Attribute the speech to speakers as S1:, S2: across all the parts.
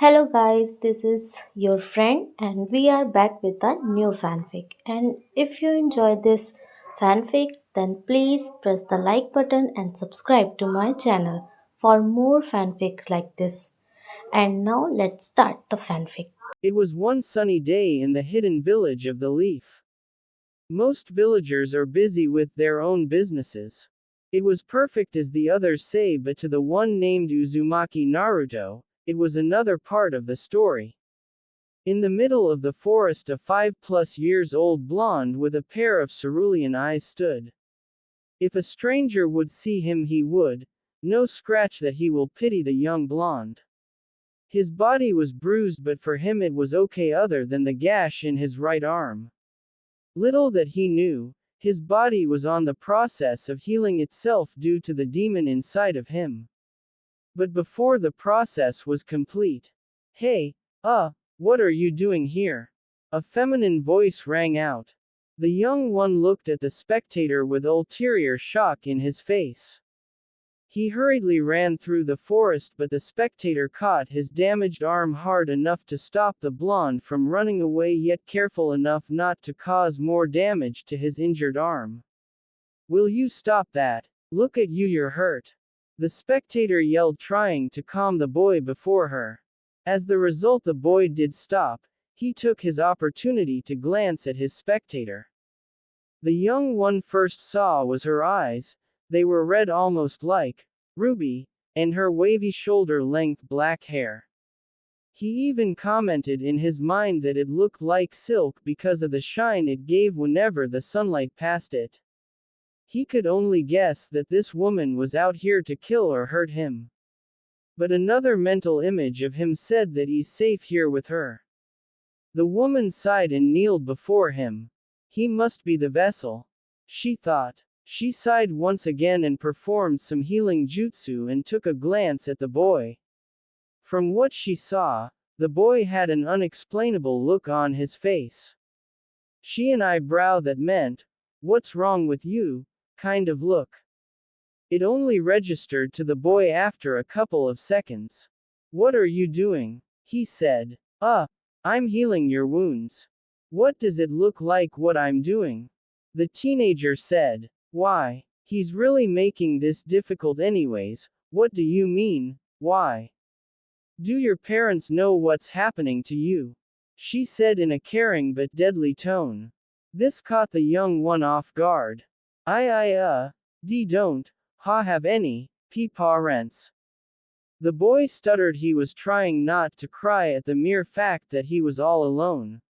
S1: Hello guys, this is your friend and we are back with a new fanfic. And if you enjoy this fanfic, then please press the like button and subscribe to my channel for more fanfic like this. And now let's start the fanfic.
S2: It was one sunny day in the hidden village of the Leaf. Most villagers are busy with their own businesses. It was perfect as the others say, but to the one named Uzumaki Naruto, it was another part of the story. In the middle of the forest, a 5-plus-years-old blonde with a pair of cerulean eyes stood. If a stranger would see him, he would. No scratch that he will pity the young blonde. His body was bruised, but for him it was okay other than the gash in his right arm. Little that he knew, his body was on the process of healing itself due to the demon inside of him. But before the process was complete, "Hey, what are you doing here?" A feminine voice rang out. The young one looked at the spectator with ulterior shock in his face. He hurriedly ran through the forest, but the spectator caught his damaged arm hard enough to stop the blonde from running away, yet careful enough not to cause more damage to his injured arm. "Will you stop that? Look at you, you're hurt," the spectator yelled, trying to calm the boy before her. As the result, the boy did stop. He took his opportunity to glance at his spectator. The young one first saw was her eyes. They were red, almost like ruby, and her wavy shoulder-length black hair. He even commented in his mind that it looked like silk because of the shine it gave whenever the sunlight passed it. He could only guess that this woman was out here to kill or hurt him. But another mental image of him said that he's safe here with her. The woman sighed and kneeled before him. He must be the vessel, she thought. She sighed once again and performed some healing jutsu and took a glance at the boy. From what she saw, the boy had an unexplainable look on his face. She an eyebrow that meant, "What's wrong with you?" kind of look. It only registered to the boy after a couple of seconds. "What are you doing?" he said. I'm healing your wounds." "What does it look like what I'm doing?" the teenager said. "Why? He's really making this difficult anyways. What do you mean, why? Do your parents know what's happening to you?" she said in a caring but deadly tone. This caught the young one off guard. "I don't have any parents." The boy stuttered. He was trying not to cry at the mere fact that he was all alone.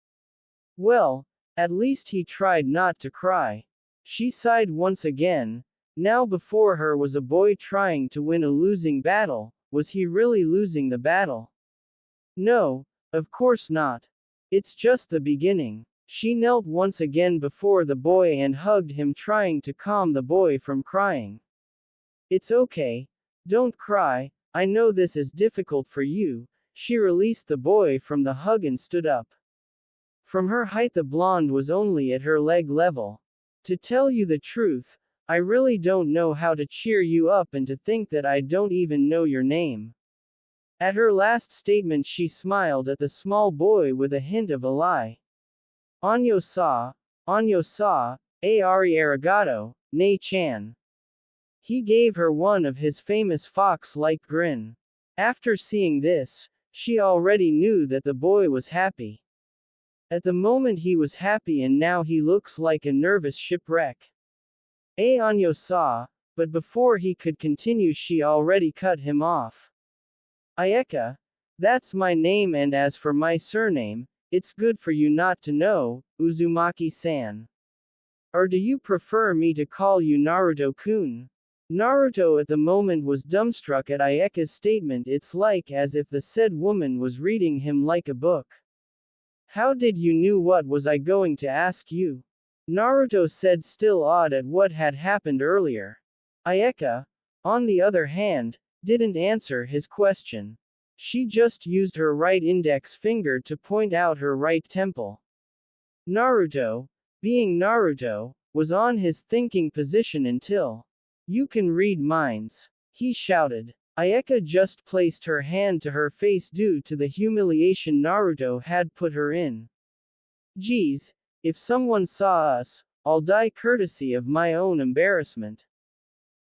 S2: Well, at least he tried not to cry. She sighed once again. Now before her was a boy trying to win a losing battle. Was he really losing the battle? No, of course not. It's just the beginning. She knelt once again before the boy and hugged him, trying to calm the boy from crying. "It's okay. Don't cry. I know this is difficult for you." She released the boy from the hug and stood up. From her height, the blonde was only at her leg level. "To tell you the truth, I really don't know how to cheer you up, and to think that I don't even know your name." At her last statement, she smiled at the small boy with a hint of a lie. Anyo sa, Ari arigato, nei-chan." He gave her one of his famous fox-like grin. After seeing this, she already knew that the boy was happy. At the moment he was happy, and now he looks like a nervous shipwreck. Anyo saw, but before he could continue, she already cut him off. "Ayeka, that's my name, and as for my surname, it's good for you not to know, Uzumaki-san. Or do you prefer me to call you Naruto-kun?" Naruto at the moment was dumbstruck at Ayeka's statement. It's like as if the said woman was reading him like a book. "How did you knew what was I going to ask you?" Naruto said, still awed at what had happened earlier. Ayeka, on the other hand, didn't answer his question. She just used her right index finger to point out her right temple. Naruto, being Naruto, was on his thinking position until "You can read minds," he shouted. Ayeka just placed her hand to her face due to the humiliation Naruto had put her in. Geez, if someone saw us, I'll die courtesy of my own embarrassment,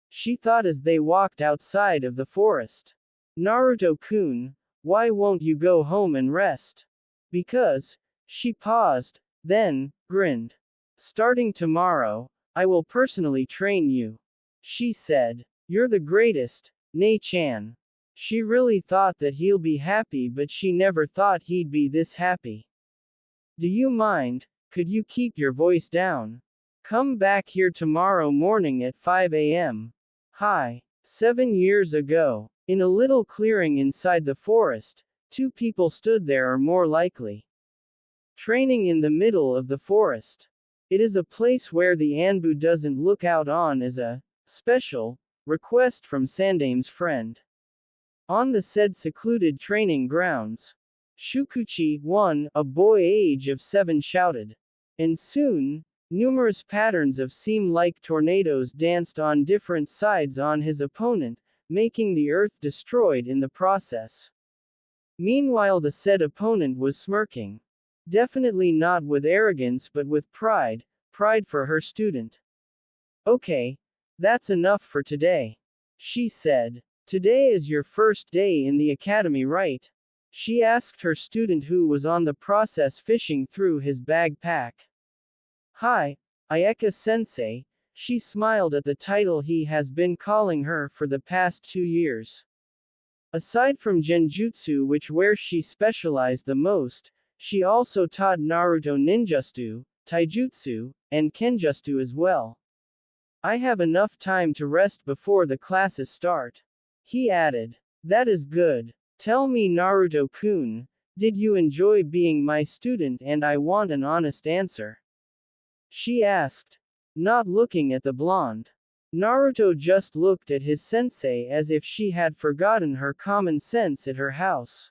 S2: she thought as they walked outside of the forest. Naruto-kun, why won't you go home and rest? Because, she paused, then, grinned. Starting tomorrow, I will personally train you. She said, you're the greatest, Nei-chan. She really thought that he'll be happy, but she never thought he'd be this happy. Do you mind? Could you keep your voice down? Come back here tomorrow morning at 5 a.m. Hi. 7 years ago, in a little clearing inside the forest, two people stood there or more likely. Training in the middle of the forest. It is a place where the Anbu doesn't look out on as a special request from Sandame's friend. On the said secluded training grounds, Shukuchi, one, a boy age of 7 shouted. And soon, numerous patterns of seam-like tornadoes danced on different sides on his opponent, making the earth destroyed in the process. Meanwhile the said opponent was smirking. Definitely not with arrogance but with pride for her student. Okay, that's enough for today, she said. Today is your first day in the academy, right? She asked her student who was on the process fishing through his backpack. Hi, Ayeka-sensei, she smiled at the title he has been calling her for the past 2 years. Aside from genjutsu, where she specialized the most, she also taught Naruto ninjutsu, taijutsu, and kenjutsu as well. I have enough time to rest before the classes start, he added. That is good. Tell me, Naruto-kun, did you enjoy being my student? And I want an honest answer, she asked, not looking at the blonde. Naruto just looked at his sensei as if she had forgotten her common sense at her house.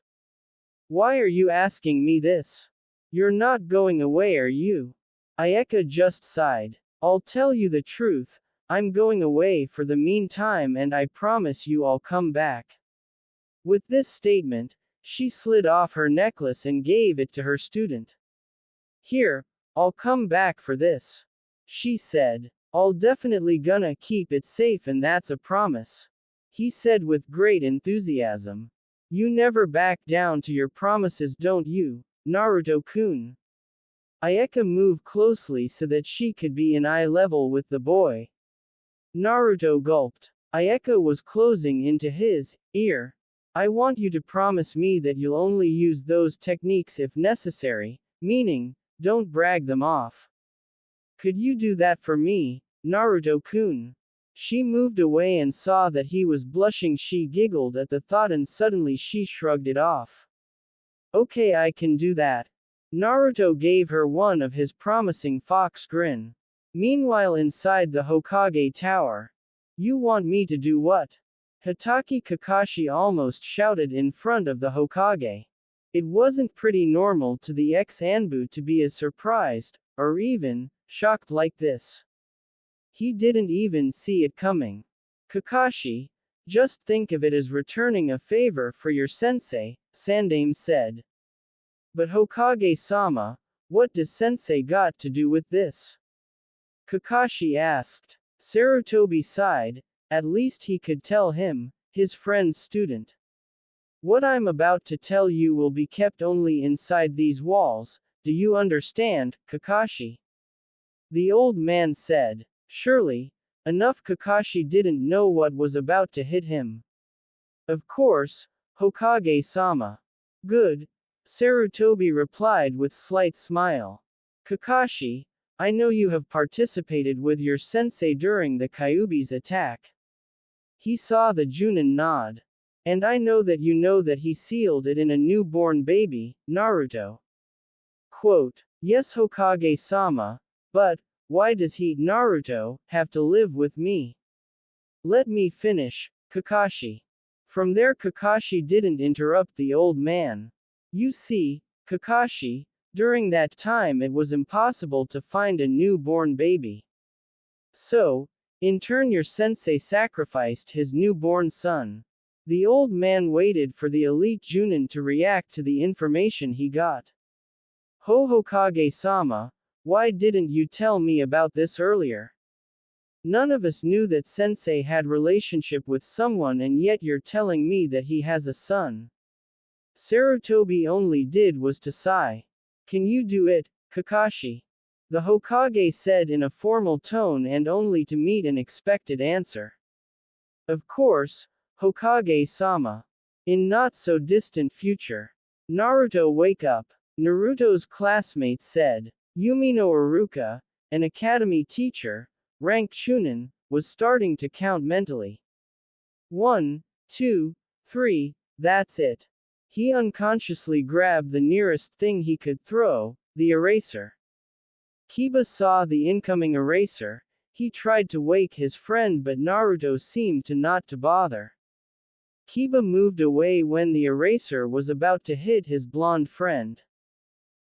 S2: Why are you asking me this? You're not going away, are you? Ayeka just sighed. I'll tell you the truth, I'm going away for the meantime and I promise you I'll come back. With this statement, she slid off her necklace and gave it to her student. Here, I'll come back for this, she said. I'll definitely gonna keep it safe and that's a promise, he said with great enthusiasm. You never back down to your promises, don't you, Naruto-kun? Ayeka moved closely so that she could be in eye level with the boy. Naruto gulped. Ayeka was closing into his ear. I want you to promise me that you'll only use those techniques if necessary, meaning, don't brag them off. Could you do that for me, Naruto-kun? She moved away and saw that he was blushing. She giggled at the thought and suddenly she shrugged it off. Okay, I can do that. Naruto gave her one of his promising fox grin. Meanwhile inside the Hokage tower. You want me to do what? Hitaki Kakashi almost shouted in front of the Hokage. It wasn't pretty normal to the ex-Anbu to be as surprised, or even, shocked like this. He didn't even see it coming. Kakashi, just think of it as returning a favor for your sensei, Sandame said. But Hokage-sama, what does sensei got to do with this? Kakashi asked. Sarutobi sighed, at least he could tell him, his friend's student. What I'm about to tell you will be kept only inside these walls, do you understand, Kakashi? The old man said. Surely, enough. Kakashi didn't know what was about to hit him. Of course, Hokage-sama. Good, Sarutobi replied with slight smile. Kakashi, I know you have participated with your sensei during the Kyuubi's attack. He saw the Junin nod. And I know that he sealed it in a newborn baby, Naruto. Quote, yes Hokage-sama, but, why does he, Naruto, have to live with me? Let me finish, Kakashi. From there Kakashi didn't interrupt the old man. You see, Kakashi, during that time it was impossible to find a newborn baby. So, in turn your sensei sacrificed his newborn son. The old man waited for the elite Junin to react to the information he got. Hokage-sama, why didn't you tell me about this earlier? None of us knew that sensei had relationship with someone and yet you're telling me that he has a son. Sarutobi only did was to sigh. Can you do it, Kakashi? The Hokage said in a formal tone and only to meet an expected answer. Of course, Hokage-sama. In not so distant future. Naruto wake up. Naruto's classmate said. Yumino Iruka, an academy teacher, ranked Chunin, was starting to count mentally. 1, 2, 3, that's it. He unconsciously grabbed the nearest thing he could throw, the eraser. Kiba saw the incoming eraser. He tried to wake his friend but Naruto seemed to not to bother. Kiba moved away when the eraser was about to hit his blonde friend.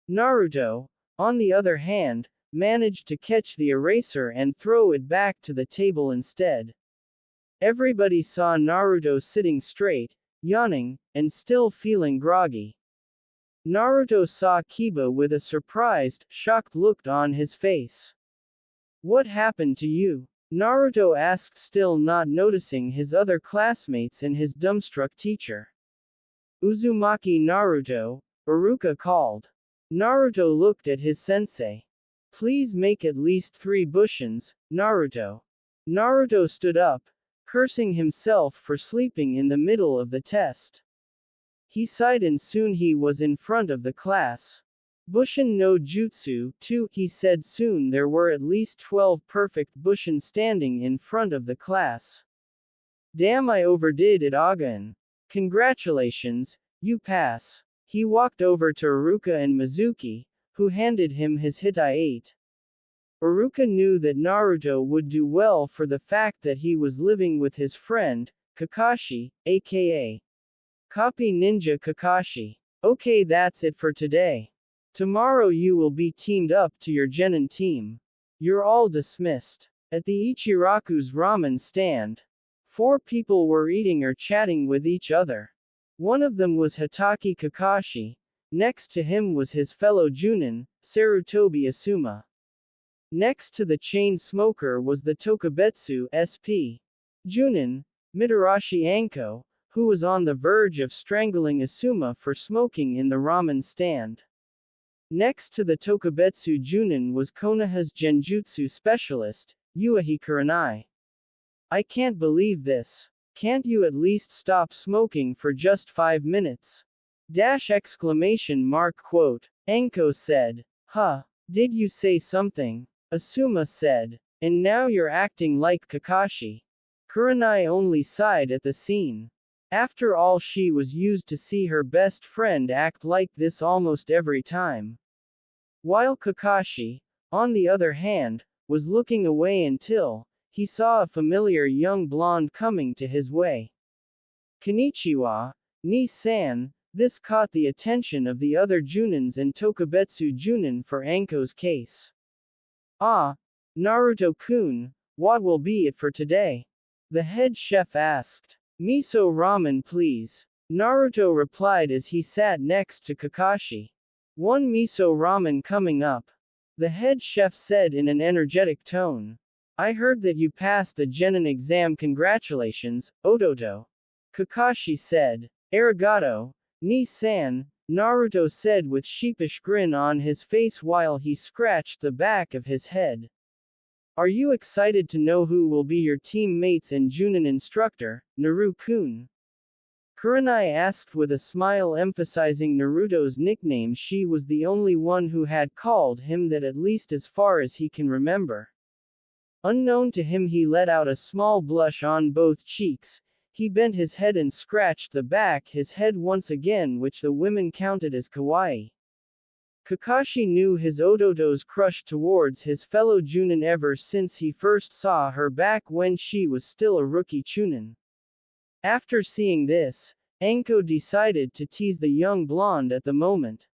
S2: Naruto, on the other hand, managed to catch the eraser and throw it back to the table instead. Everybody saw Naruto sitting straight, yawning, and still feeling groggy. Naruto saw Kiba with a surprised, shocked look on his face. What happened to you? Naruto asked, still not noticing his other classmates and his dumbstruck teacher. Uzumaki Naruto, Iruka called. Naruto looked at his sensei. Please make at least 3 bushins, Naruto. Naruto stood up, cursing himself for sleeping in the middle of the test. He sighed and soon he was in front of the class. Bushin no jutsu, 2, he said. Soon there were at least 12 perfect bushin standing in front of the class. Damn, I overdid it again. Congratulations, you pass. He walked over to Iruka and Mizuki, who handed him his Hitai-8. Iruka knew that Naruto would do well for the fact that he was living with his friend, Kakashi, aka Copy Ninja Kakashi. Okay, that's it for today. Tomorrow you will be teamed up to your genin team. You're all dismissed. At the Ichiraku's ramen stand, 4 people were eating or chatting with each other. One of them was Hitaki Kakashi. Next to him was his fellow Junin, Sarutobi Asuma. Next to the chain smoker was the Tokubetsu SP Junin, Mitarashi Anko, who was on the verge of strangling Asuma for smoking in the ramen stand. Next to the Tokubetsu Junin was Konoha's genjutsu specialist, Uehi Kurenai. I can't believe this. Can't you at least stop smoking for just 5 minutes? Quote. Anko said. Huh. Did you say something? Asuma said. And now you're acting like Kakashi. Kurenai only sighed at the scene. After all, she was used to see her best friend act like this almost every time. While Kakashi, on the other hand, was looking away until he saw a familiar young blonde coming to his way. Konnichiwa, Ni-san. This caught the attention of the other Junins and Tokubetsu Junin for Anko's case. Ah, Naruto-kun, what will be it for today? The head chef asked. Miso ramen please. Naruto replied as he sat next to Kakashi. 1 miso ramen coming up. The head chef said in an energetic tone. I heard that you passed the genin exam. Congratulations, Ototo. Kakashi said. Arigato, Ni-san, Naruto said with sheepish grin on his face while he scratched the back of his head. Are you excited to know who will be your teammates and Junin instructor, Naru-kun? Kurenai asked with a smile emphasizing Naruto's nickname. She was the only one who had called him that at least as far as he can remember. Unknown to him, he let out a small blush on both cheeks. He bent his head and scratched the back his head once again, which the women counted as kawaii. Kakashi knew his Ototo's crush towards his fellow Junin ever since he first saw her back when she was still a rookie Chunin. After seeing this, Anko decided to tease the young blonde at the moment.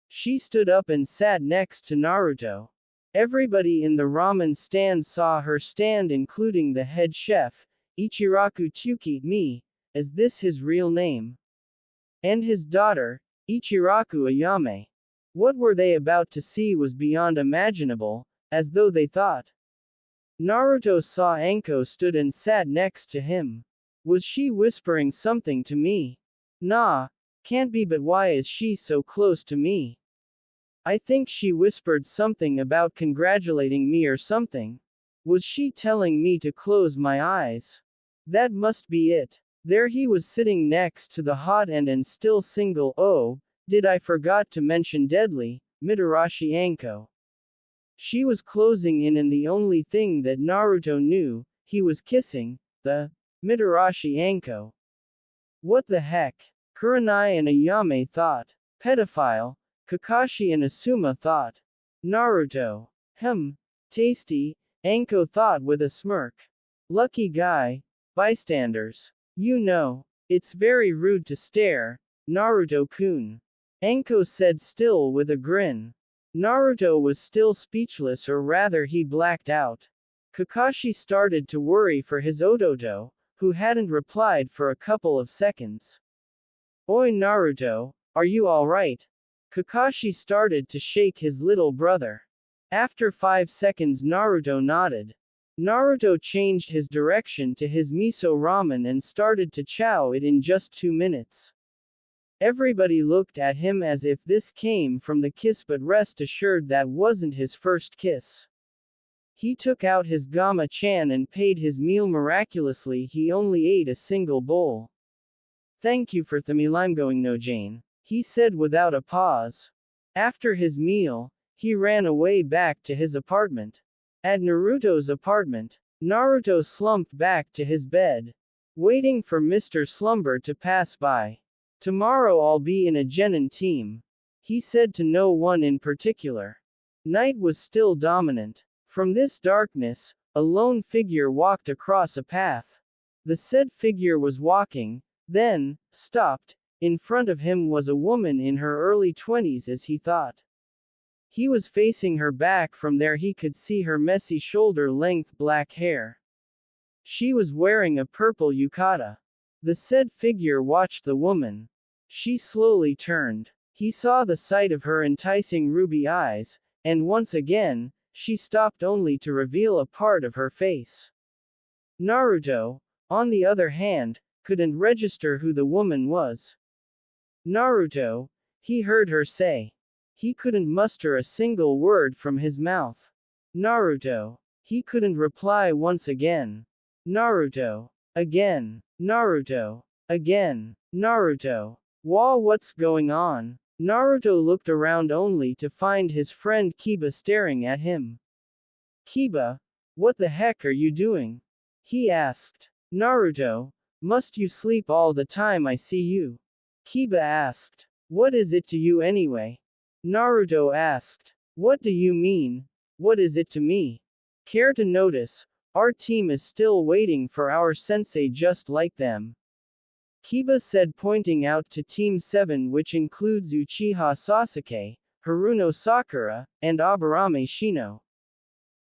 S2: She stood up and sat next to Naruto. Everybody in the ramen stand saw her stand, including the head chef, Ichiraku Tsuki, me, Is this his real name? And his daughter, Ichiraku Ayame. What were they about to see was beyond imaginable, as though they thought. Naruto saw Anko stood and sat next to him. Was she whispering something to me? Nah, can't be, but why is she so close to me? I think she whispered something about congratulating me or something. Was she telling me to close my eyes? That must be it. There he was sitting next to the hot and still single, oh, did I forgot to mention deadly, Mitarashi Anko. She was closing in, and the only thing that Naruto knew, he was kissing the Mitarashi Anko. What the heck? Kurenai and Ayame thought. Pedophile. Kakashi and Asuma thought. Naruto. Tasty, Anko thought with a smirk. Lucky guy. Bystanders. You know, it's very rude to stare, Naruto-kun. Anko said, still with a grin. Naruto was still speechless, or rather he blacked out. Kakashi started to worry for his Ototo, who hadn't replied for a couple of seconds. Oi Naruto, are you alright? Kakashi started to shake his little brother. After 5 seconds Naruto nodded. Naruto changed his direction to his miso ramen and started to chow it in just 2 minutes. Everybody looked at him as if this came from the kiss, but rest assured that wasn't his first kiss. He took out his Gamma-chan and paid his meal. Miraculously, he only ate a single bowl. Thank you for going no Jane, he said without a pause. After his meal, he ran away back to his apartment. At Naruto's apartment, Naruto slumped back to his bed, waiting for Mr. Slumber to pass by. Tomorrow I'll be in a genin team, he said to no one in particular. Night was still dominant. From this darkness, a lone figure walked across a path. The said figure was walking, then stopped. In front of him was a woman in her early 20s, as he thought. He was facing her back. From there he could see her messy shoulder-length black hair. She was wearing a purple yukata. The said figure watched the woman. She slowly turned. He saw the sight of her enticing ruby eyes, and once again, she stopped only to reveal a part of her face. Naruto, on the other hand, couldn't register who the woman was. Naruto, he heard her say. He couldn't muster a single word from his mouth. Naruto, he couldn't reply once again. Naruto, again. Naruto, again. Naruto. What's going on? Naruto looked around only to find his friend Kiba staring at him. Kiba, what the heck are you doing? He asked. Naruto, must you sleep all the time I see you? Kiba asked. What is it to you anyway? Naruto asked. What do you mean? What is it to me? Care to notice, our team is still waiting for our sensei just like them. Kiba said, pointing out to Team 7, which includes Uchiha Sasuke, Haruno Sakura, and Aburame Shino.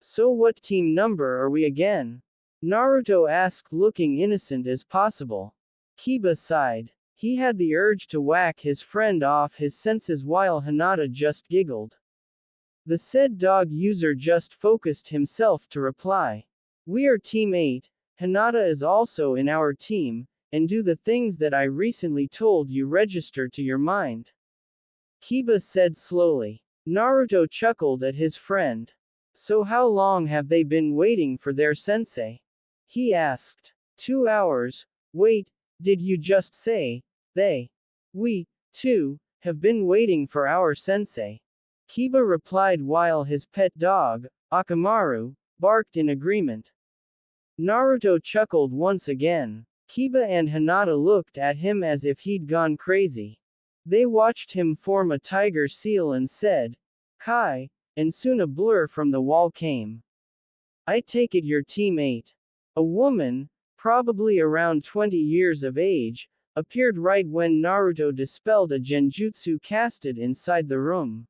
S2: So what team number are we again? Naruto asked, looking innocent as possible. Kiba sighed. He had the urge to whack his friend off his senses while Hinata just giggled. The said dog user just focused himself to reply. We are Team 8, Hinata is also in our team, and do the things that I recently told you register to your mind. Kiba said slowly. Naruto chuckled at his friend. So how long have they been waiting for their sensei? He asked. 2 hours. Wait, did you just say, they? We, too, have been waiting for our sensei. Kiba replied while his pet dog, Akamaru, barked in agreement. Naruto chuckled once again. Kiba and Hinata looked at him as if he'd gone crazy. They watched him form a tiger seal and said, Kai, and soon a blur from the wall came. I take it you're Team 8. A woman, probably around 20 years of age, appeared right when Naruto dispelled a genjutsu casted inside the room.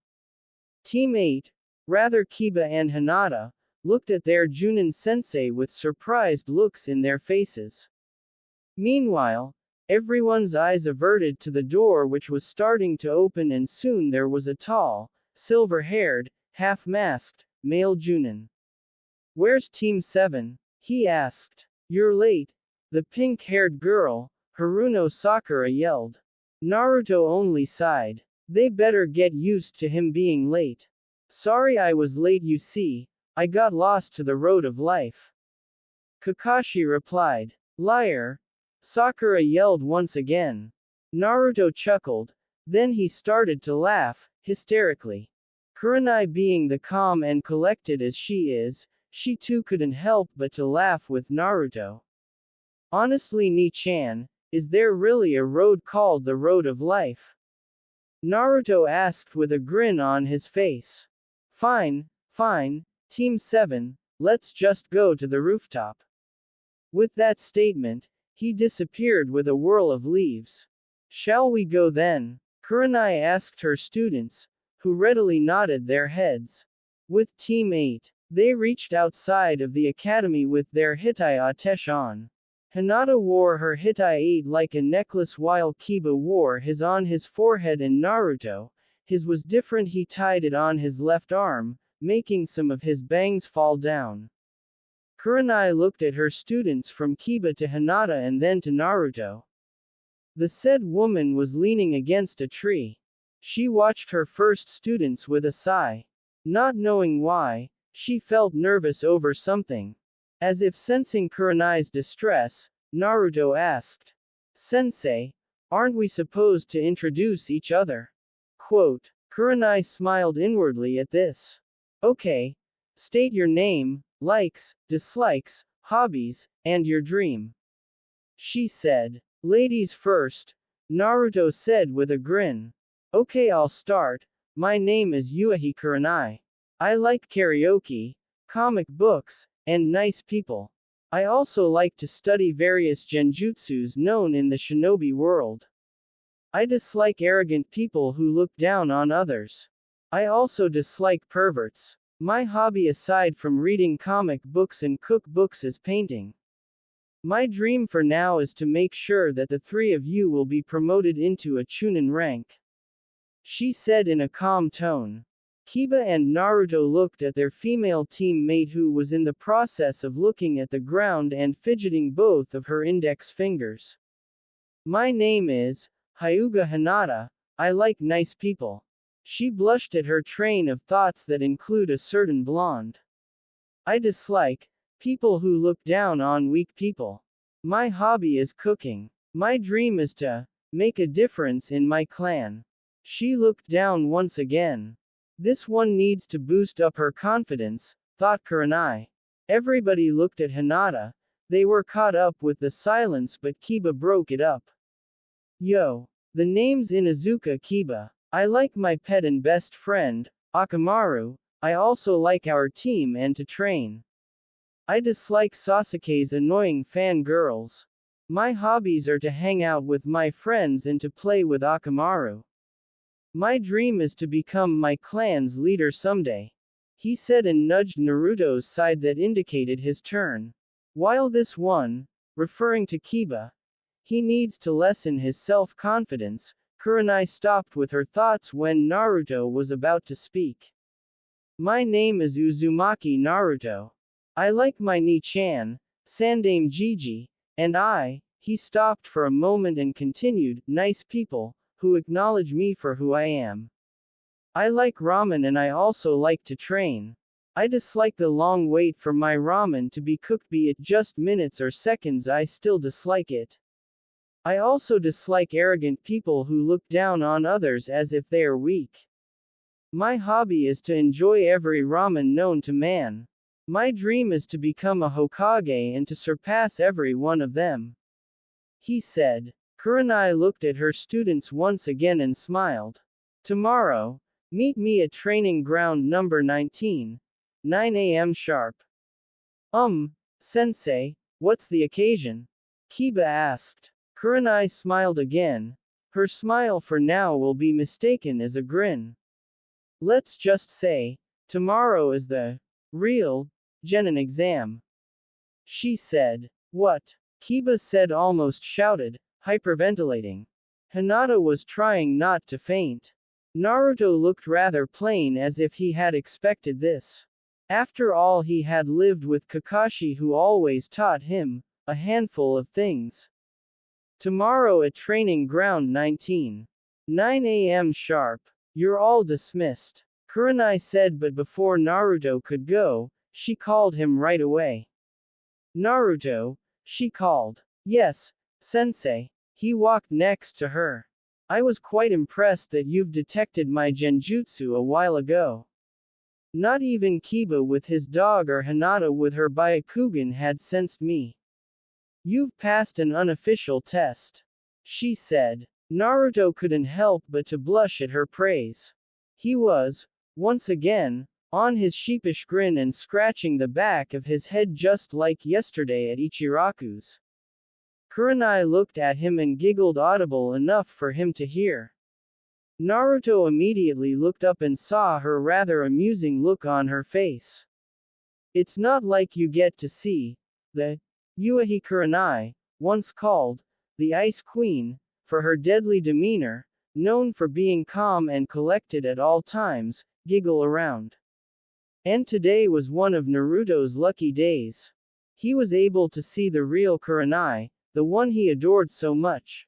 S2: Team 8, rather Kiba and Hinata, looked at their Junin sensei with surprised looks in their faces. Meanwhile, Everyone's eyes averted to the door, which was starting to open, and soon there was a tall, silver-haired, half-masked, male Junin. "Where's Team 7? He asked. "You're late." The pink-haired girl, Haruno Sakura, yelled. Naruto only sighed. They better get used to him being late. "Sorry I was late, you see. I got lost to the road of life." Kakashi replied. "Liar!" Sakura yelled once again. Naruto chuckled. Then he started to laugh, hysterically. Kurenai, being the calm and collected as she is, she too couldn't help but to laugh with Naruto. "Honestly, Ni-chan, is there really a road called the Road of Life?" Naruto asked with a grin on his face. "Fine, fine, Team 7, let's just go to the rooftop." With that statement, he disappeared with a whirl of leaves. "Shall we go then?" Kurenai asked her students, who readily nodded their heads. With Team 8, they reached outside of the academy with their Hitai Atesh on. Hinata wore her Hitai 8 like a necklace, while Kiba wore his on his forehead, and Naruto, his was different, he tied it on his left arm, making some of his bangs fall down. Kurenai looked at her students, from Kiba to Hinata and then to Naruto. The said woman was leaning against a tree. She watched her first students with a sigh. Not knowing why, she felt nervous over something. As if sensing Kurenai's distress, Naruto asked, "Sensei, aren't we supposed to introduce each other?" Quote. Kurenai smiled inwardly at this. "Okay. State your name, likes, dislikes, hobbies, and your dream," she said. "Ladies first," Naruto said with a grin. "Okay, I'll start. My name is Yuahi Kurenai. I like karaoke, comic books, and nice people. I also like to study various genjutsus known in the shinobi world. I dislike arrogant people who look down on others. I also dislike perverts. My hobby aside from reading comic books and cookbooks is painting. My dream for now is to make sure that the three of you will be promoted into a chunin rank," she said in a calm tone. Kiba and Naruto looked at their female teammate, who was in the process of looking at the ground and fidgeting both of her index fingers. "My name is Hyuga Hinata. I like nice people." She blushed at her train of thoughts that include a certain blonde. "I dislike people who look down on weak people. My hobby is cooking. My dream is to make a difference in my clan." She looked down once again. This one needs to boost up her confidence, thought Kurenai. Everybody looked at Hinata. They were caught up with the silence, but Kiba broke it up. "Yo. The name's Inuzuka Kiba. I like my pet and best friend, Akamaru. I also like our team and to train. I dislike Sasuke's annoying fangirls. My hobbies are to hang out with my friends and to play with Akamaru. My dream is to become my clan's leader someday," he said, and nudged Naruto's side that indicated his turn. "While this one," referring to Kiba, "he needs to lessen his self-confidence," Kurenai stopped with her thoughts when Naruto was about to speak. "My name is Uzumaki Naruto. I like my Ni-chan, Sandame Gigi, and he stopped for a moment and continued, "nice people, who acknowledge me for who I am. I like ramen and I also like to train. I dislike the long wait for my ramen to be cooked, be it just minutes or seconds, I still dislike it. I also dislike arrogant people who look down on others as if they are weak. My hobby is to enjoy every ramen known to man. My dream is to become a Hokage and to surpass every one of them," he said. Kurenai looked at her students once again and smiled. "Tomorrow, meet me at training ground number 19, 9 a.m. sharp." Sensei, what's the occasion?" Kiba asked. Kurenai smiled again. Her smile for now will be mistaken as a grin. "Let's just say, tomorrow is the real genin exam," she said. "What?" Kiba said, almost shouted. hyperventilating. Hinata was trying not to faint. Naruto looked rather plain, as if he had expected this. After all, he had lived with Kakashi, who always taught him a handful of things. Tomorrow at training ground 19. 9 a.m. sharp. You're all dismissed, Kurenai said, but before Naruto could go, she called him right away. Naruto, she called. Yes, sensei. He walked next to her. I was quite impressed that you've detected my genjutsu a while ago. Not even Kiba with his dog or Hinata with her Byakugan had sensed me. You've passed an unofficial test, she said. Naruto couldn't help but to blush at her praise. He was, once again, on his sheepish grin and scratching the back of his head just like yesterday at Ichiraku's. Kurenai looked at him and giggled audible enough for him to hear. Naruto immediately looked up and saw her rather amusing look on her face. It's not like you get to see the Uehi Kurenai, once called the Ice Queen, for her deadly demeanor, known for being calm and collected at all times, giggle around. And today was one of Naruto's lucky days. He was able to see the real Kurenai, the one he adored so much.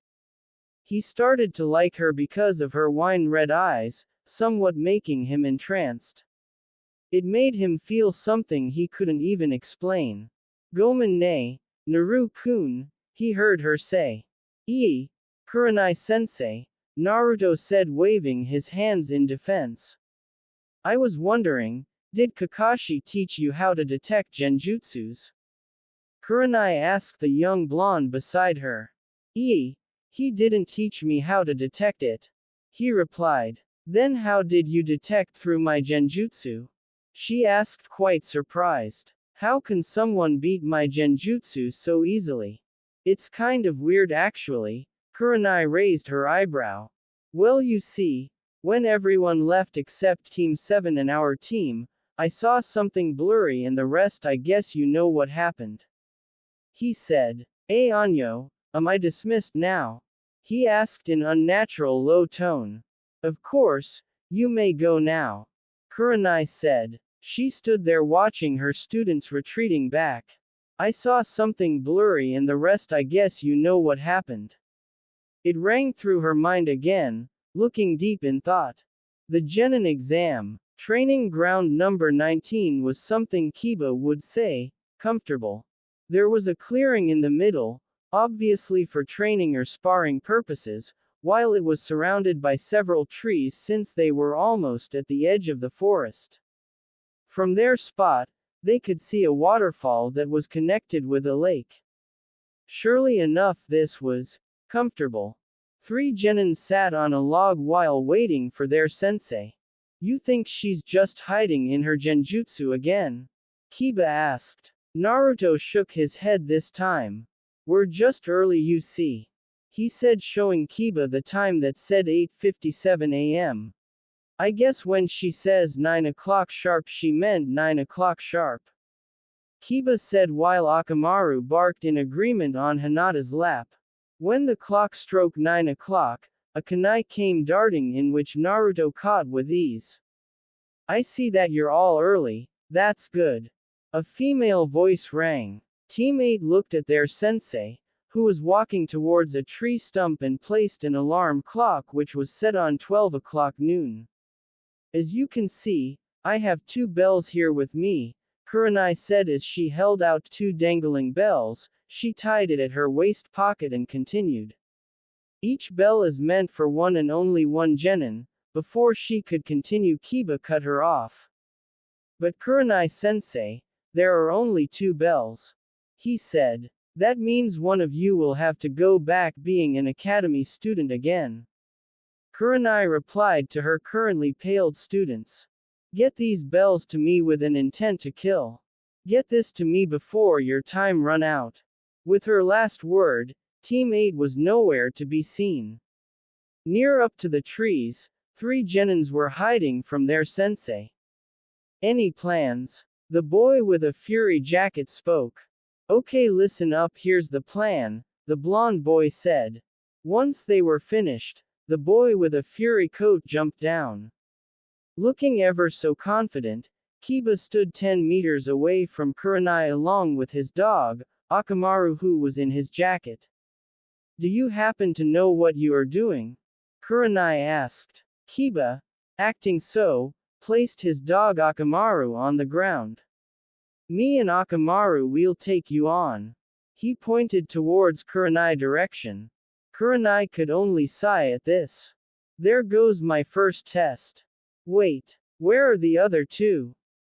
S2: He started to like her because of her wine-red eyes, somewhat making him entranced. It made him feel something he couldn't even explain. Gomen ne, Naru-kun, he heard her say. Kurenai-sensei, Naruto said, waving his hands in defense. I was wondering, did Kakashi teach you how to detect genjutsus? Kurenai asked the young blonde beside her. He didn't teach me how to detect it, he replied. Then how did you detect through my genjutsu? She asked, quite surprised. How can someone beat my genjutsu so easily? It's kind of weird actually. Kurenai raised her eyebrow. Well, you see, when everyone left except Team 7 and our team, I saw something blurry, and the rest I guess you know what happened. He said. Anyo, am I dismissed now? He asked in unnatural low tone. Of course, you may go now, Kurenai said. She stood there watching her students retreating back. I saw something blurry, and the rest I guess you know what happened. It rang through her mind again, looking deep in thought. The Genin exam, training ground number 19, was something Kiba would say, comfortable. There was a clearing in the middle, obviously for training or sparring purposes, while it was surrounded by several trees since they were almost at the edge of the forest. From their spot, they could see a waterfall that was connected with a lake. Surely enough, this was comfortable. 3 genins sat on a log while waiting for their sensei. You think she's just hiding in her genjutsu again? Kiba asked. Naruto shook his head this time. We're just early, you see, he said, showing Kiba the time that said 8:57 a.m. I guess when she says 9 o'clock sharp, she meant 9 o'clock sharp, Kiba said while Akamaru barked in agreement on Hinata's lap. When the clock struck 9 o'clock, a kunai came darting in, which Naruto caught with ease. I see that you're all early, that's good. A female voice rang. Team 8 looked at their sensei, who was walking towards a tree stump and placed an alarm clock which was set on 12 o'clock noon. As you can see, I have 2 bells here with me, Kurenai said as she held out 2 dangling bells. She tied it at her waist pocket and continued. Each bell is meant for one and only one genin. Before she could continue, Kiba cut her off. But Kurenai-sensei, there are only 2 bells, he said. That means one of you will have to go back being an academy student again. Kurenai replied to her currently paled students. Get these bells to me with an intent to kill. Get this to me before your time run out. With her last word, Team 8 was nowhere to be seen. Near up to the trees, 3 genins were hiding from their sensei. Any plans? The boy with a fury jacket spoke. Okay, listen up, here's the plan, the blonde boy said. Once they were finished, the boy with a fury coat jumped down. Looking ever so confident, Kiba stood 10 meters away from Kurenai along with his dog, Akamaru, who was in his jacket. Do you happen to know what you are doing? Kurenai asked. Kiba, acting so, placed his dog Akamaru on the ground. Me and Akamaru will take you on. He pointed towards Kurenai direction. Kurenai could only sigh at this. There goes my first test. Wait, where are the other two?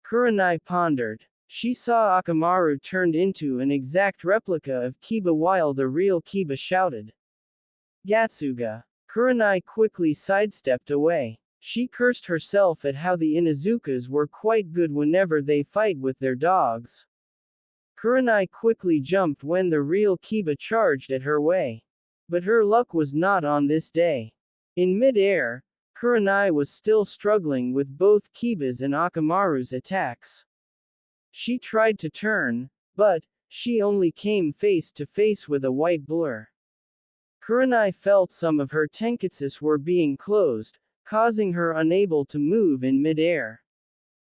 S2: Kurenai pondered. She saw Akamaru turned into an exact replica of Kiba while the real Kiba shouted. Gatsuga. Kurenai quickly sidestepped away. She cursed herself at how the Inuzukas were quite good whenever they fight with their dogs. Kurenai quickly jumped when the real Kiba charged at her way. But her luck was not on this day. In mid-air, Kurenai was still struggling with both Kiba's and Akamaru's attacks. She tried to turn, but she only came face to face with a white blur. Kurenai felt some of her tenketsus were being closed, causing her unable to move in mid-air.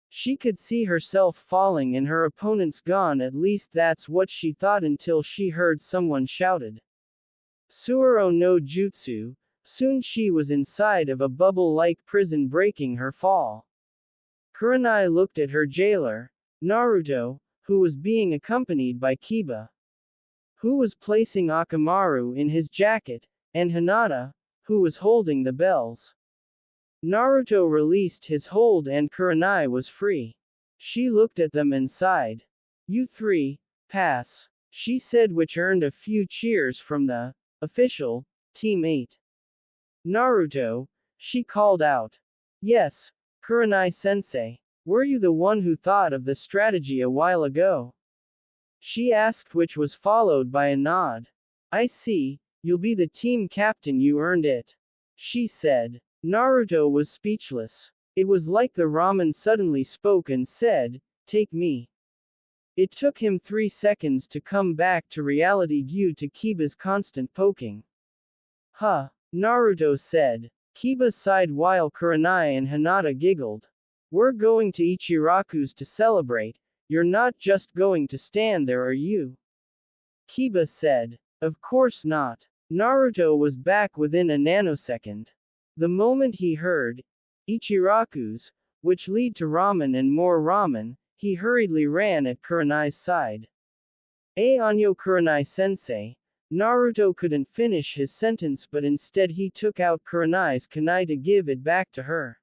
S2: She could see herself falling and her opponents gone, at least that's what she thought until she heard someone shouted. Suoro no jutsu. Soon she was inside of a bubble-like prison breaking her fall. Kurenai looked at her jailer, Naruto, who was being accompanied by Kiba, who was placing Akamaru in his jacket, and Hinata, who was holding the bells. Naruto released his hold and Kurenai was free. She looked at them and sighed. You three, pass, she said, which earned a few cheers from the official Team 8. Naruto, she called out. Yes, Kurenai-sensei. Were you the one who thought of the strategy a while ago? She asked, which was followed by a nod. I see, you'll be the team captain, you earned it. She said. Naruto was speechless. It was like the ramen suddenly spoke and said, take me. It took him 3 seconds to come back to reality due to Kiba's constant poking. Huh, Naruto said. Kiba sighed while Kurenai and Hinata giggled. We're going to Ichiraku's to celebrate. You're not just going to stand there, are you? Kiba said. Of course not. Naruto was back within a nanosecond. The moment he heard Ichiraku's, which lead to ramen and more ramen, he hurriedly ran at Kurenai's side. Anyo Kurenai-sensei. Naruto couldn't finish his sentence, but instead he took out Kurenai's kunai to give it back to her.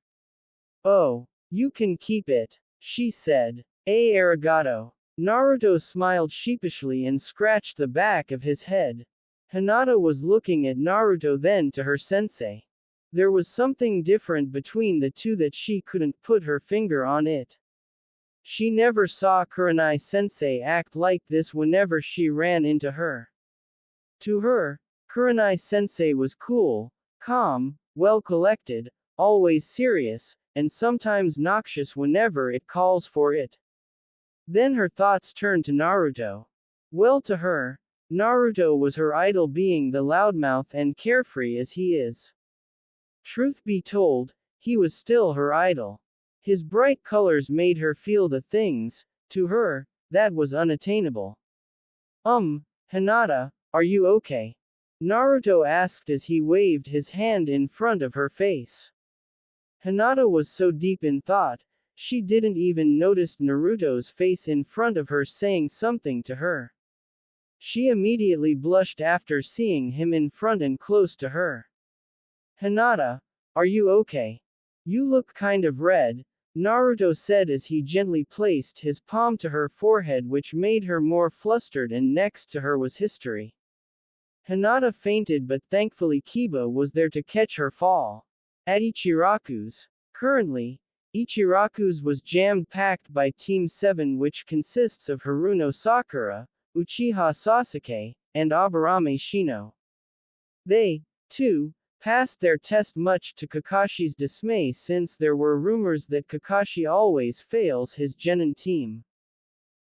S2: Oh, you can keep it, she said. Arigato. Naruto smiled sheepishly and scratched the back of his head. Hinata was looking at Naruto, then to her sensei. There was something different between the two that she couldn't put her finger on it. She never saw Kurenai-sensei act like this whenever she ran into her. To her, Kurenai-sensei was cool, calm, well collected, always serious, and sometimes noxious whenever it calls for it. Then her thoughts turned to Naruto. Well, to her, Naruto was her idol, being the loudmouth and carefree as he is. Truth be told, he was still her idol. His bright colors made her feel the things, to her, that was unattainable. Hinata, are you okay? Naruto asked as he waved his hand in front of her face. Hinata was so deep in thought, she didn't even notice Naruto's face in front of her saying something to her. She immediately blushed after seeing him in front and close to her. Hinata, are you okay? You look kind of red, Naruto said as he gently placed his palm to her forehead, which made her more flustered, and next to her was history. Hinata fainted, but thankfully Kiba was there to catch her fall. At Ichiraku's. Currently, Ichiraku's was jam-packed by Team 7, which consists of Haruno Sakura, Uchiha Sasuke, and Aburame Shino. They, too, passed their test, much to Kakashi's dismay, since there were rumors that Kakashi always fails his genin team.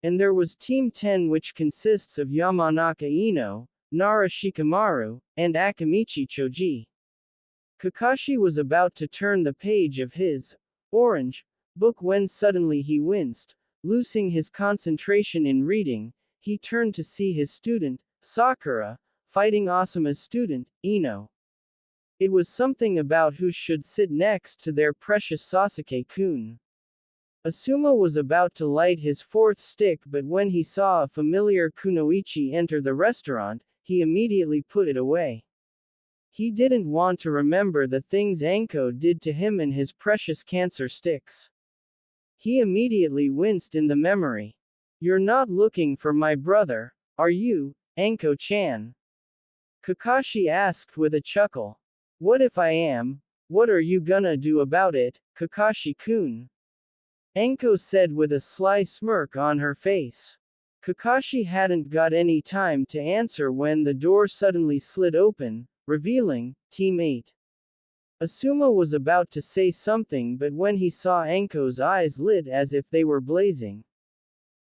S2: And there was Team 10, which consists of Yamanaka Ino, Nara Shikamaru, and Akamichi Choji. Kakashi was about to turn the page of his orange book when suddenly he winced. Losing his concentration in reading, he turned to see his student, Sakura, fighting Asuma's student, Ino. It was something about who should sit next to their precious Sasuke-kun. Asuma was about to light his fourth stick, but when he saw a familiar Kunoichi enter the restaurant, he immediately put it away. He didn't want to remember the things Anko did to him and his precious cancer sticks. He immediately winced in the memory. "You're not looking for my brother, are you, Anko-chan?" Kakashi asked with a chuckle. "What if I am? What are you gonna do about it, Kakashi-kun?" Anko said with a sly smirk on her face. Kakashi hadn't got any time to answer when the door suddenly slid open, revealing Team 8. Asuma was about to say something, but when he saw Anko's eyes lit as if they were blazing,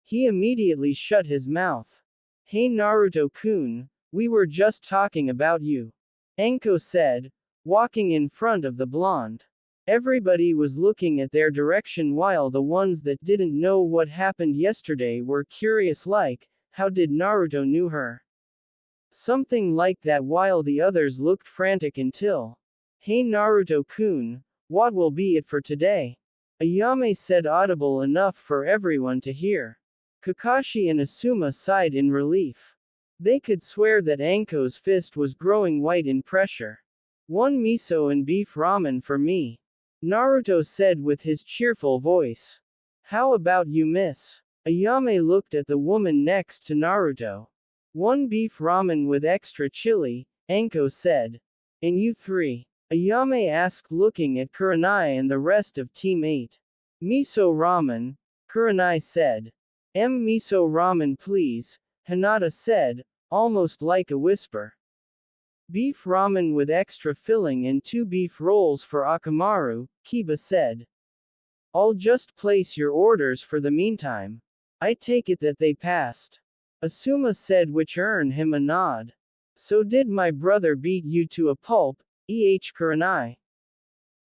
S2: he immediately shut his mouth. "Hey Naruto-kun, we were just talking about you," Anko said, walking in front of the blonde. Everybody was looking at their direction while the ones that didn't know what happened yesterday were curious, like, how did Naruto knew her? Something like that, while the others looked frantic until, "Hey Naruto-kun, what will be it for today?" Ayame said, audible enough for everyone to hear. Kakashi and Asuma sighed in relief. They could swear that Anko's fist was growing white in pressure. "One miso and beef ramen for me," Naruto said with his cheerful voice. "How about you, miss?" Ayame looked at the woman next to Naruto. "One beef ramen with extra chili," Anko said. "And you three?" Ayame asked, looking at Kurenai and the rest of Team 8. "Miso ramen," Kurenai said. "Miso ramen please," Hinata said, almost like a whisper. "Beef ramen with extra filling and 2 beef rolls for Akamaru," Kiba said. "I'll just place your orders for the meantime. I take it that they passed," Asuma said, which earned him a nod. "So did my brother beat you to a pulp, Kurenai?"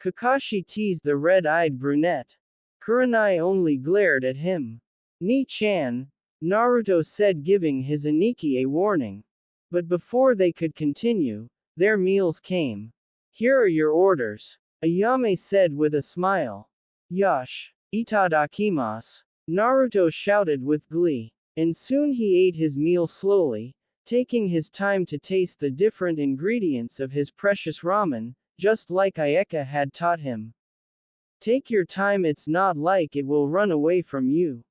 S2: Kakashi teased the red-eyed brunette. Kurenai only glared at him. "Ni-chan," Naruto said, giving his Aniki a warning. But before they could continue, their meals came. "Here are your orders," Ayame said with a smile. "Yosh, itadakimasu," Naruto shouted with glee. And soon he ate his meal slowly, taking his time to taste the different ingredients of his precious ramen, just like Ayeka had taught him. "Take your time, it's not like it will run away from you.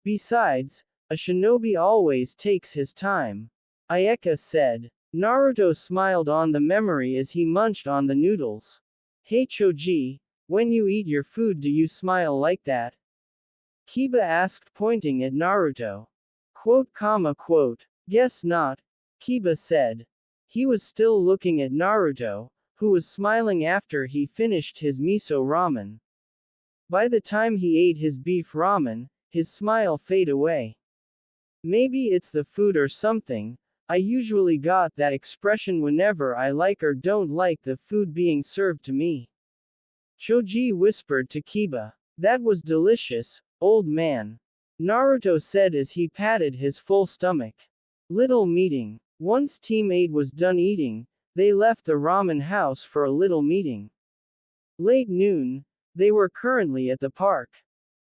S2: Besides, a shinobi always takes his time," Ayeka said. Naruto smiled on the memory as he munched on the noodles. "Hey Choji, when you eat your food do you smile like that?" Kiba asked, pointing at Naruto. Quote, "Guess not," Kiba said. He was still looking at Naruto, who was smiling after he finished his miso ramen. By the time he ate his beef ramen, his smile faded away. "Maybe it's the food or something. I usually got that expression whenever I like or don't like the food being served to me," Choji whispered to Kiba. "That was delicious, old man," Naruto said as he patted his full stomach. Little meeting. Once Team 8 was done eating, they left the ramen house for a little meeting. Late noon, they were currently at the park.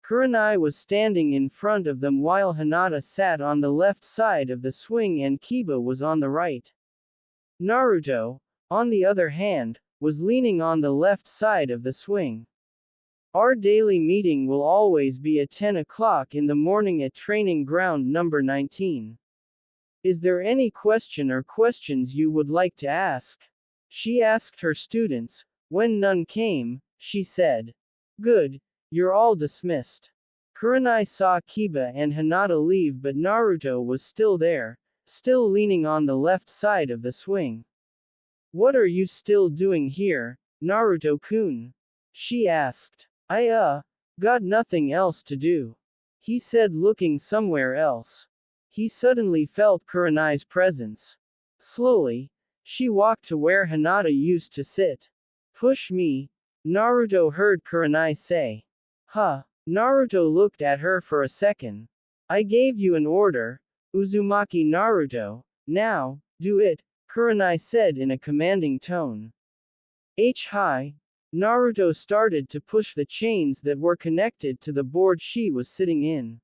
S2: Kurenai was standing in front of them while Hinata sat on the left side of the swing and Kiba was on the right. Naruto, on the other hand, was leaning on the left side of the swing. "Our daily meeting will always be at 10 o'clock in the morning at training ground number 19. Is there any question or questions you would like to ask?" She asked her students. When none came, she said, "Good, you're all dismissed." Kurenai saw Kiba and Hinata leave, but Naruto was still there, still leaning on the left side of the swing. "What are you still doing here, Naruto-kun?" she asked. Got nothing else to do," he said, looking somewhere else. He suddenly felt Kurenai's presence. Slowly, she walked to where Hinata used to sit. Push me, Naruto heard Kurenai say. Huh. Naruto looked at her for a second. I gave you an order, Uzumaki Naruto. Now, do it, Kurenai said in a commanding tone. High. Naruto started to push the chains that were connected to the board she was sitting in.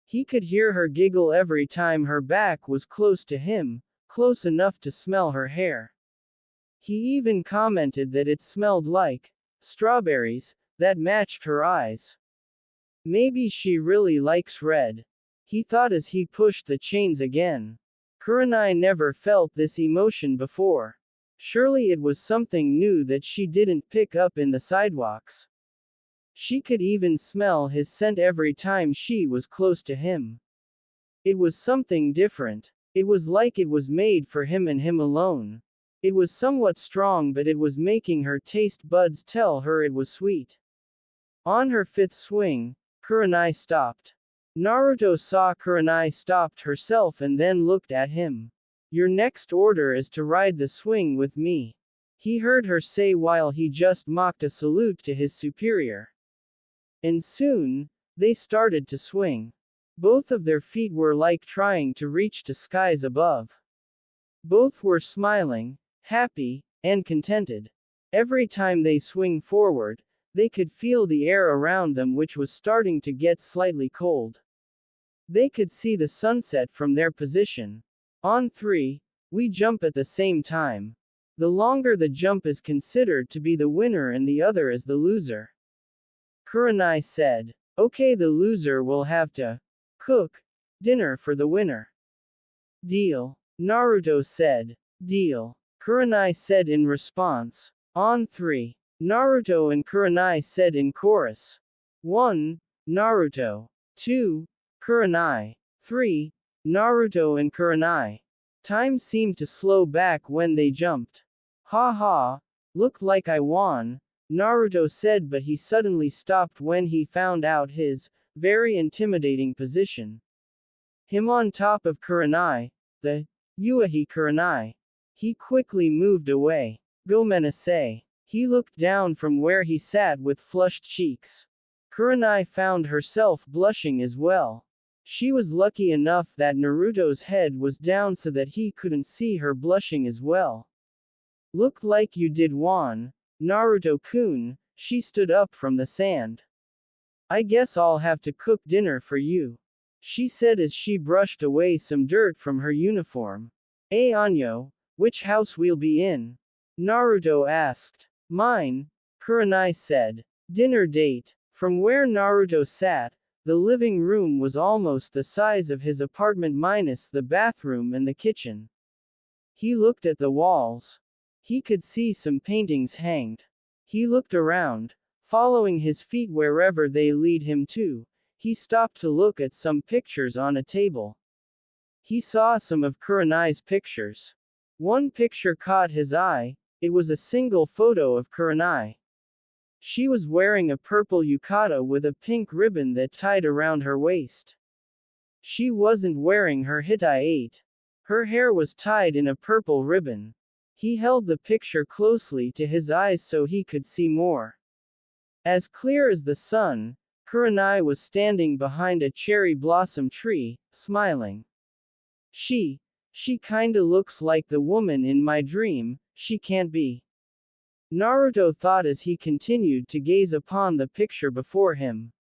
S2: He could hear her giggle every time her back was close to him, close enough to smell her hair. He even commented that it smelled like strawberries that matched her eyes. Maybe she really likes red. He thought as he pushed the chains again. Kurenai never felt this emotion before. Surely it was something new that she didn't pick up in the sidewalks. She could even smell his scent every time she was close to him. It was something different. It was like it was made for him and him alone. It was somewhat strong, but it was making her taste buds tell her it was sweet. On her fifth swing, Kurenai stopped. Naruto saw Kurenai stopped herself and then looked at him. Your next order is to ride the swing with me. He heard her say while he just mocked a salute to his superior. And soon, they started to swing. Both of their feet were like trying to reach to skies above. Both were smiling, happy, and contented. Every time they swing forward, they could feel the air around them, which was starting to get slightly cold. They could see the sunset from their position. On 3, we jump at the same time. The longer the jump is considered to be the winner and the other is the loser. Kurenai said. Okay, the loser will have to cook dinner for the winner. Deal. Naruto said. Deal. Kurenai said in response. On 3. Naruto and Kurenai said in chorus. 1. Naruto. 2. Kurenai. 3. Naruto and Kurenai. Time seemed to slow back when they jumped. Ha ha. Looked like I won, Naruto said, but he suddenly stopped when he found out his very intimidating position. Him on top of Kurenai, the Uehi Kurenai. He quickly moved away. Gomenasai. He looked down from where he sat with flushed cheeks. Kurenai found herself blushing as well. She was lucky enough that Naruto's head was down so that he couldn't see her blushing as well. Looked like you did won, Naruto-kun, she stood up from the sand. I guess I'll have to cook dinner for you, she said as she brushed away some dirt from her uniform. Anyo, which house we'll be in? Naruto asked. Mine, Kurenai said. Dinner date. From where Naruto sat, the living room was almost the size of his apartment minus the bathroom and the kitchen. He looked at the walls. He could see some paintings hanged. He looked around, following his feet wherever they lead him to. He stopped to look at some pictures on a table. He saw some of Kurenai's pictures. One picture caught his eye. It was a single photo of Kurenai. She was wearing a purple yukata with a pink ribbon that tied around her waist. She wasn't wearing her hitai. Her hair was tied in a purple ribbon. He held the picture closely to his eyes so he could see more. As clear as the sun, Kurenai was standing behind a cherry blossom tree, smiling. She kinda looks like the woman in my dream, she can't be. Naruto thought as he continued to gaze upon the picture before him.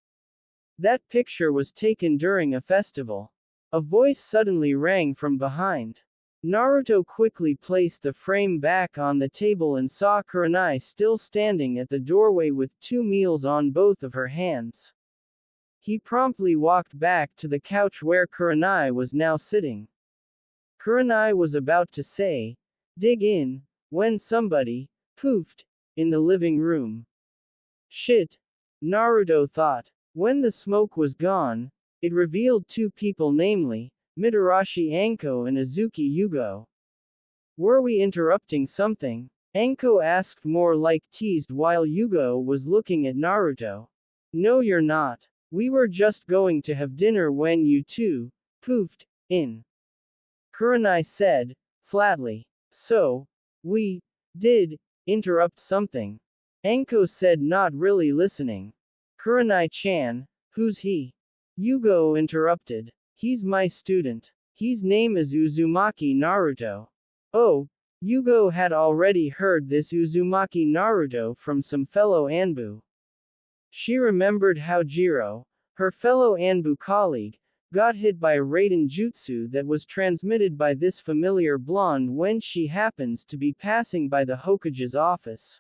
S2: That picture was taken during a festival. A voice suddenly rang from behind. Naruto quickly placed the frame back on the table and saw Kurenai still standing at the doorway with 2 meals on both of her hands. He promptly walked back to the couch where Kurenai was now sitting. Kurenai was about to say, dig in, when somebody poofed in the living room. Shit, Naruto thought. When the smoke was gone, it revealed 2 people, namely, Mitarashi Anko and Azuki Yugo. Were we interrupting something? Anko asked, more like teased, while Yugo was looking at Naruto. No, you're not. We were just going to have dinner when you two poofed in, Kurenai said, flatly. So, we did interrupt something. Anko said, not really listening. Kurenai-chan, who's he? Yugo interrupted. He's my student. His name is Uzumaki Naruto. Oh, Yugo had already heard this Uzumaki Naruto from some fellow Anbu. She remembered how Jiro, her fellow Anbu colleague, got hit by a Raiden jutsu that was transmitted by this familiar blonde when she happens to be passing by the Hokage's office.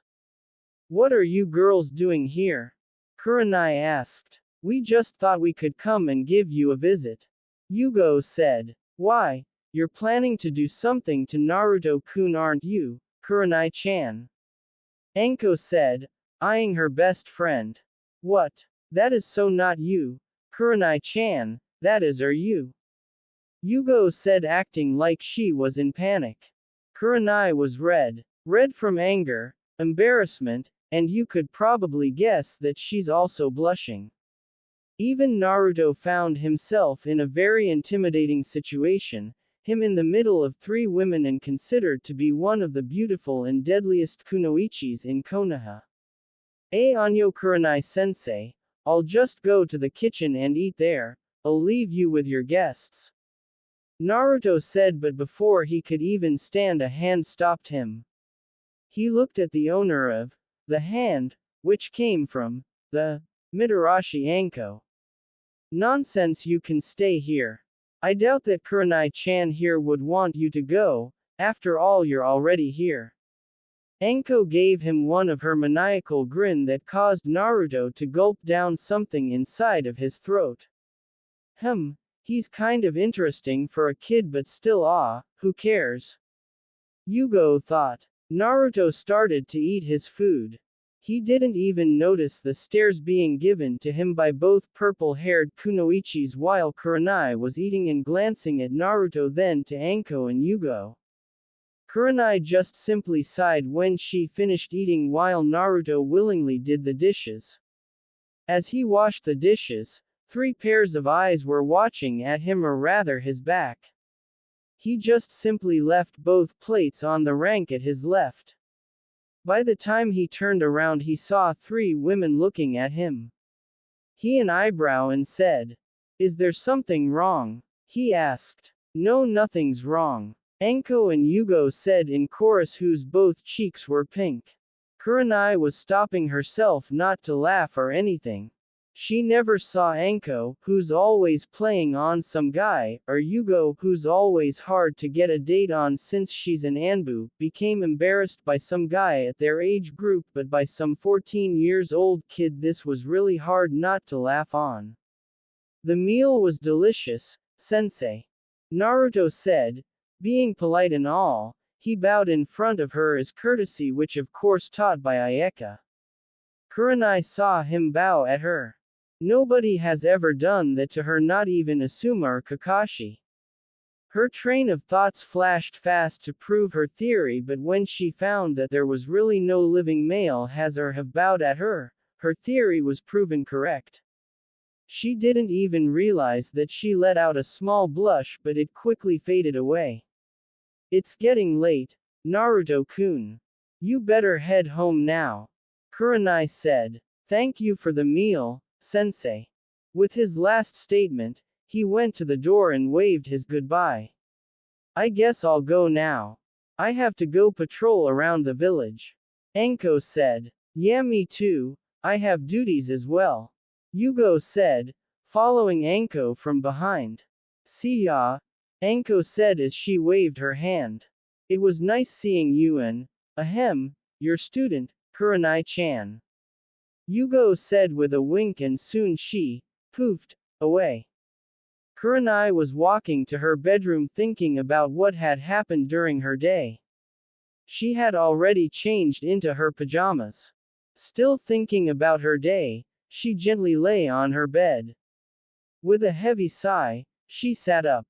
S2: What are you girls doing here? Kurenai asked. We just thought we could come and give you a visit. Yugo said. Why? You're planning to do something to Naruto-kun, aren't you, Kurenai-chan? Anko said, eyeing her best friend. What? That is so not you, Kurenai-chan, that is you. Yugo said, acting like she was in panic. Kurenai was red. Red from anger, embarrassment, and you could probably guess that she's also blushing. Even Naruto found himself in a very intimidating situation, him in the middle of three women and considered to be one of the beautiful and deadliest kunoichis in Konoha. Anyo Kurenai-sensei, I'll just go to the kitchen and eat there, I'll leave you with your guests. Naruto said, but before he could even stand, a hand stopped him. He looked at the owner of the hand, which came from the Mitarashi Anko. Nonsense, you can stay here. I doubt that Kurenai-chan here would want you to go, after all you're already here. Anko gave him one of her maniacal grin that caused Naruto to gulp down something inside of his throat. He's kind of interesting for a kid, but still, who cares? Yugo thought. Naruto started to eat his food. He didn't even notice the stares being given to him by both purple-haired kunoichis while Kurenai was eating and glancing at Naruto, then to Anko and Yugo. Kurenai just simply sighed when she finished eating while Naruto willingly did the dishes. As he washed the dishes, 3 pairs of eyes were watching at him, or rather his back. He just simply left both plates on the rank at his left. By the time he turned around, he saw 3 women looking at him. He an eyebrow and said, "Is there something wrong?" He asked. "No, nothing's wrong," Anko and Yugo said in chorus, whose both cheeks were pink. Kurenai was stopping herself not to laugh or anything. She never saw Anko, who's always playing on some guy, or Yugo, who's always hard to get a date on since she's an Anbu, became embarrassed by some guy at their age group, but by some 14 years old kid this was really hard not to laugh on. The meal was delicious, sensei. Naruto said, being polite and all. He bowed in front of her as courtesy, which of course taught by Ayeka. Kurenai saw him bow at her. Nobody has ever done that to her, not even Asuma or Kakashi. Her train of thoughts flashed fast to prove her theory, but when she found that there was really no living male has or have bowed at her, her theory was proven correct. She didn't even realize that she let out a small blush, but it quickly faded away. It's getting late, Naruto-kun. You better head home now. Kurenai said. Thank you for the meal, sensei. With his last statement, he went to the door and waved his goodbye. I guess I'll go now. I have to go patrol around the village. Anko said. Yeah, me too, I have duties as well. Yugo said, following Anko from behind. See ya, Anko said as she waved her hand. It was nice seeing you and, your student, Kurenai-chan. Yugo said with a wink, and soon she poofed away. Kurenai was walking to her bedroom thinking about what had happened during her day. She had already changed into her pajamas. Still thinking about her day, she gently lay on her bed. With a heavy sigh, she sat up.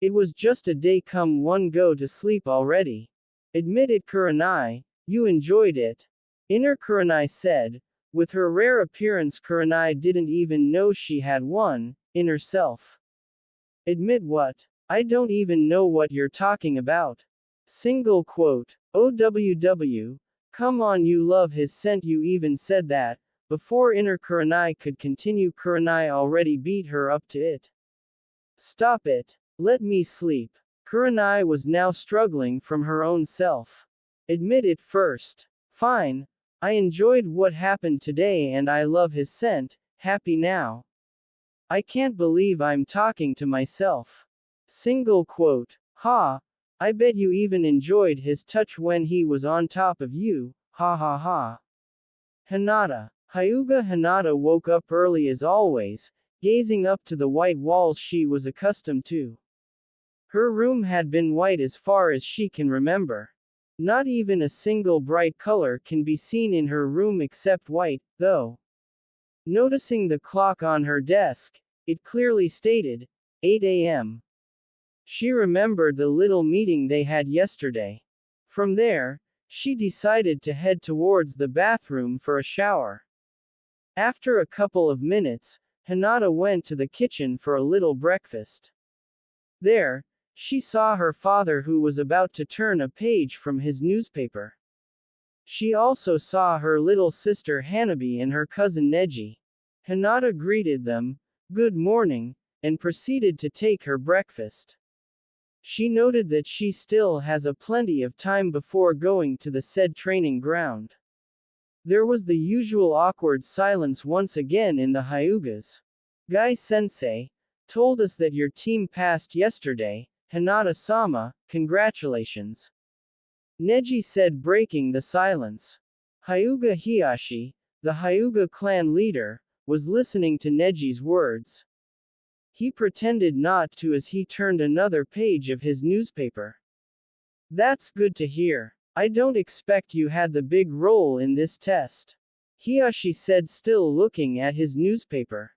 S2: It was just a day, come one go to sleep already. Admit it, Kurenai, you enjoyed it. Inner Kurenai said. With her rare appearance, Kurenai didn't even know she had one, in herself. Admit what? I don't even know what you're talking about. Single quote. OWW. Come on, you love his scent. You even said that. Before inner Kurenai could continue, Kurenai already beat her up to it. Stop it. Let me sleep. Kurenai was now struggling from her own self. Admit it first. Fine. I enjoyed what happened today and I love his scent. Happy now. I can't believe I'm talking to myself. Single quote. Ha. I bet you even enjoyed his touch when he was on top of you. Ha ha ha. Hinata. Hyuga Hinata woke up early as always, gazing up to the white walls she was accustomed to. Her room had been white as far as she can remember. Not even a single bright color can be seen in her room except white, though. Noticing the clock on her desk, it clearly stated 8 a.m. She remembered the little meeting they had yesterday. From there, she decided to head towards the bathroom for a shower. After a couple of minutes, Hinata went to the kitchen for a little breakfast. There, she saw her father who was about to turn a page from his newspaper. She also saw her little sister Hanabi and her cousin Neji. Hinata greeted them, "Good morning," and proceeded to take her breakfast. She noted that she still has a plenty of time before going to the said training ground. There was the usual awkward silence once again in the Hyugas. Guy-sensei told us that your team passed yesterday. Hinata-sama, congratulations. Neji said, breaking the silence. Hyuga Hiyashi, the Hyuga clan leader, was listening to Neji's words. He pretended not to as he turned another page of his newspaper. That's good to hear. I don't expect you had the big role in this test. Hiyashi said, still looking at his newspaper.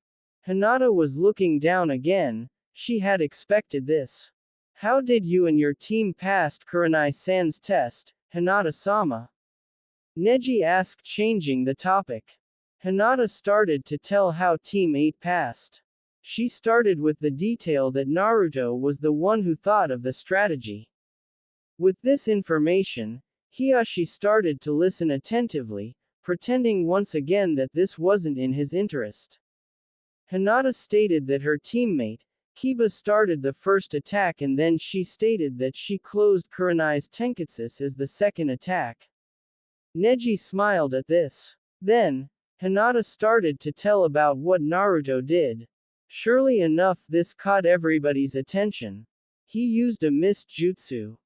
S2: Hinata was looking down again. She had expected this. How did you and your team pass Kurenai-san's test, Hinata-sama? Neji asked, changing the topic. Hinata started to tell how Team 8 passed. She started with the detail that Naruto was the one who thought of the strategy. With this information, Hiyashi started to listen attentively, pretending once again that this wasn't in his interest. Hinata stated that her teammate, Kiba, started the first attack and then she stated that she closed Kurenai's tenketsu as the second attack. Neji smiled at this. Then, Hinata started to tell about what Naruto did. Surely enough, this caught everybody's attention. He used a mist jutsu.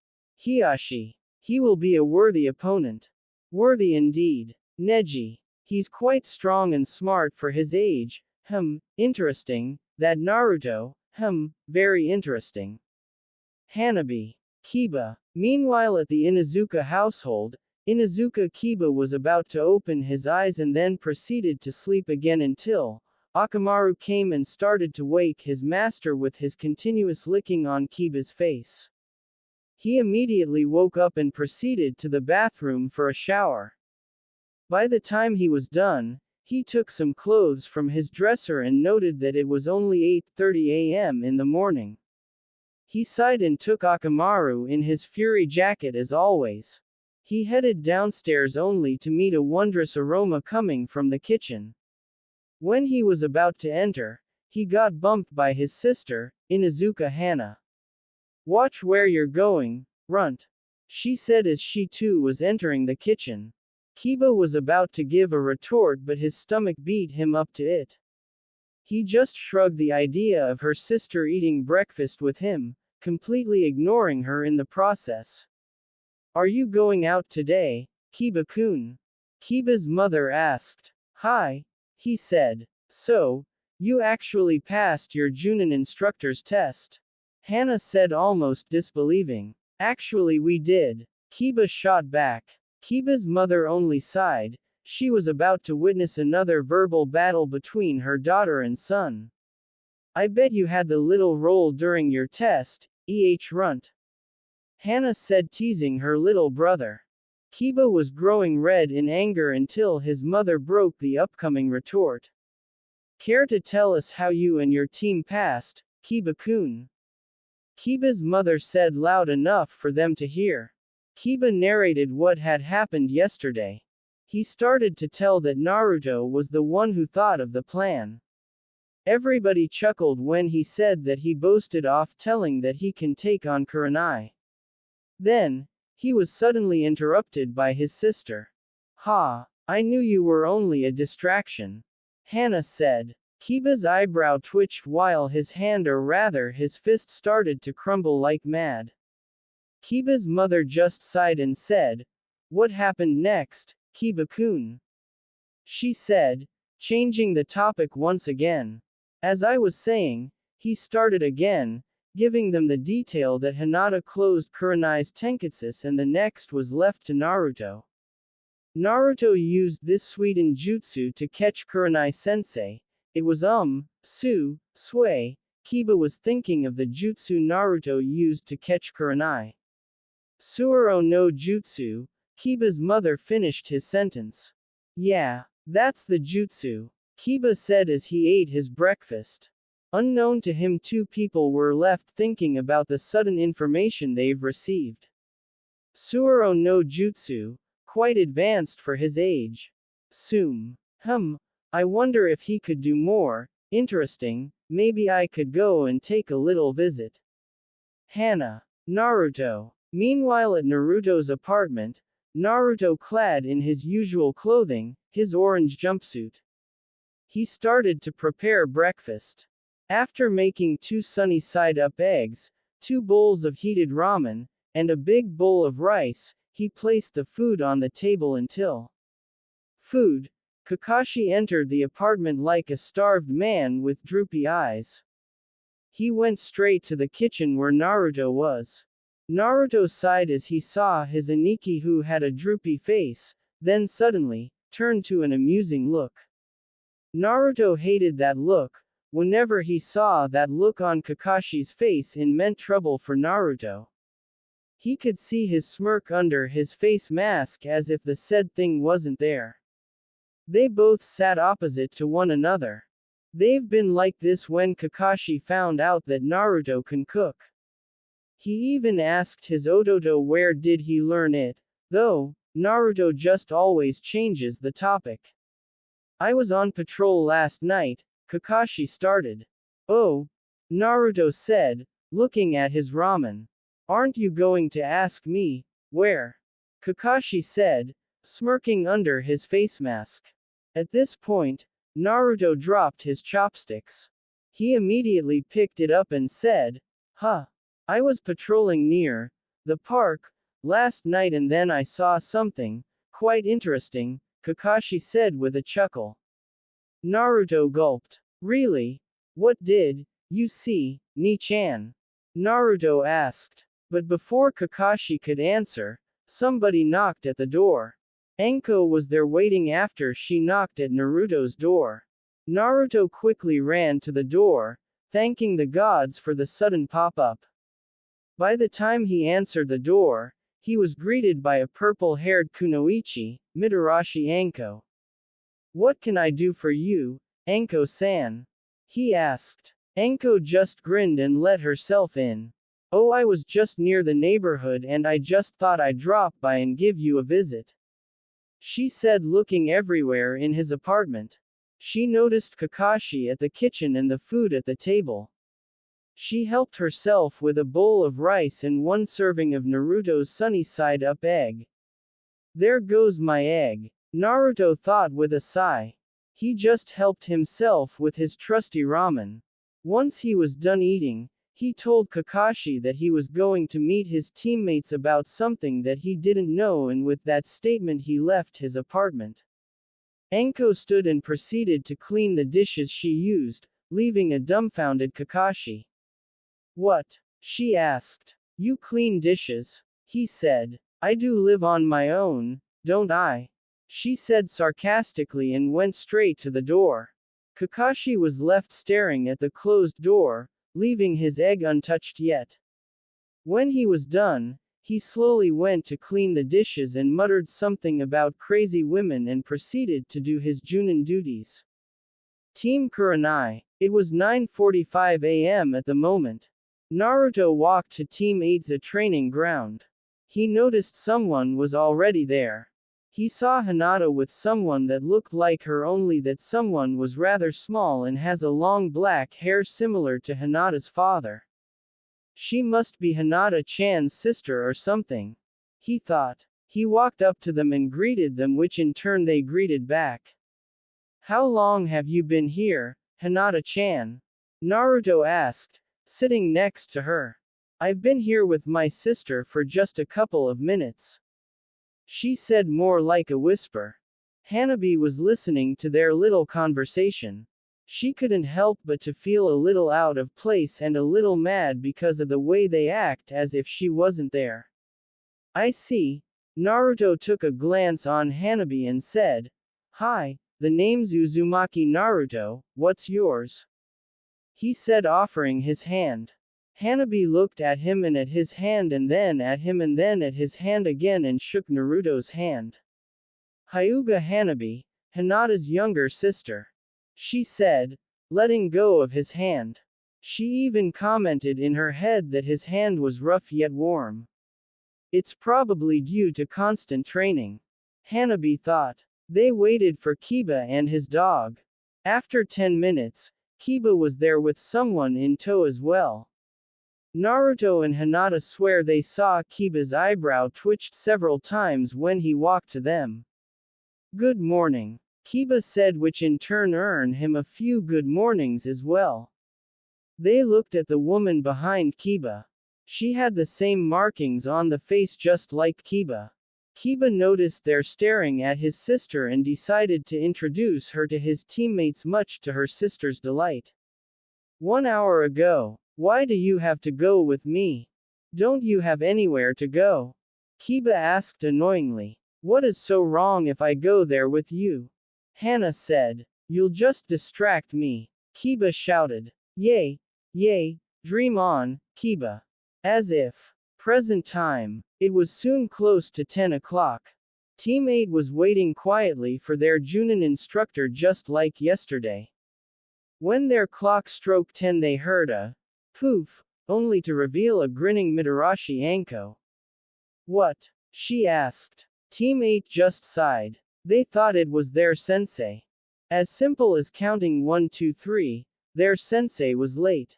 S2: Hiyashi. He will be a worthy opponent. Worthy indeed. Neji. He's quite strong and smart for his age. Interesting. That Naruto. Very interesting. Hanabi. Kiba. Meanwhile at the Inuzuka household, Inuzuka Kiba was about to open his eyes and then proceeded to sleep again until Akamaru came and started to wake his master with his continuous licking on Kiba's face. He immediately woke up and proceeded to the bathroom for a shower. By the time he was done, he took some clothes from his dresser and noted that it was only 8:30 a.m. in the morning. He sighed and took Akamaru in his fury jacket as always. He headed downstairs only to meet a wondrous aroma coming from the kitchen. When he was about to enter, he got bumped by his sister, Inuzuka Hana. "Watch where you're going, runt," she said as she too was entering the kitchen. Kiba was about to give a retort but his stomach beat him up to it. He just shrugged the idea of her sister eating breakfast with him, completely ignoring her in the process. "Are you going out today, Kiba-kun?" Kiba's mother asked. "Hi," he said. "So, you actually passed your Junin instructor's test?" Hana said, almost disbelieving. "Actually we did," Kiba shot back. Kiba's mother only sighed. She was about to witness another verbal battle between her daughter and son. "I bet you had the little role during your test, runt," Hana said, teasing her little brother. Kiba was growing red in anger until his mother broke the upcoming retort. "Care to tell us how you and your team passed, Kiba-kun?" Kiba's mother said loud enough for them to hear. Kiba narrated what had happened yesterday. He started to tell that Naruto was the one who thought of the plan. Everybody chuckled when he said that he boasted off telling that he can take on Kurenai. Then, he was suddenly interrupted by his sister. "Ha, I knew you were only a distraction," Hannah said. Kiba's eyebrow twitched while his hand, or rather his fist, started to crumble like mad. Kiba's mother just sighed and said, "What happened next, Kiba-kun?" She said, changing the topic once again. "As I was saying," he started again, giving them the detail that Hinata closed Kurenai's tenketsu and the next was left to Naruto. Naruto used this sweet ninjutsu to catch Kurenai-sensei. It was sway. Kiba was thinking of the jutsu Naruto used to catch Kurenai. Suoro no jutsu, Kiba's mother finished his sentence. "Yeah, that's the jutsu," Kiba said as he ate his breakfast. Unknown to him, two people were left thinking about the sudden information they've received. Suoro no jutsu, quite advanced for his age. I wonder if he could do more. Interesting, maybe I could go and take a little visit. Hannah. Naruto. Meanwhile at Naruto's apartment, Naruto clad in his usual clothing, his orange jumpsuit. He started to prepare breakfast. After making 2 sunny side-up eggs, 2 bowls of heated ramen, and a big bowl of rice, he placed the food on the table until food. Kakashi entered the apartment like a starved man with droopy eyes. He went straight to the kitchen where Naruto was. Naruto sighed as he saw his Aniki, who had a droopy face, then suddenly turned to an amusing look. Naruto hated that look. Whenever he saw that look on Kakashi's face, it meant trouble for Naruto. He could see his smirk under his face mask as if the said thing wasn't there. They both sat opposite to one another. They've been like this when Kakashi found out that Naruto can cook. He even asked his Ototo where did he learn it, though Naruto just always changes the topic. "I was on patrol last night," Kakashi started. "Oh," Naruto said, looking at his ramen. "Aren't you going to ask me where?" Kakashi said, smirking under his face mask. At this point, Naruto dropped his chopsticks. He immediately picked it up and said, I was patrolling near the park last night and then I saw something quite interesting," Kakashi said with a chuckle. Naruto gulped. "Really? What did you see, Ni-chan?" Naruto asked. But before Kakashi could answer, somebody knocked at the door. Enko was there waiting after she knocked at Naruto's door. Naruto quickly ran to the door, thanking the gods for the sudden pop-up. By the time he answered the door, he was greeted by a purple-haired Kunoichi, Mitarashi Enko. "What can I do for you, Enko-san?" he asked. Enko just grinned and let herself in. "Oh, I was just near the neighborhood and I just thought I'd drop by and give you a visit," she said, looking everywhere in his apartment. She noticed Kakashi at the kitchen and the food at the table. She helped herself with a bowl of rice and 1 serving of Naruto's sunny side-up egg. "There goes my egg," Naruto thought with a sigh. He just helped himself with his trusty ramen. Once he was done eating, he told Kakashi that he was going to meet his teammates about something that he didn't know, and with that statement he left his apartment. Enko stood and proceeded to clean the dishes she used, leaving a dumbfounded Kakashi. "What?" she asked. "You clean dishes?" he said. "I do live on my own, don't I?" she said sarcastically and went straight to the door. Kakashi was left staring at the closed door, leaving his egg untouched yet. When he was done, he slowly went to clean the dishes and muttered something about crazy women and proceeded to do his Junin duties. Team Kurenai. It was 9:45 a.m. at the moment. Naruto walked to Team 8's training ground. He noticed someone was already there. He saw Hinata with someone that looked like her, only that someone was rather small and has a long black hair similar to Hinata's father. She must be Hinata-chan's sister or something, he thought. He walked up to them and greeted them, which in turn they greeted back. How long have you been here, Hinata-chan? Naruto asked, sitting next to her. I've been here with my sister for just a couple of minutes, she said, more like a whisper. Hanabi was listening to their little conversation. She couldn't help but to feel a little out of place and a little mad because of the way they act, as if she wasn't there. I see. Naruto took a glance on Hanabi and said, Hi, the name's Uzumaki Naruto, what's yours? He said, offering his hand. Hanabi looked at him and at his hand and then at him and then at his hand again and shook Naruto's hand. Hyuga Hanabi, Hinata's younger sister, she said, letting go of his hand. She even commented in her head that his hand was rough yet warm. It's probably due to constant training, Hanabi thought. They waited for Kiba and his dog. After 10 minutes, Kiba was there with someone in tow as well. Naruto and Hinata swear they saw Kiba's eyebrow twitched several times when he walked to them. Good morning, Kiba said, which in turn earned him a few good mornings as well. They looked at the woman behind Kiba. She had the same markings on the face just like Kiba. Kiba noticed their staring at his sister and decided to introduce her to his teammates, much to her sister's delight. 1 hour ago. Why do you have to go with me? Don't you have anywhere to go? Kiba asked annoyingly. What is so wrong if I go there with you? Hana said. You'll just distract me, Kiba shouted. Yay, yay, dream on, Kiba. As if. Present time. It was soon close to 10 o'clock. Team 8 was waiting quietly for their Junin instructor just like yesterday. When their clock struck 10 they heard a poof, only to reveal a grinning Mitarashi Anko. What? She asked. Team 8 just sighed. They thought it was their sensei. As simple as counting 1, 2, 3, their sensei was late.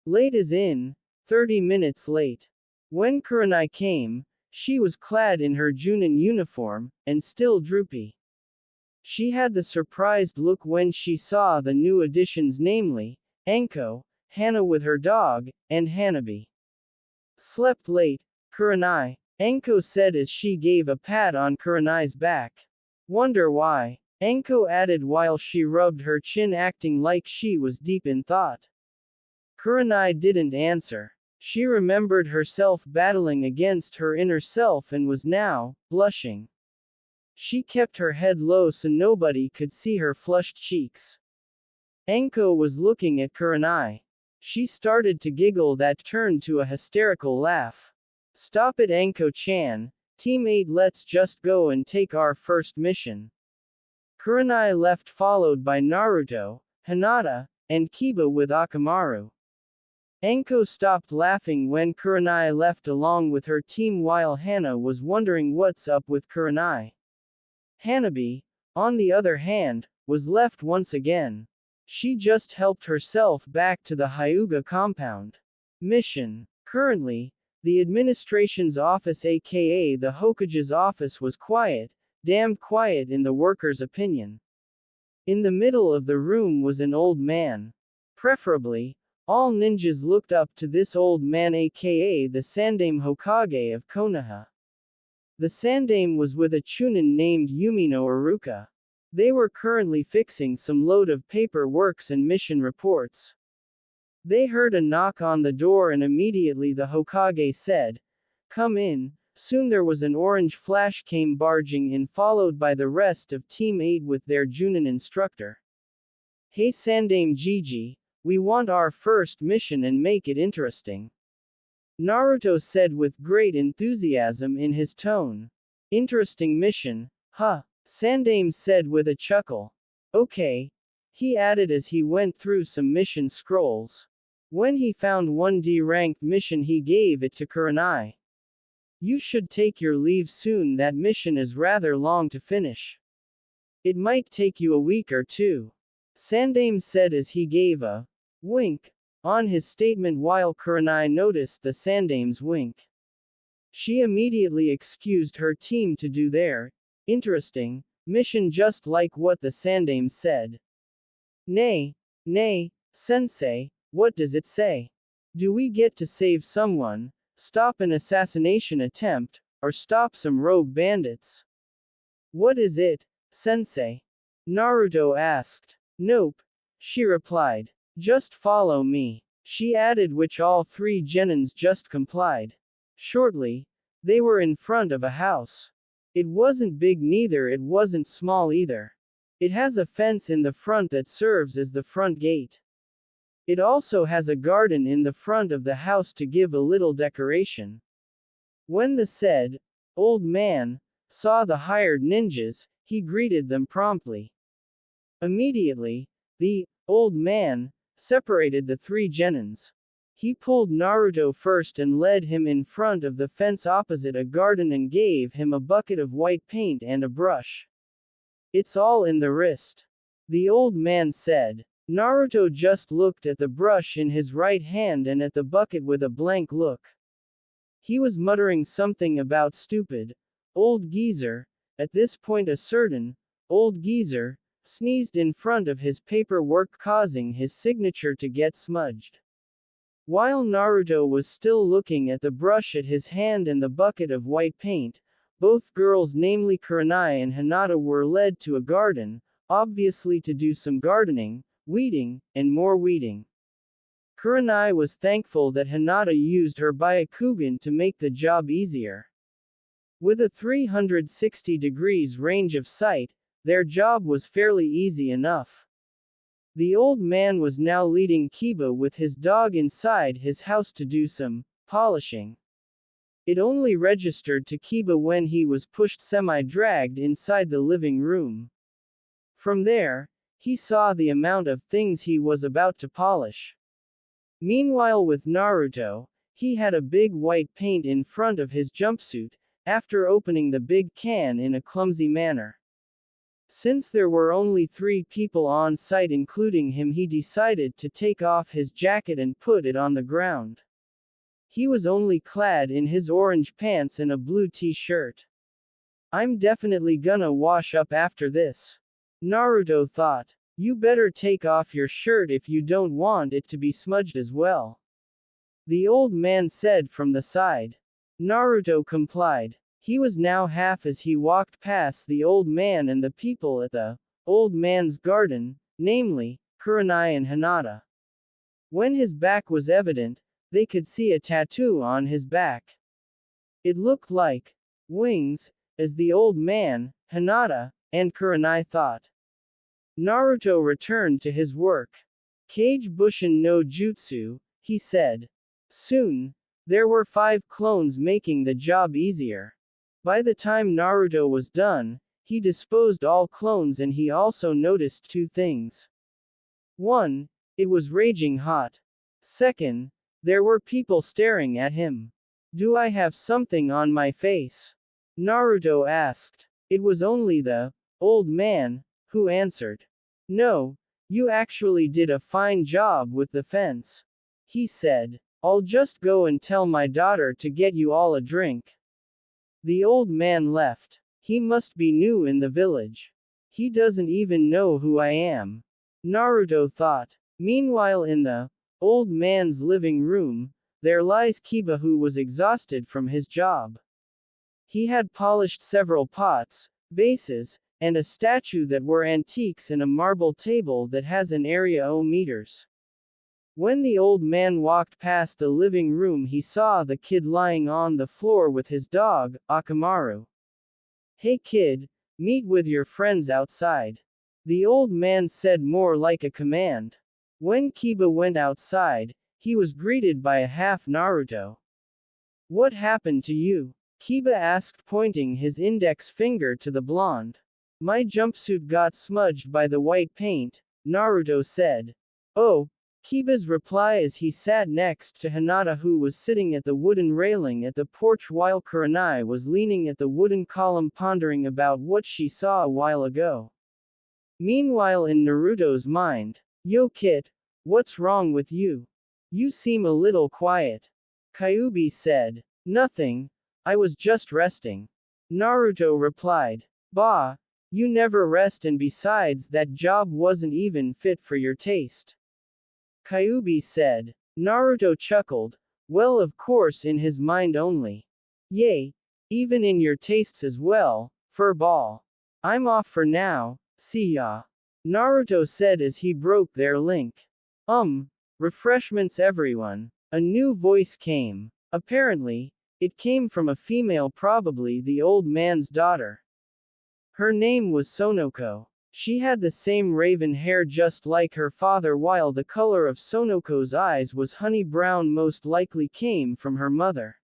S2: Late as in, 30 minutes late. When Kurenai came, she was clad in her Junin uniform, and still droopy. She had the surprised look when she saw the new additions, namely, Anko, Hana with her dog, and Hanabi. Slept late, Kurenai, Anko said as she gave a pat on Kurenai's back. Wonder why, Anko added while she rubbed her chin, acting like she was deep in thought. Kurenai didn't answer. She remembered herself battling against her inner self and was now blushing. She kept her head low so nobody could see her flushed cheeks. Anko was looking at Kurenai. She started to giggle that turned to a hysterical laugh. Stop it, Anko-chan. Team 8, let's just go and take our first mission. Kurenai left, followed by Naruto, Hinata, and Kiba with Akamaru. Anko stopped laughing when Kurenai left along with her team, while Hana was wondering what's up with Kurenai. Hanabi, on the other hand, was left once again. She just helped herself back to the Hyuga compound. Mission. Currently, the administration's office, aka the Hokage's office, was quiet, damned quiet in the workers' opinion. In the middle of the room was an old man. Preferably, all ninjas looked up to this old man, aka the Sandaime Hokage of Konoha. The Sandaime was with a chunin named Yumino Iruka. They were currently fixing some load of paperworks and mission reports. They heard a knock on the door and immediately the Hokage said, "Come in." Soon there was an orange flash came barging in, followed by the rest of Team 8 with their Junin instructor. "Hey Sandaime Gigi, we want our first mission and make it interesting," Naruto said with great enthusiasm in his tone. "Interesting mission, huh?" Sandaime said with a chuckle. "Okay," he added as he went through some mission scrolls. When he found one D-ranked mission he gave it to Kurenai. You should take your leave soon, that mission is rather long to finish. It might take you a week or two. Sandame said as he gave a wink on his statement while Kurenai noticed the Sandame's wink. She immediately excused her team to do their interesting mission just like what the Sandame said. Nay, sensei, what does it say? Do we get to save someone, stop an assassination attempt, or stop some rogue bandits? What is it, sensei? Naruto asked. Nope, she replied. Just follow me, she added, which all three genins just complied. Shortly, they were in front of a house. It wasn't big, neither it wasn't small either. It has a fence in the front that serves as the front gate. It also has a garden in the front of the house to give a little decoration. When the said old man saw the hired ninjas, he greeted them promptly. Immediately, the old man separated the three genins. He pulled Naruto first and led him in front of the fence opposite a garden and gave him a bucket of white paint and a brush. It's all in the wrist, the old man said. Naruto just looked at the brush in his right hand and at the bucket with a blank look. He was muttering something about stupid old geezer. At this point a certain old geezer sneezed in front of his paperwork, causing his signature to get smudged. While Naruto was still looking at the brush at his hand and the bucket of white paint, both girls, namely Kurenai and Hinata, were led to a garden, obviously to do some gardening, weeding, and more weeding. Kurenai was thankful that Hinata used her Byakugan to make the job easier. With a 360 degrees range of sight, their job was fairly easy enough. The old man was now leading Kiba with his dog inside his house to do some polishing. It only registered to Kiba when he was pushed semi-dragged inside the living room. From there, he saw the amount of things he was about to polish. Meanwhile with Naruto, he had a big white paint in front of his jumpsuit, after opening the big can in a clumsy manner. Since there were only 3 people on site including him, he decided to take off his jacket and put it on the ground. He was only clad in his orange pants and a blue t-shirt. I'm definitely gonna wash up after this, Naruto thought. You better take off your shirt if you don't want it to be smudged as well, the old man said from the side. Naruto complied. He was now half as he walked past the old man and the people at the old man's garden, namely, Kurenai and Hinata. When his back was evident, they could see a tattoo on his back. It looked like wings, as the old man, Hinata, and Kurenai thought. Naruto returned to his work. Kage Bushin no Jutsu, he said. Soon, there were 5 clones making the job easier. By the time Naruto was done, he disposed all clones and he also noticed 2 things. 1. It was raging hot. 2nd, there were people staring at him. Do I have something on my face? Naruto asked. It was only the old man who answered. No, you actually did a fine job with the fence, he said. I'll just go and tell my daughter to get you all a drink. The old man left. He must be new in the village. He doesn't even know who I am, Naruto thought. Meanwhile in the old man's living room, there lies Kiba, who was exhausted from his job. He had polished several pots, vases, and a statue that were antiques and a marble table that has an area o meters. When the old man walked past the living room, he saw the kid lying on the floor with his dog, Akamaru. Hey kid, meet with your friends outside, the old man said, more like a command. When Kiba went outside, he was greeted by a half Naruto. What happened to you? Kiba asked, pointing his index finger to the blonde. My jumpsuit got smudged by the white paint, Naruto said. Oh, Kiba's reply as he sat next to Hinata, who was sitting at the wooden railing at the porch while Kurenai was leaning at the wooden column pondering about what she saw a while ago. Meanwhile in Naruto's mind, "Yo kid, what's wrong with you? You seem a little quiet." Kyuubi said. "Nothing, I was just resting." Naruto replied. "Bah, you never rest, and besides that job wasn't even fit for your taste." Kyuubi said. Naruto chuckled. Well, of course, in his mind only. "Yay, even in your tastes as well, furball. I'm off for now, see ya." Naruto said as he broke their link. Refreshments everyone." A new voice came. Apparently, it came from a female, probably the old man's daughter. Her name was Sonoko. She had the same raven hair just like her father, while the color of Sonoko's eyes was honey brown, most likely came from her mother.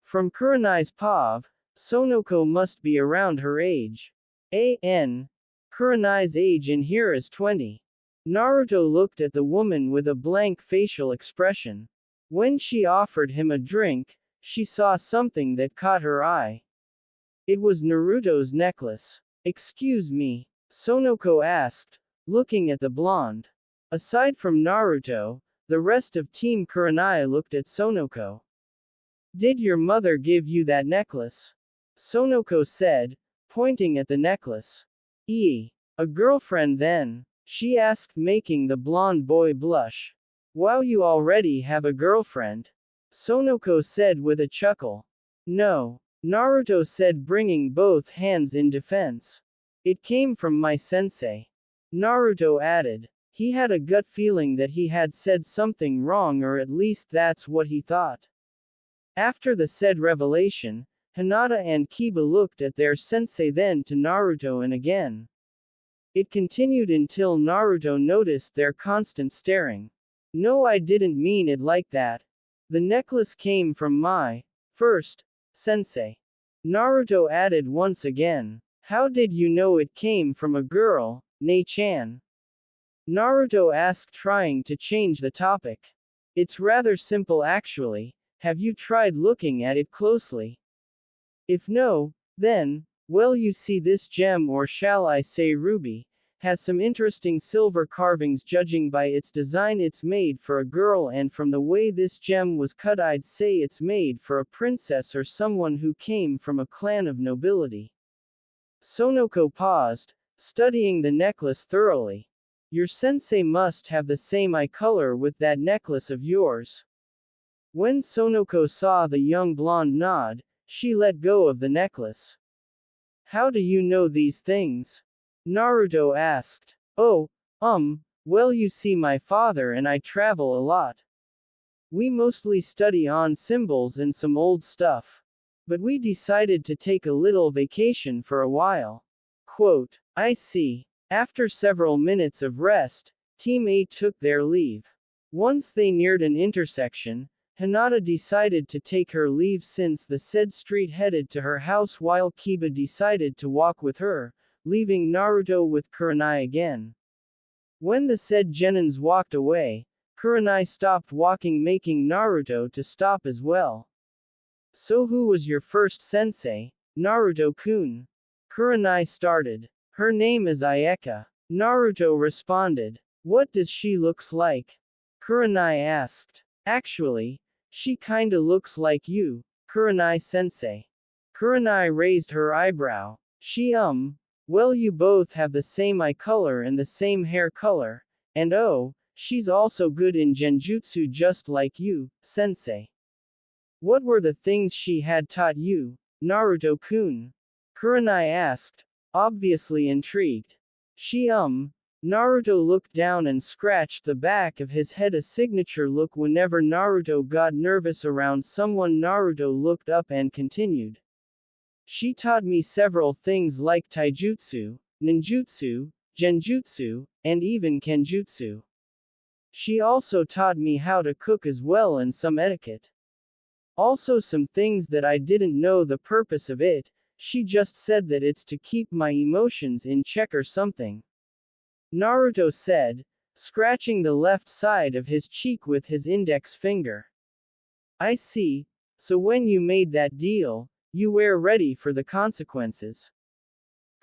S2: From Kurenai's POV, Sonoko must be around her age. Kurenai's age in here is 20. Naruto looked at the woman with a blank facial expression. When she offered him a drink, she saw something that caught her eye. It was Naruto's necklace. "Excuse me?" Sonoko asked, looking at the blonde. Aside from Naruto, the rest of Team Kurenai looked at Sonoko. "Did your mother give you that necklace?" Sonoko said, pointing at the necklace. A girlfriend then?" she asked, making the blonde boy blush. "Wow, you already have a girlfriend?" Sonoko said with a chuckle. "No," Naruto said, bringing both hands in defense. "It came from my sensei." Naruto added. He had a gut feeling that he had said something wrong, or at least that's what he thought. After the said revelation, Hinata and Kiba looked at their sensei, then to Naruto, and again. It continued until Naruto noticed their constant staring. "No, I didn't mean it like that. The necklace came from my first sensei." Naruto added once again. "How did you know it came from a girl, Nei-chan?" Naruto asked, trying to change the topic. "It's rather simple actually. Have you tried looking at it closely? If no, then, well, you see, this gem, or shall I say ruby, has some interesting silver carvings. Judging by its design, it's made for a girl, and from the way this gem was cut, I'd say it's made for a princess or someone who came from a clan of nobility." Sonoko paused, studying the necklace thoroughly. "Your sensei must have the same eye color with that necklace of yours." When Sonoko saw the young blonde nod, she let go of the necklace. "How do you know these things?" Naruto asked. "Oh, well, you see, my father and I travel a lot. We mostly study on symbols and some old stuff. But we decided to take a little vacation for a while." Quote, "I see." After several minutes of rest, Team 8 took their leave. Once they neared an intersection, Hinata decided to take her leave since the said street headed to her house, while Kiba decided to walk with her, leaving Naruto with Kurenai again. When the said genins walked away, Kurenai stopped walking, making Naruto to stop as well. "So who was your first sensei, Naruto-kun?" Kurenai started. "Her name is Ayeka." Naruto responded. "What does she looks like?" Kurenai asked. "Actually, she kinda looks like you, Kurenai-sensei." Kurenai raised her eyebrow. Well, you both have the same eye color and the same hair color, and oh, she's also good in genjutsu just like you, sensei." "What were the things she had taught you, Naruto-kun?" Kurenai asked, obviously intrigued. Naruto looked down and scratched the back of his head, a signature look whenever Naruto got nervous around someone. Naruto looked up and continued. "She taught me several things like taijutsu, ninjutsu, genjutsu, and even kenjutsu. She also taught me how to cook as well, and some etiquette. Also some things that I didn't know the purpose of it. She just said that it's to keep my emotions in check or something." Naruto said, scratching the left side of his cheek with his index finger. I see. So when you made that deal, you were ready for the consequences.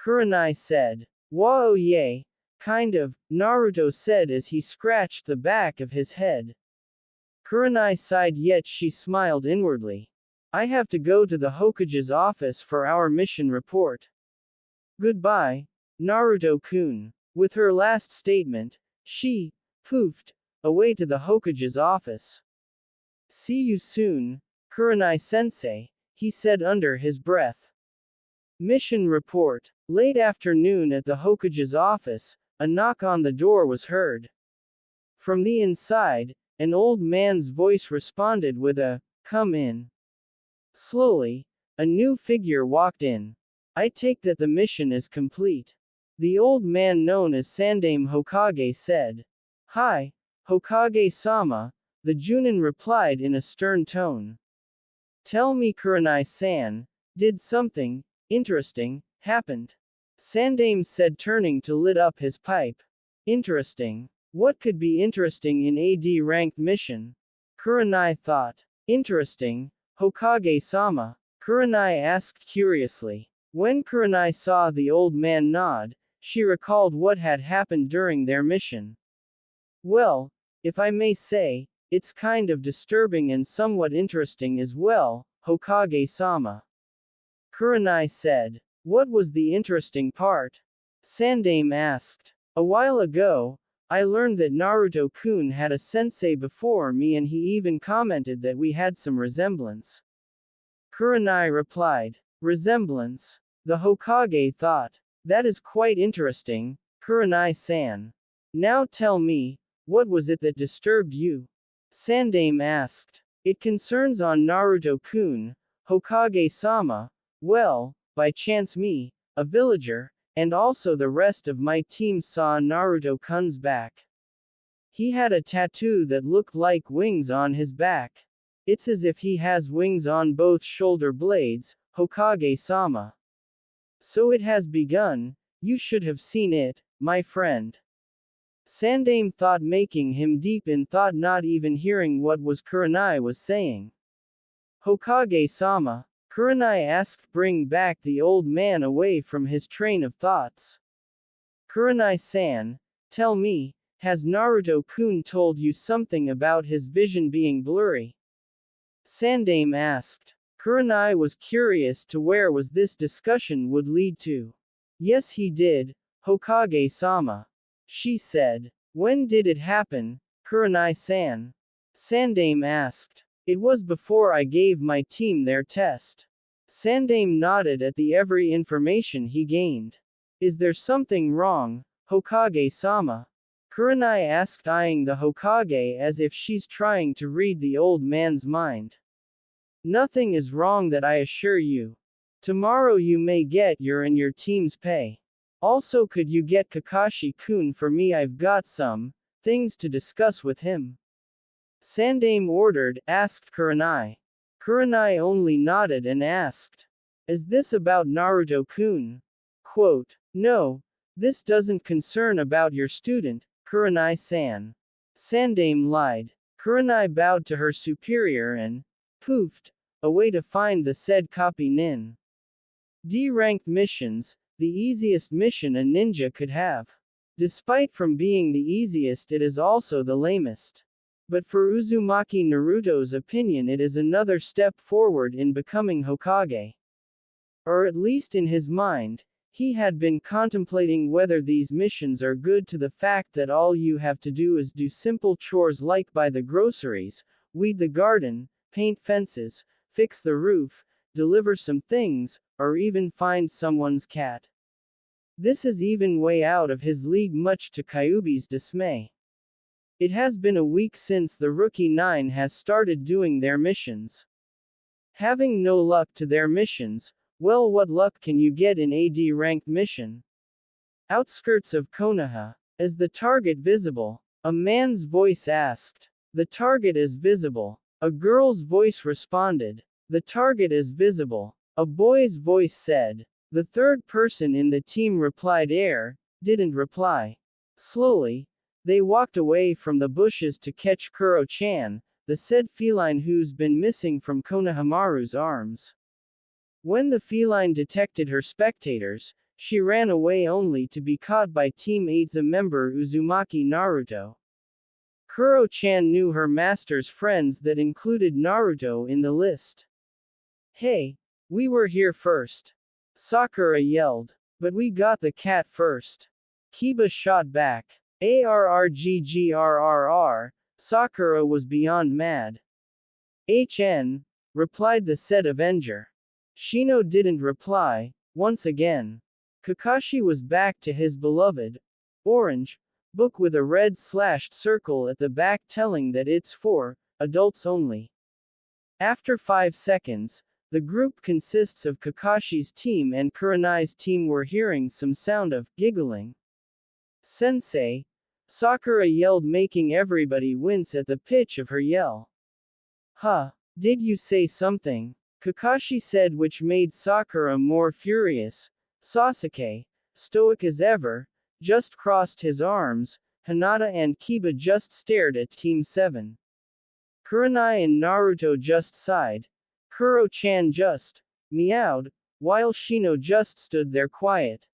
S2: Kurenai said. Whoa yay. Kind of, Naruto said as he scratched the back of his head. Kurenai sighed, yet she smiled inwardly. I have to go to the Hokage's office for our mission report. Goodbye, Naruto-kun. With her last statement, she poofed away to the Hokage's office. See you soon, Kurenai-sensei, he said under his breath. Mission report. Late afternoon at the Hokage's office, a knock on the door was heard. From the inside, an old man's voice responded with a, "Come in." Slowly, a new figure walked in. I take that the mission is complete. The old man known as Sandame Hokage said. Hi, Hokage-sama, the Junin replied in a stern tone. Tell me, Kurenai-san, did something interesting happened? Sandame said, turning to lit up his pipe. Interesting. What could be interesting in a D-ranked mission? Kurenai thought. Interesting, Hokage-sama? Kurenai asked curiously. When Kurenai saw the old man nod, she recalled what had happened during their mission. Well, if I may say, it's kind of disturbing and somewhat interesting as well, Hokage-sama. Kurenai said. What was the interesting part? Sandame asked. A while ago, I learned that Naruto-kun had a sensei before me, and he even commented that we had some resemblance. Kurenai replied. Resemblance? The Hokage thought. That is quite interesting, Kurenai-san. Now tell me, what was it that disturbed you? Sandame asked. It concerns on Naruto-kun, Hokage-sama. Well, by chance me, a villager, and also the rest of my team saw Naruto-kun's back. He had a tattoo that looked like wings on his back. It's as if he has wings on both shoulder blades, Hokage-sama. So it has begun. You should have seen it, my friend. Sandame thought, making him deep in thought, not even hearing what was Kurenai was saying. Hokage-sama, Kurenai asked, bring back the old man away from his train of thoughts. Kurenai-san, tell me, has Naruto-kun told you something about his vision being blurry? Sandame asked. Kurenai was curious to where was this discussion would lead to. Yes, he did, Hokage-sama. She said. When did it happen, Kurenai-san? Sandame asked. It was before I gave my team their test. Sandame nodded at the every information he gained. Is there something wrong, Hokage-sama? Kurenai asked, eyeing the Hokage as if she's trying to read the old man's mind. Nothing is wrong, that I assure you. Tomorrow you may get your and your team's pay. Also, could you get Kakashi-kun for me? I've got some things to discuss with him. Sandame ordered, asked Kurenai. Kurenai only nodded and asked. Is this about Naruto-kun? Quote, no, this doesn't concern about your student, Kurenai-san. Sandame lied. Kurenai bowed to her superior and poofed away to find the said copy nin. D-ranked missions, the easiest mission a ninja could have. Despite from being the easiest, it is also the lamest. But for Uzumaki Naruto's opinion, it is another step forward in becoming Hokage. Or at least in his mind, he had been contemplating whether these missions are good, to the fact that all you have to do is do simple chores like buy the groceries, weed the garden, paint fences, fix the roof, deliver some things, or even find someone's cat. This is even way out of his league, much to Kyuubi's dismay. It has been a week since the Rookie 9 has started doing their missions. Having no luck to their missions, well, what luck can you get in a D-ranked mission? Outskirts of Konoha. Is the target visible? A man's voice asked. The target is visible. A girl's voice responded. The target is visible. A boy's voice said. The third person in the team replied, didn't reply. Slowly, They walked away from the bushes to catch Kuro-chan, the said feline who's been missing from Konohamaru's arms. When the feline detected her spectators, she ran away only to be caught by Team 8's member Uzumaki Naruto. Kuro-chan knew her master's friends that included Naruto in the list. Hey, we were here first. Sakura yelled. But we got the cat first. Kiba shot back. Arrggrrr. Sakura was beyond mad. HN, replied the said Avenger. Shino didn't reply, once again. Kakashi was back to his beloved, orange, book with a red slashed circle at the back telling that it's for adults only. After 5 seconds, the group consists of Kakashi's team and Kurenai's team were hearing some sound of giggling. Sensei, Sakura yelled, making everybody wince at the pitch of her yell. Huh, did you say something? Kakashi said, which made Sakura more furious. Sasuke, stoic as ever, just crossed his arms. Hinata and Kiba just stared at Team 7. Kurenai and Naruto just sighed. Kuro-chan just meowed, while Shino just stood there quiet.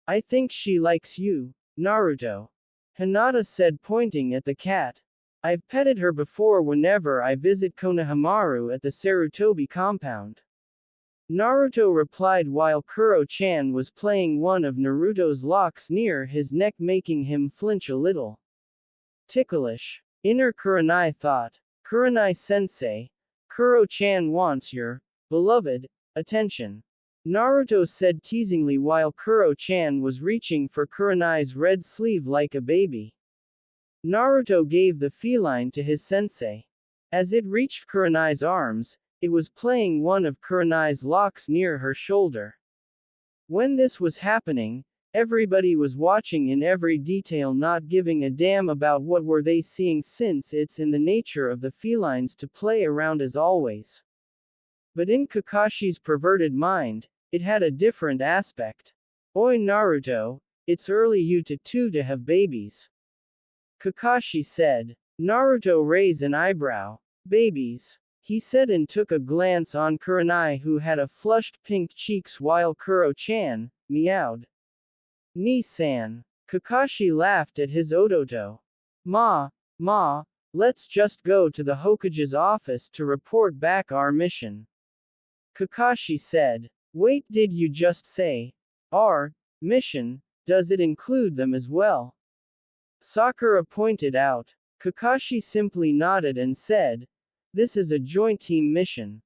S2: I think she likes you, Naruto. Hinata said, pointing at the cat. I've petted her before whenever I visit Konohamaru at the Sarutobi compound. Naruto replied while Kuro-chan was playing one of Naruto's locks near his neck, making him flinch a little. Ticklish. Inner Kurenai thought. Kurenai-sensei, Kuro-chan wants your beloved attention. Naruto said teasingly while Kuro-chan was reaching for Kurenai's red sleeve like a baby. Naruto gave the feline to his sensei. As it reached Kurenai's arms, it was playing one of Kurenai's locks near her shoulder. When this was happening, everybody was watching in every detail, not giving a damn about what were they seeing, since it's in the nature of the felines to play around as always. But in Kakashi's perverted mind, it had a different aspect. Oi Naruto, it's early you two to have babies. Kakashi said. Naruto raised an eyebrow. Babies, he said and took a glance on Kurenai, who had a flushed pink cheeks, while Kuro-chan meowed. Ni-san. Kakashi laughed at his ototo. Ma, let's just go to the Hokage's office to report back our mission. Kakashi said. Wait, did you just say our mission? Does it include them as well? Sakura pointed out. Kakashi simply nodded and said, this is a joint team mission.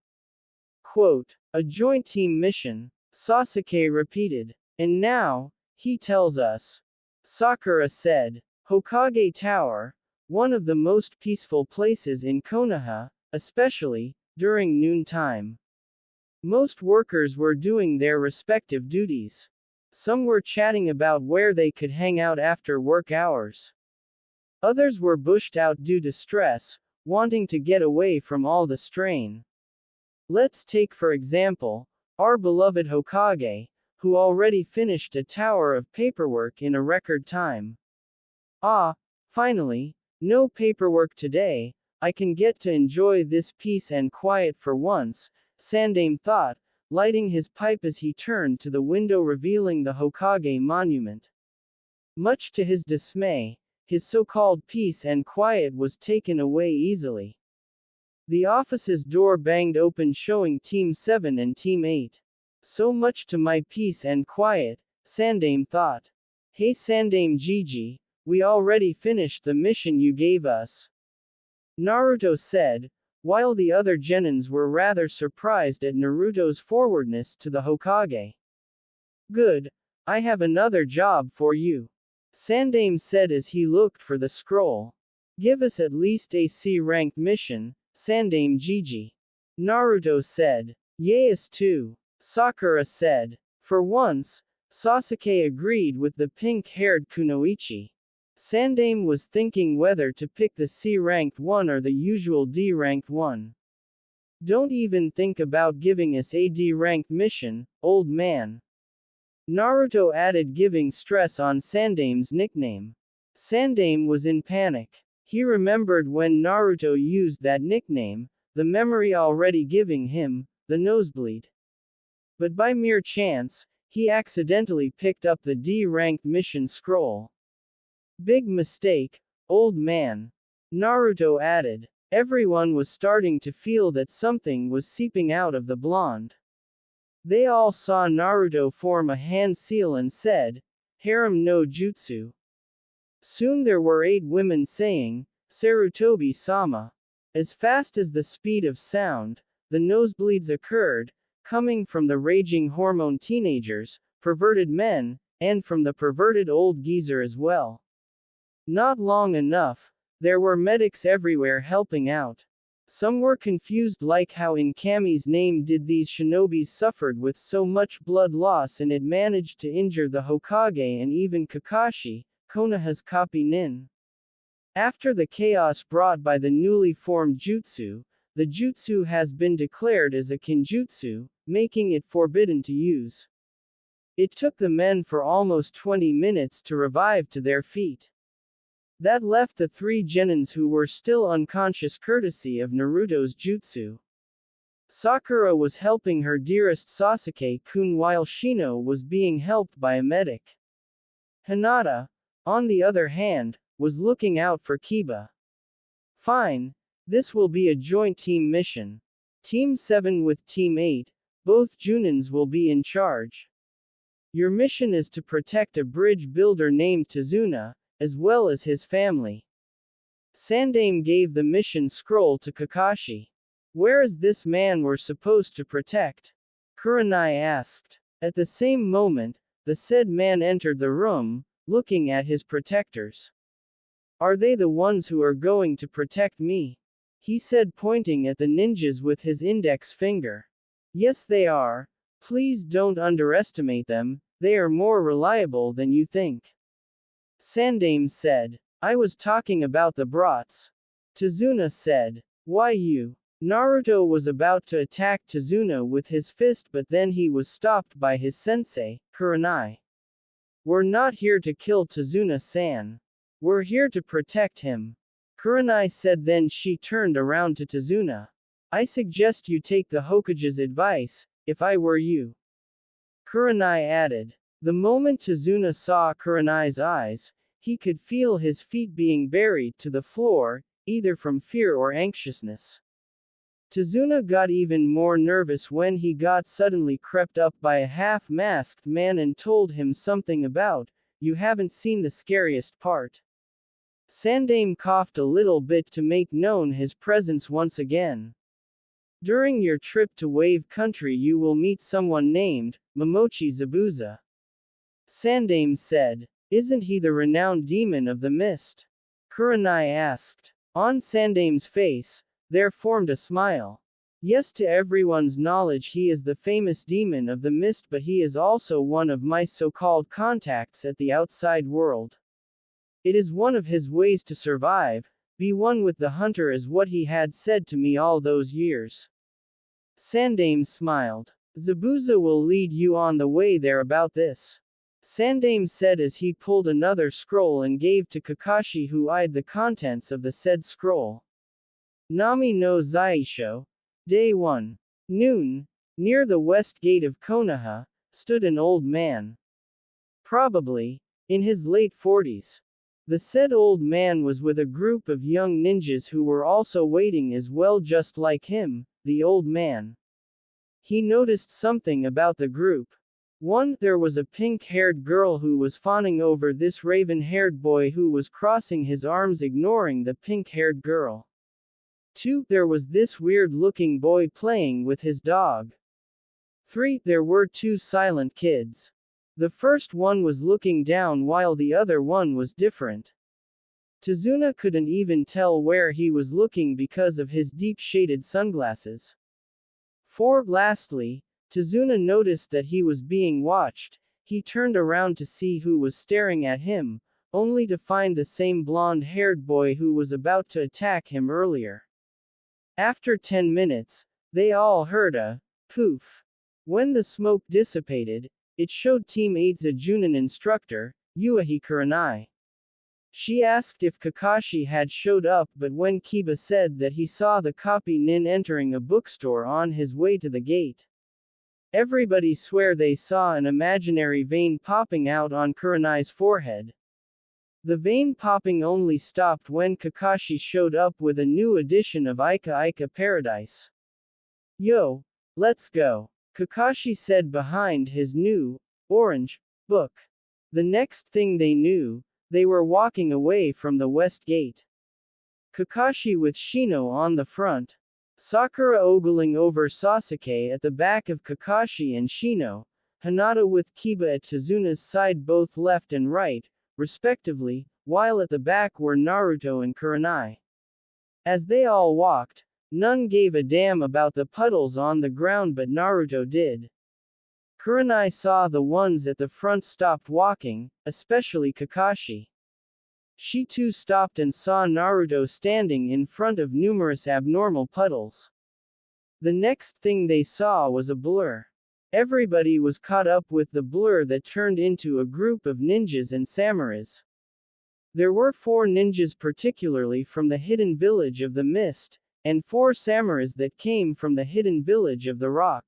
S2: Quote, a joint team mission, Sasuke repeated. And now, he tells us. Sakura said. Hokage Tower, one of the most peaceful places in Konoha, especially during noontime. Most workers were doing their respective duties. Some were chatting about where they could hang out after work hours. Others were bushed out due to stress, wanting to get away from all the strain. Let's take for example, our beloved Hokage, who already finished a tower of paperwork in a record time. Ah, finally, no paperwork today, I can get to enjoy this peace and quiet for once, Sandaime thought, lighting his pipe as he turned to the window revealing the Hokage monument. Much to his dismay, his so-called peace and quiet was taken away easily. The office's door banged open, showing Team 7 and Team 8. So much to my peace and quiet, Sandaime thought. Hey Sandaime Gigi, we already finished the mission you gave us. Naruto said, while the other genins were rather surprised at Naruto's forwardness to the Hokage. Good, I have another job for you. Sandaime said as he looked for the scroll. Give us at least a C-ranked mission, Sandaime Gigi. Naruto said. Yes too. Sakura said. For once, Sasuke agreed with the pink-haired Kunoichi. Sandaime was thinking whether to pick the C-ranked one or the usual D-ranked one. Don't even think about giving us a D-ranked mission, old man. Naruto added, giving stress on Sandaime's nickname. Sandaime was in panic. He remembered when Naruto used that nickname, the memory already giving him the nosebleed. But by mere chance, he accidentally picked up the D-ranked mission scroll. Big mistake, old man. Naruto added. Everyone was starting to feel that something was seeping out of the blonde. They all saw Naruto form a hand seal and said, Harem no jutsu. Soon there were 8 women saying, Sarutobi-sama. As fast as the speed of sound, the nosebleeds occurred, coming from the raging hormone teenagers, perverted men, and from the perverted old geezer as well. Not long enough, there were medics everywhere helping out. Some were confused like how in Kami's name did these shinobis suffered with so much blood loss and it managed to injure the Hokage and even Kakashi, Konoha's copy nin. After the chaos brought by the newly formed jutsu, the jutsu has been declared as a kenjutsu, making it forbidden to use. It took the men for almost 20 minutes to revive to their feet. That left the 3 genins who were still unconscious courtesy of Naruto's jutsu. Sakura was helping her dearest Sasuke-kun while Shino was being helped by a medic. Hinata, on the other hand, was looking out for Kiba. Fine. This will be a joint team mission. Team 7 with Team 8, both Junins will be in charge. Your mission is to protect a bridge builder named Tazuna, as well as his family. Sandaime gave the mission scroll to Kakashi. Where is this man we're supposed to protect? Kurenai asked. At the same moment, the said man entered the room, looking at his protectors. Are they the ones who are going to protect me? He said, pointing at the ninjas with his index finger. Yes, they are. Please don't underestimate them, they are more reliable than you think. Sandaime said. I was talking about the brats. Tazuna said. Why you? Naruto was about to attack Tazuna with his fist but then he was stopped by his sensei, Kurenai. We're not here to kill Tazuna-san. We're here to protect him. Kurenai said, then she turned around to Tazuna. I suggest you take the Hokage's advice, if I were you. Kurenai added. The moment Tazuna saw Kurenai's eyes, he could feel his feet being buried to the floor, either from fear or anxiousness. Tazuna got even more nervous when he got suddenly crept up by a half-masked man and told him something about, you haven't seen the scariest part. Sandaime coughed a little bit to make known his presence once again. During your trip to Wave Country you will meet someone named Momochi Zabuza. Sandaime said. Isn't he the renowned demon of the mist? Kurenai asked. On Sandaime's face, there formed a smile. Yes, to everyone's knowledge he is the famous demon of the mist, but he is also one of my so-called contacts at the outside world. It is one of his ways to survive, be one with the hunter is what he had said to me all those years. Sandaime smiled. Zabuza will lead you on the way there about this. Sandaime said as he pulled another scroll and gave to Kakashi, who eyed the contents of the said scroll. Nami no Zaisho. Day 1. Noon. Near the west gate of Konoha, stood an old man. Probably in his late 40s. The said old man was with a group of young ninjas who were also waiting as well, just like him, the old man. He noticed something about the group. 1. There was a pink-haired girl who was fawning over this raven-haired boy who was crossing his arms ignoring the pink-haired girl. 2. There was this weird-looking boy playing with his dog. 3. There were 2 silent kids. The first one was looking down while the other one was different. Tazuna couldn't even tell where he was looking because of his deep-shaded sunglasses. 4. Lastly, Tazuna noticed that he was being watched. He turned around to see who was staring at him, only to find the same blonde-haired boy who was about to attack him earlier. After 10 minutes, they all heard a poof. When the smoke dissipated, it showed Team 8's Junin instructor, Yuahi Kurenai. She asked if Kakashi had showed up, but when Kiba said that he saw the copy nin entering a bookstore on his way to the gate, everybody swear they saw an imaginary vein popping out on Kurenai's forehead. The vein popping only stopped when Kakashi showed up with a new edition of Ayeka Paradise. Yo, let's go, Kakashi said behind his new, orange, book. The next thing they knew, they were walking away from the west gate. Kakashi with Shino on the front, Sakura ogling over Sasuke at the back of Kakashi and Shino, Hinata with Kiba at Tazuna's side both left and right, respectively, while at the back were Naruto and Kurenai. As they all walked, none gave a damn about the puddles on the ground, but Naruto did. Kurenai saw the ones at the front stopped walking, especially Kakashi. She too stopped and saw Naruto standing in front of numerous abnormal puddles. The next thing they saw was a blur. Everybody was caught up with the blur that turned into a group of ninjas and samurais. There were 4 ninjas particularly from the hidden village of the mist, and 4 samurais that came from the hidden village of the rock.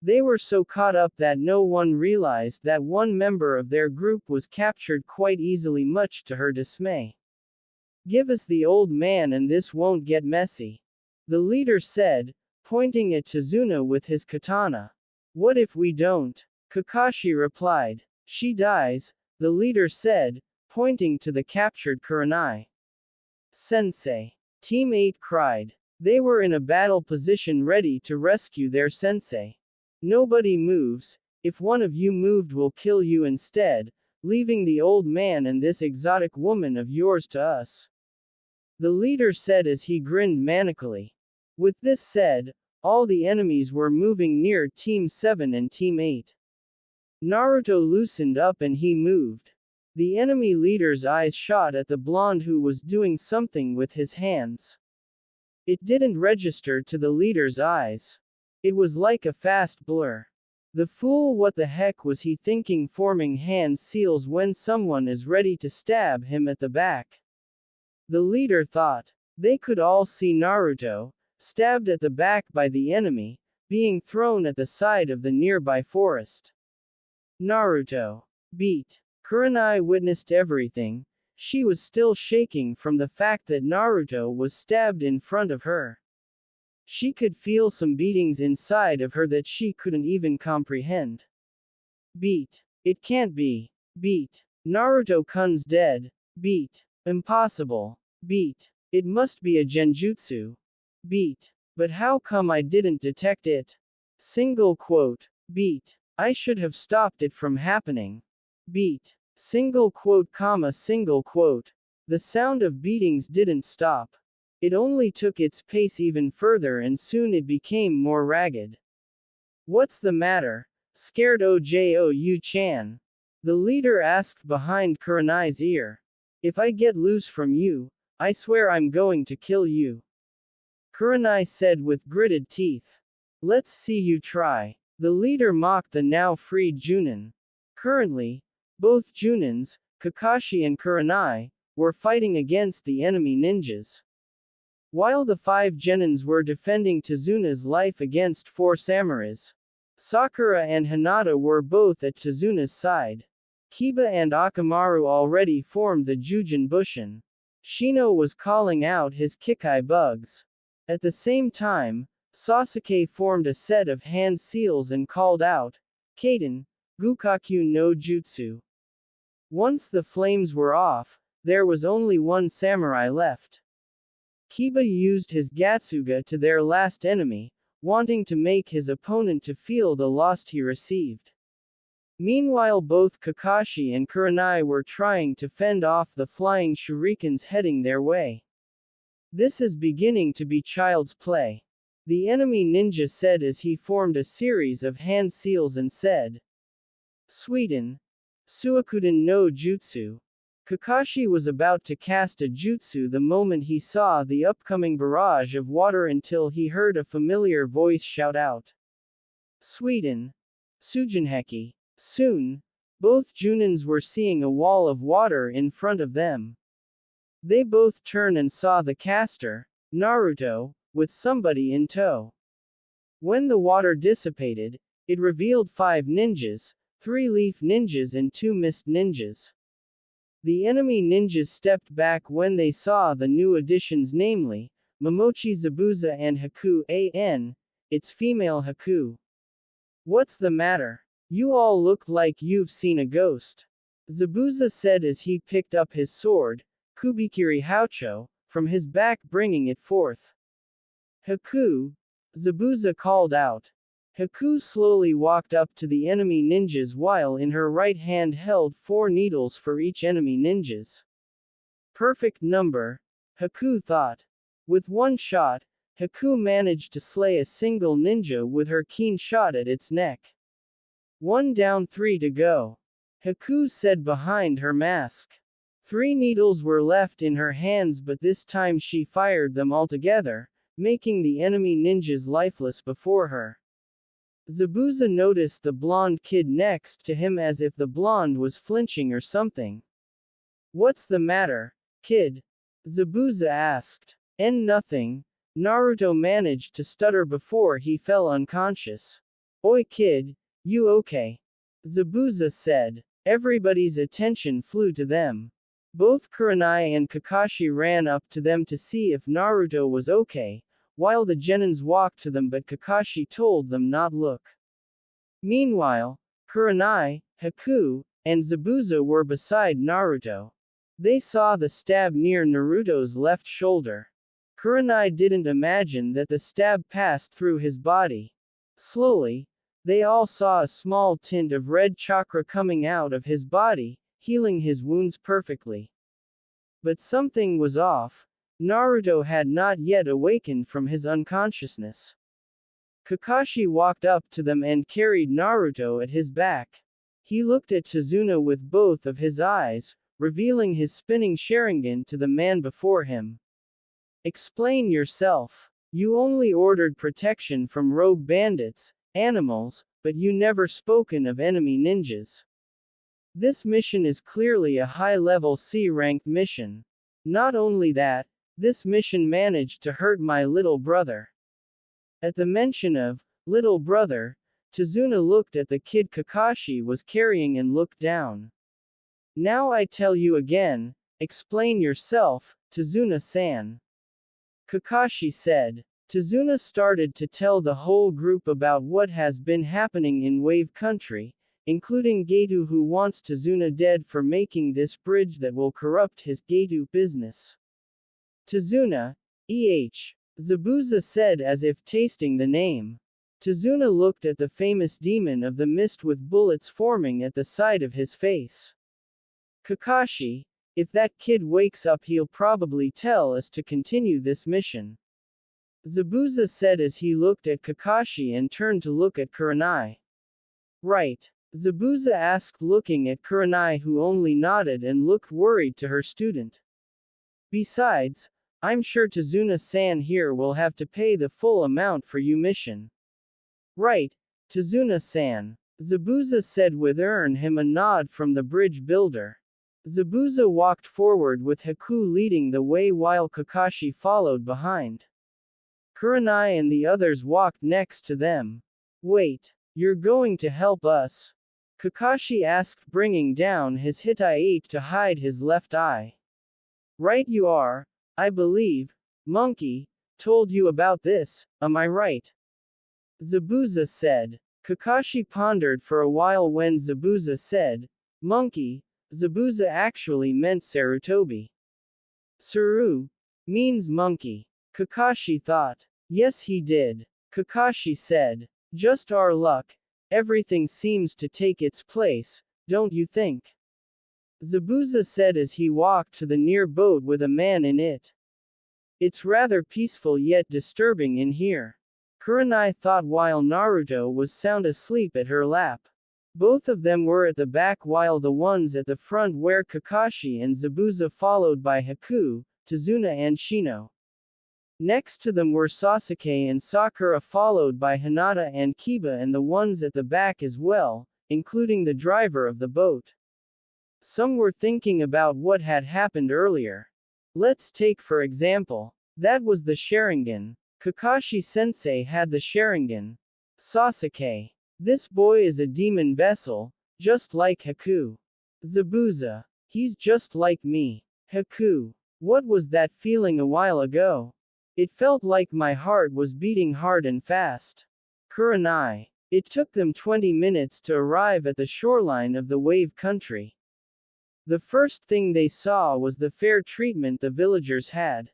S2: They were so caught up that no one realized that one member of their group was captured quite easily, much to her dismay. Give us the old man and this won't get messy, the leader said, pointing at Tazuna with his katana. What if we don't? Kakashi replied. She dies, the leader said, pointing to the captured Kurenai. Sensei. Team 8 cried. They were in a battle position ready to rescue their sensei. Nobody moves, if one of you moved we'll kill you instead, leaving the old man and this exotic woman of yours to us, the leader said as he grinned manically. With this said, all the enemies were moving near Team 7 and Team 8. Naruto loosened up and he moved. The enemy leader's eyes shot at the blonde who was doing something with his hands. It didn't register to the leader's eyes. It was like a fast blur. The fool, what the heck was he thinking, forming hand seals when someone is ready to stab him at the back? The leader thought. They could all see Naruto, stabbed at the back by the enemy, being thrown at the side of the nearby forest. Naruto. Beat. Kurenai witnessed everything. She was still shaking from the fact that Naruto was stabbed in front of her. She could feel some beatings inside of her that she couldn't even comprehend. Beat. It can't be. Beat. Naruto-kun's dead. Beat. Impossible. Beat. It must be a genjutsu. Beat. But how come I didn't detect it? Single quote. Beat. I should have stopped it from happening. Beat. Single quote, comma, single quote. The sound of beatings didn't stop. It only took its pace even further and soon it became more ragged. What's the matter? Scared Ojo-chan? The leader asked behind Kurenai's ear. If I get loose from you, I swear I'm going to kill you. Kurenai said with gritted teeth. Let's see you try. The leader mocked the now freed Junin. Currently, both Junins, Kakashi and Kurenai, were fighting against the enemy ninjas. While the 5 genins were defending Tazuna's life against 4 samurais, Sakura and Hinata were both at Tazuna's side. Kiba and Akamaru already formed the Jujin Bushin. Shino was calling out his Kikai bugs. At the same time, Sasuke formed a set of hand seals and called out, Kaden, Gukaku no Jutsu. Once the flames were off, there was only one samurai left. Kiba used his Gatsuga to their last enemy, wanting to make his opponent to feel the loss he received. Meanwhile, both Kakashi and Kurenai were trying to fend off the flying shurikens heading their way. This is beginning to be child's play, the enemy ninja said as he formed a series of hand seals and said, Sweden. Suikuden no Jutsu. Kakashi was about to cast a jutsu the moment he saw the upcoming barrage of water until he heard a familiar voice shout out. Sweden. Sujinheki. Soon. Both Junins were seeing a wall of water in front of them. They both turned and saw the caster, Naruto, with somebody in tow. When the water dissipated, it revealed 5 ninjas, 3 leaf ninjas and 2 mist ninjas. The enemy ninjas stepped back when they saw the new additions, namely, Momochi Zabuza and Haku its female Haku. What's the matter? You all look like you've seen a ghost. Zabuza said as he picked up his sword, Kubikiri Haucho, from his back, bringing it forth. Haku, Zabuza called out. Haku slowly walked up to the enemy ninjas while in her right hand held 4 needles for each enemy ninjas. Perfect number, Haku thought. With one shot, Haku managed to slay a single ninja with her keen shot at its neck. 1 down, 3 to go, Haku said behind her mask. 3 needles were left in her hands, but this time she fired them all together, making the enemy ninjas lifeless before her. Zabuza noticed the blonde kid next to him as if the blonde was flinching or something. What's the matter, kid? Zabuza asked. Nothing. Naruto managed to stutter before he fell unconscious. Oi kid, you okay? Zabuza said. Everybody's attention flew to them. Both Kurenai and Kakashi ran up to them to see if Naruto was okay, while the genins walked to them, but Kakashi told them not look. Meanwhile, Kurenai, Haku, and Zabuza were beside Naruto. They saw the stab near Naruto's left shoulder. Kurenai didn't imagine that the stab passed through his body. Slowly, they all saw a small tint of red chakra coming out of his body, healing his wounds perfectly. But something was off. Naruto had not yet awakened from his unconsciousness. Kakashi walked up to them and carried Naruto at his back. He looked at Tazuna with both of his eyes, revealing his spinning Sharingan to the man before him. Explain yourself. You only ordered protection from rogue bandits, animals, but you never spoken of enemy ninjas. This mission is clearly a high-level C-ranked mission. Not only that, this mission managed to hurt my little brother. At the mention of little brother, Tazuna looked at the kid Kakashi was carrying and looked down. Now I tell you again, explain yourself, Tazuna-san. Kakashi said. Tazuna started to tell the whole group about what has been happening in Wave Country, including Gato, who wants Tazuna dead for making this bridge that will corrupt his Gato business. Tazuna, Zabuza said as if tasting the name. Tazuna looked at the famous demon of the mist with bullets forming at the side of his face. Kakashi, if that kid wakes up, he'll probably tell us to continue this mission. Zabuza said as he looked at Kakashi and turned to look at Kurenai. Right. Zabuza asked, looking at Kurenai, who only nodded and looked worried to her student. Besides, I'm sure Tazuna-san here will have to pay the full amount for you mission. Right, Tazuna-san. Zabuza said with him a nod from the bridge builder. Zabuza walked forward with Haku leading the way while Kakashi followed behind. Kurenai and the others walked next to them. Wait, you're going to help us? Kakashi asked, bringing down his Hitai to hide his left eye. Right you are, I believe, Monkey, told you about this, am I right? Zabuza said. Kakashi pondered for a while. When Zabuza said, Monkey, Zabuza actually meant Sarutobi. Saru means monkey. Kakashi thought. Yes he did. Kakashi said. Just our luck, everything seems to take its place, don't you think? Zabuza said as he walked to the near boat with a man in it. It's rather peaceful yet disturbing in here. Kurenai thought while Naruto was sound asleep at her lap. Both of them were at the back while the ones at the front were Kakashi and Zabuza, followed by Haku, Tazuna and Shino. Next to them were Sasuke and Sakura, followed by Hinata and Kiba, and the ones at the back as well, including the driver of the boat. Some were thinking about what had happened earlier. Let's take for example. That was the Sharingan. Kakashi-sensei had the Sharingan. Sasuke. This boy is a demon vessel, just like Haku. Zabuza. He's just like me. Haku. What was that feeling a while ago? It felt like my heart was beating hard and fast. Kurenai. It took them 20 minutes to arrive at the shoreline of the wave country. The first thing they saw was the fair treatment the villagers had.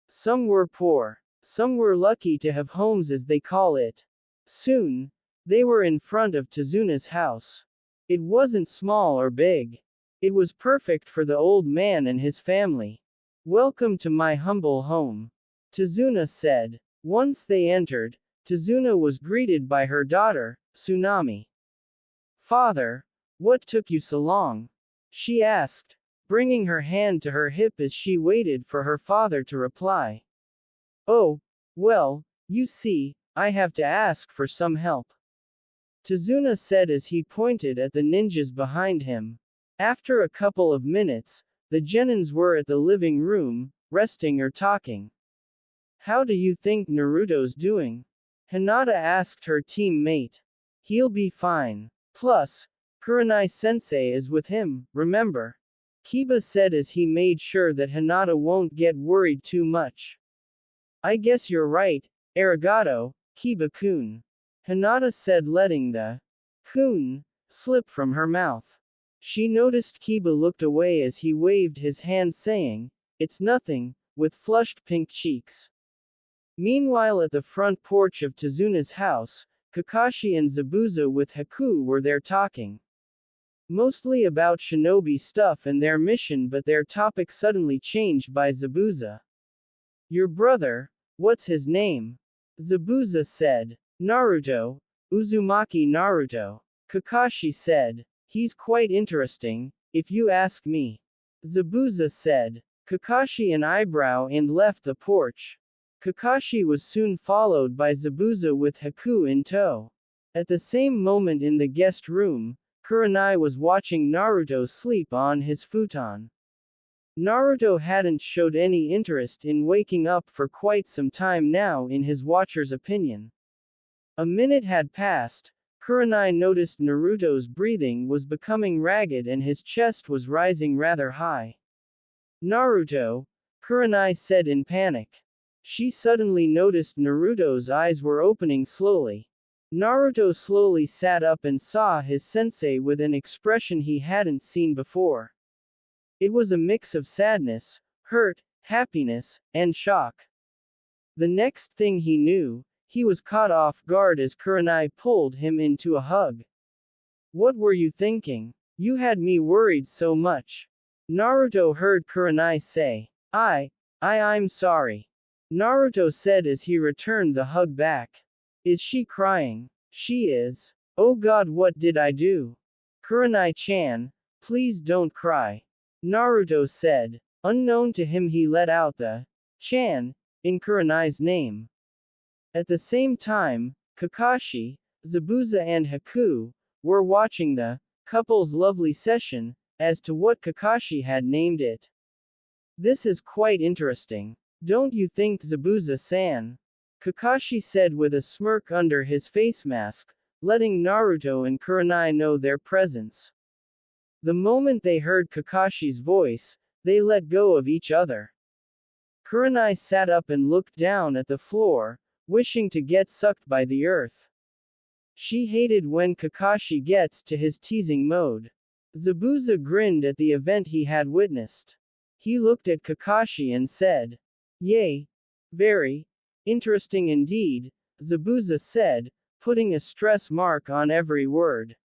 S2: Some were poor. Some were lucky to have homes as they call it. Soon, they were in front of Tazuna's house. It wasn't small or big. It was perfect for the old man and his family. Welcome to my humble home, Tazuna said. Once they entered, Tazuna was greeted by her daughter, Tsunami. Father, what took you so long? She asked, bringing her hand to her hip as she waited for her father to reply. Oh, well, you see, I have to ask for some help, Tazuna said as he pointed at the ninjas behind him. After a couple of minutes, the genins were at the living room, resting or talking. How do you think Naruto's doing? Hinata asked her teammate. He'll be fine. Plus, Kurenai-sensei is with him, remember? Kiba said as he made sure that Hinata won't get worried too much. I guess you're right, arigato, Kiba-kun. Hinata said, letting the kun slip from her mouth. She noticed Kiba looked away as he waved his hand saying, it's nothing, with flushed pink cheeks. Meanwhile at the front porch of Tazuna's house, Kakashi and Zabuza with Haku were there talking. Mostly about shinobi stuff and their mission, but their topic suddenly changed by Zabuza. Your brother, what's his name? Zabuza said. Naruto, Uzumaki Naruto. Kakashi said. He's quite interesting, if you ask me. Zabuza said. Kakashi an eyebrow and left the porch. Kakashi was soon followed by Zabuza with Haku in tow. At the same moment in the guest room, Kurenai was watching Naruto sleep on his futon. Naruto hadn't showed any interest in waking up for quite some time now in his watcher's opinion. A minute had passed. Kurenai noticed Naruto's breathing was becoming ragged and his chest was rising rather high. Naruto, Kurenai said in panic. She suddenly noticed Naruto's eyes were opening slowly. Naruto slowly sat up and saw his sensei with an expression he hadn't seen before. It was a mix of sadness, hurt, happiness, and shock. The next thing he knew, he was caught off guard as Kurenai pulled him into a hug. What were you thinking? You had me worried so much. Naruto heard Kurenai say. I'm sorry. Naruto said as he returned the hug back. Is she crying? She is. Oh God, what did I do? Kurenai-chan, please don't cry. Naruto said. Unknown to him he let out the chan in Kurenai's name. At the same time, Kakashi, Zabuza and Haku were watching the couple's lovely session, as to what Kakashi had named it. This is quite interesting. Don't you think, Zabuza-san? Kakashi said with a smirk under his face mask, letting Naruto and Kurenai know their presence. The moment they heard Kakashi's voice, they let go of each other. Kurenai sat up and looked down at the floor, wishing to get sucked by the earth. She hated when Kakashi gets to his teasing mode. Zabuza grinned at the event he had witnessed. He looked at Kakashi and said, "Yay. Very interesting indeed," Zabuza said, putting a stress mark on every word.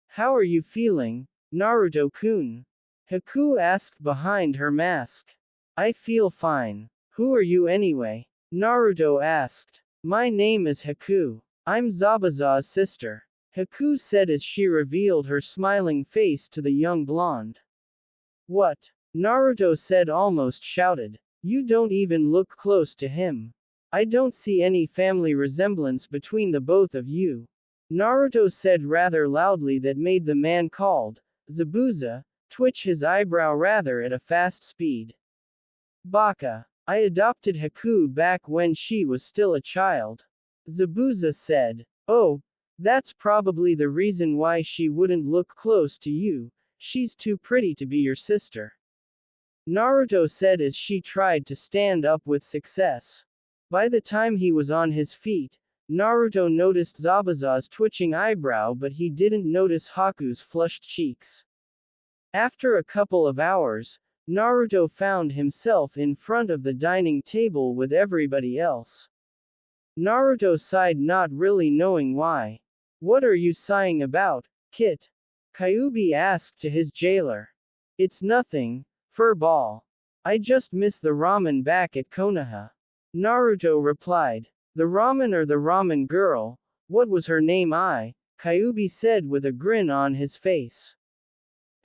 S2: How are you feeling, Naruto-kun? Haku asked behind her mask. I feel fine. Who are you anyway? Naruto asked. My name is Haku. I'm Zabuza's sister. Haku said as she revealed her smiling face to the young blonde. What? Naruto said, almost shouted. You don't even look close to him. I don't see any family resemblance between the both of you. Naruto said rather loudly that made the man called Zabuza twitch his eyebrow rather at a fast speed. Baka. I adopted Haku back when she was still a child. Zabuza said. Oh, that's probably the reason why she wouldn't look close to you. She's too pretty to be your sister. Naruto said as she tried to stand up with success. By the time he was on his feet, Naruto noticed Zabuza's twitching eyebrow, but he didn't notice Haku's flushed cheeks. After a couple of hours, Naruto found himself in front of the dining table with everybody else. Naruto sighed, not really knowing why. What are you sighing about, Kit? Kyuubi asked to his jailer. It's nothing, furball. I just miss the ramen back at Konoha. Naruto replied. The ramen or the ramen girl? What was her name? Kyuubi said with a grin on his face.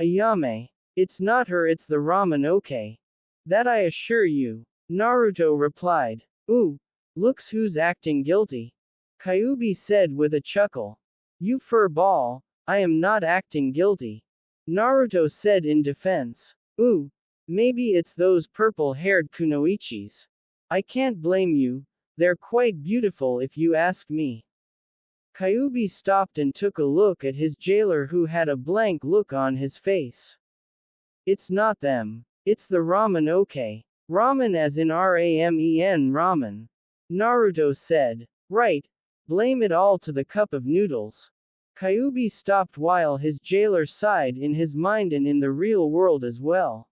S2: Ayame. It's not her, it's the ramen, okay? That I assure you. Naruto replied. Ooh, looks who's acting guilty. Kyuubi said with a chuckle. You fur ball, I am not acting guilty. Naruto said in defense. Ooh, maybe it's those purple-haired kunoichis. I can't blame you, they're quite beautiful if you ask me. Kyuubi stopped and took a look at his jailer, who had a blank look on his face. It's not them. It's the ramen, okay? Ramen as in ramen ramen. Naruto said. Right. Blame it all to the cup of noodles. Kyuubi stopped while his jailer sighed in his mind and in the real world as well.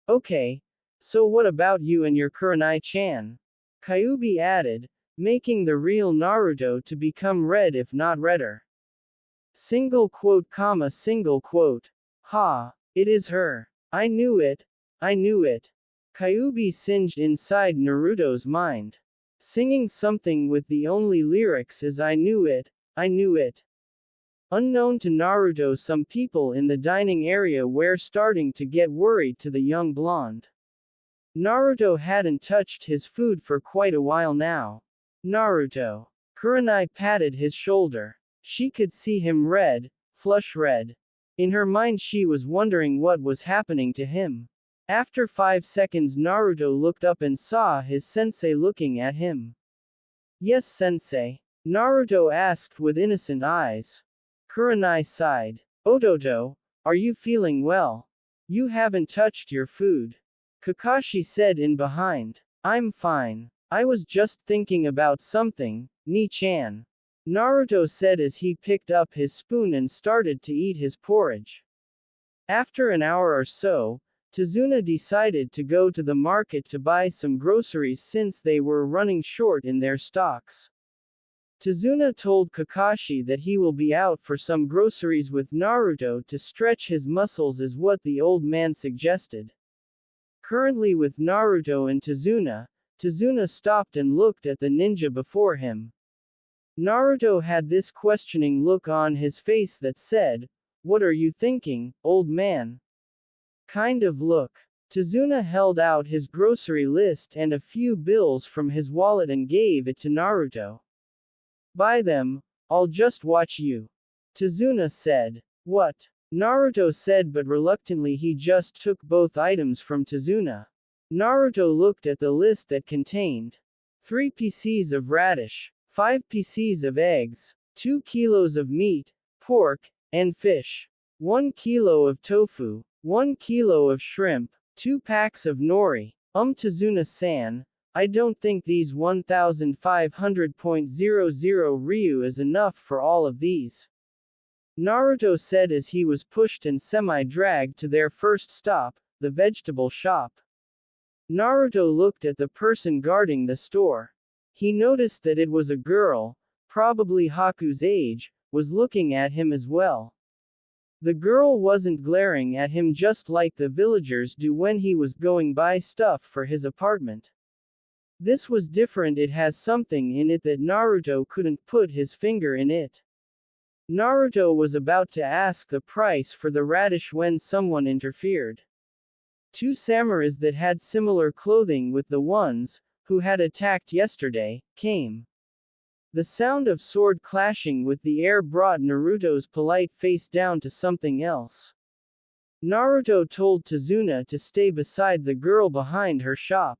S2: Okay. So what about you and your Kurenai-chan? Kyuubi added, making the real Naruto to become red if not redder. Single quote, comma, single quote. Ha. It is her. I knew it. I knew it. Kyuubi singed inside Naruto's mind. Singing something with the only lyrics is I knew it, I knew it. Unknown to Naruto, some people in the dining area were starting to get worried to the young blonde. Naruto hadn't touched his food for quite a while now. Naruto. Kurenai patted his shoulder. She could see him red, flush red. In her mind she was wondering what was happening to him. After 5 seconds Naruto looked up and saw his sensei looking at him. Yes, sensei? Naruto asked with innocent eyes. Kurenai sighed. Ototo, are you feeling well? You haven't touched your food. Kakashi said in behind. I'm fine. I was just thinking about something, Ni-chan. Naruto said as he picked up his spoon and started to eat his porridge. After an hour or so, Tazuna decided to go to the market to buy some groceries since they were running short in their stocks. Tazuna told Kakashi that he will be out for some groceries with Naruto to stretch his muscles, is what the old man suggested. Currently with Naruto and Tazuna, Tazuna stopped and looked at the ninja before him. Naruto had this questioning look on his face that said, "What are you thinking, old man?" Kind of look. Tazuna held out his grocery list and a few bills from his wallet and gave it to Naruto. Buy them, I'll just watch you. Tazuna said. What? Naruto said, but reluctantly he just took both items from Tazuna. Naruto looked at the list that contained 3 pieces of radish, 5 pieces of eggs, 2 kilos of meat, pork, and fish, 1 kilo of tofu, 1 kilo of shrimp, 2 packs of nori. Tazuna-san, I don't think these 1500.00 ryu is enough for all of these. Naruto said as he was pushed and semi-dragged to their first stop, the vegetable shop. Naruto looked at the person guarding the store. He noticed that it was a girl, probably Haku's age, was looking at him as well. The girl wasn't glaring at him just like the villagers do when he was going buy stuff for his apartment. This was different, it has something in it that Naruto couldn't put his finger in it. Naruto was about to ask the price for the radish when someone interfered. 2 samurais that had similar clothing with the ones who had attacked yesterday came. The sound of sword clashing with the air brought Naruto's polite face down to something else. Naruto told Tazuna to stay beside the girl behind her shop.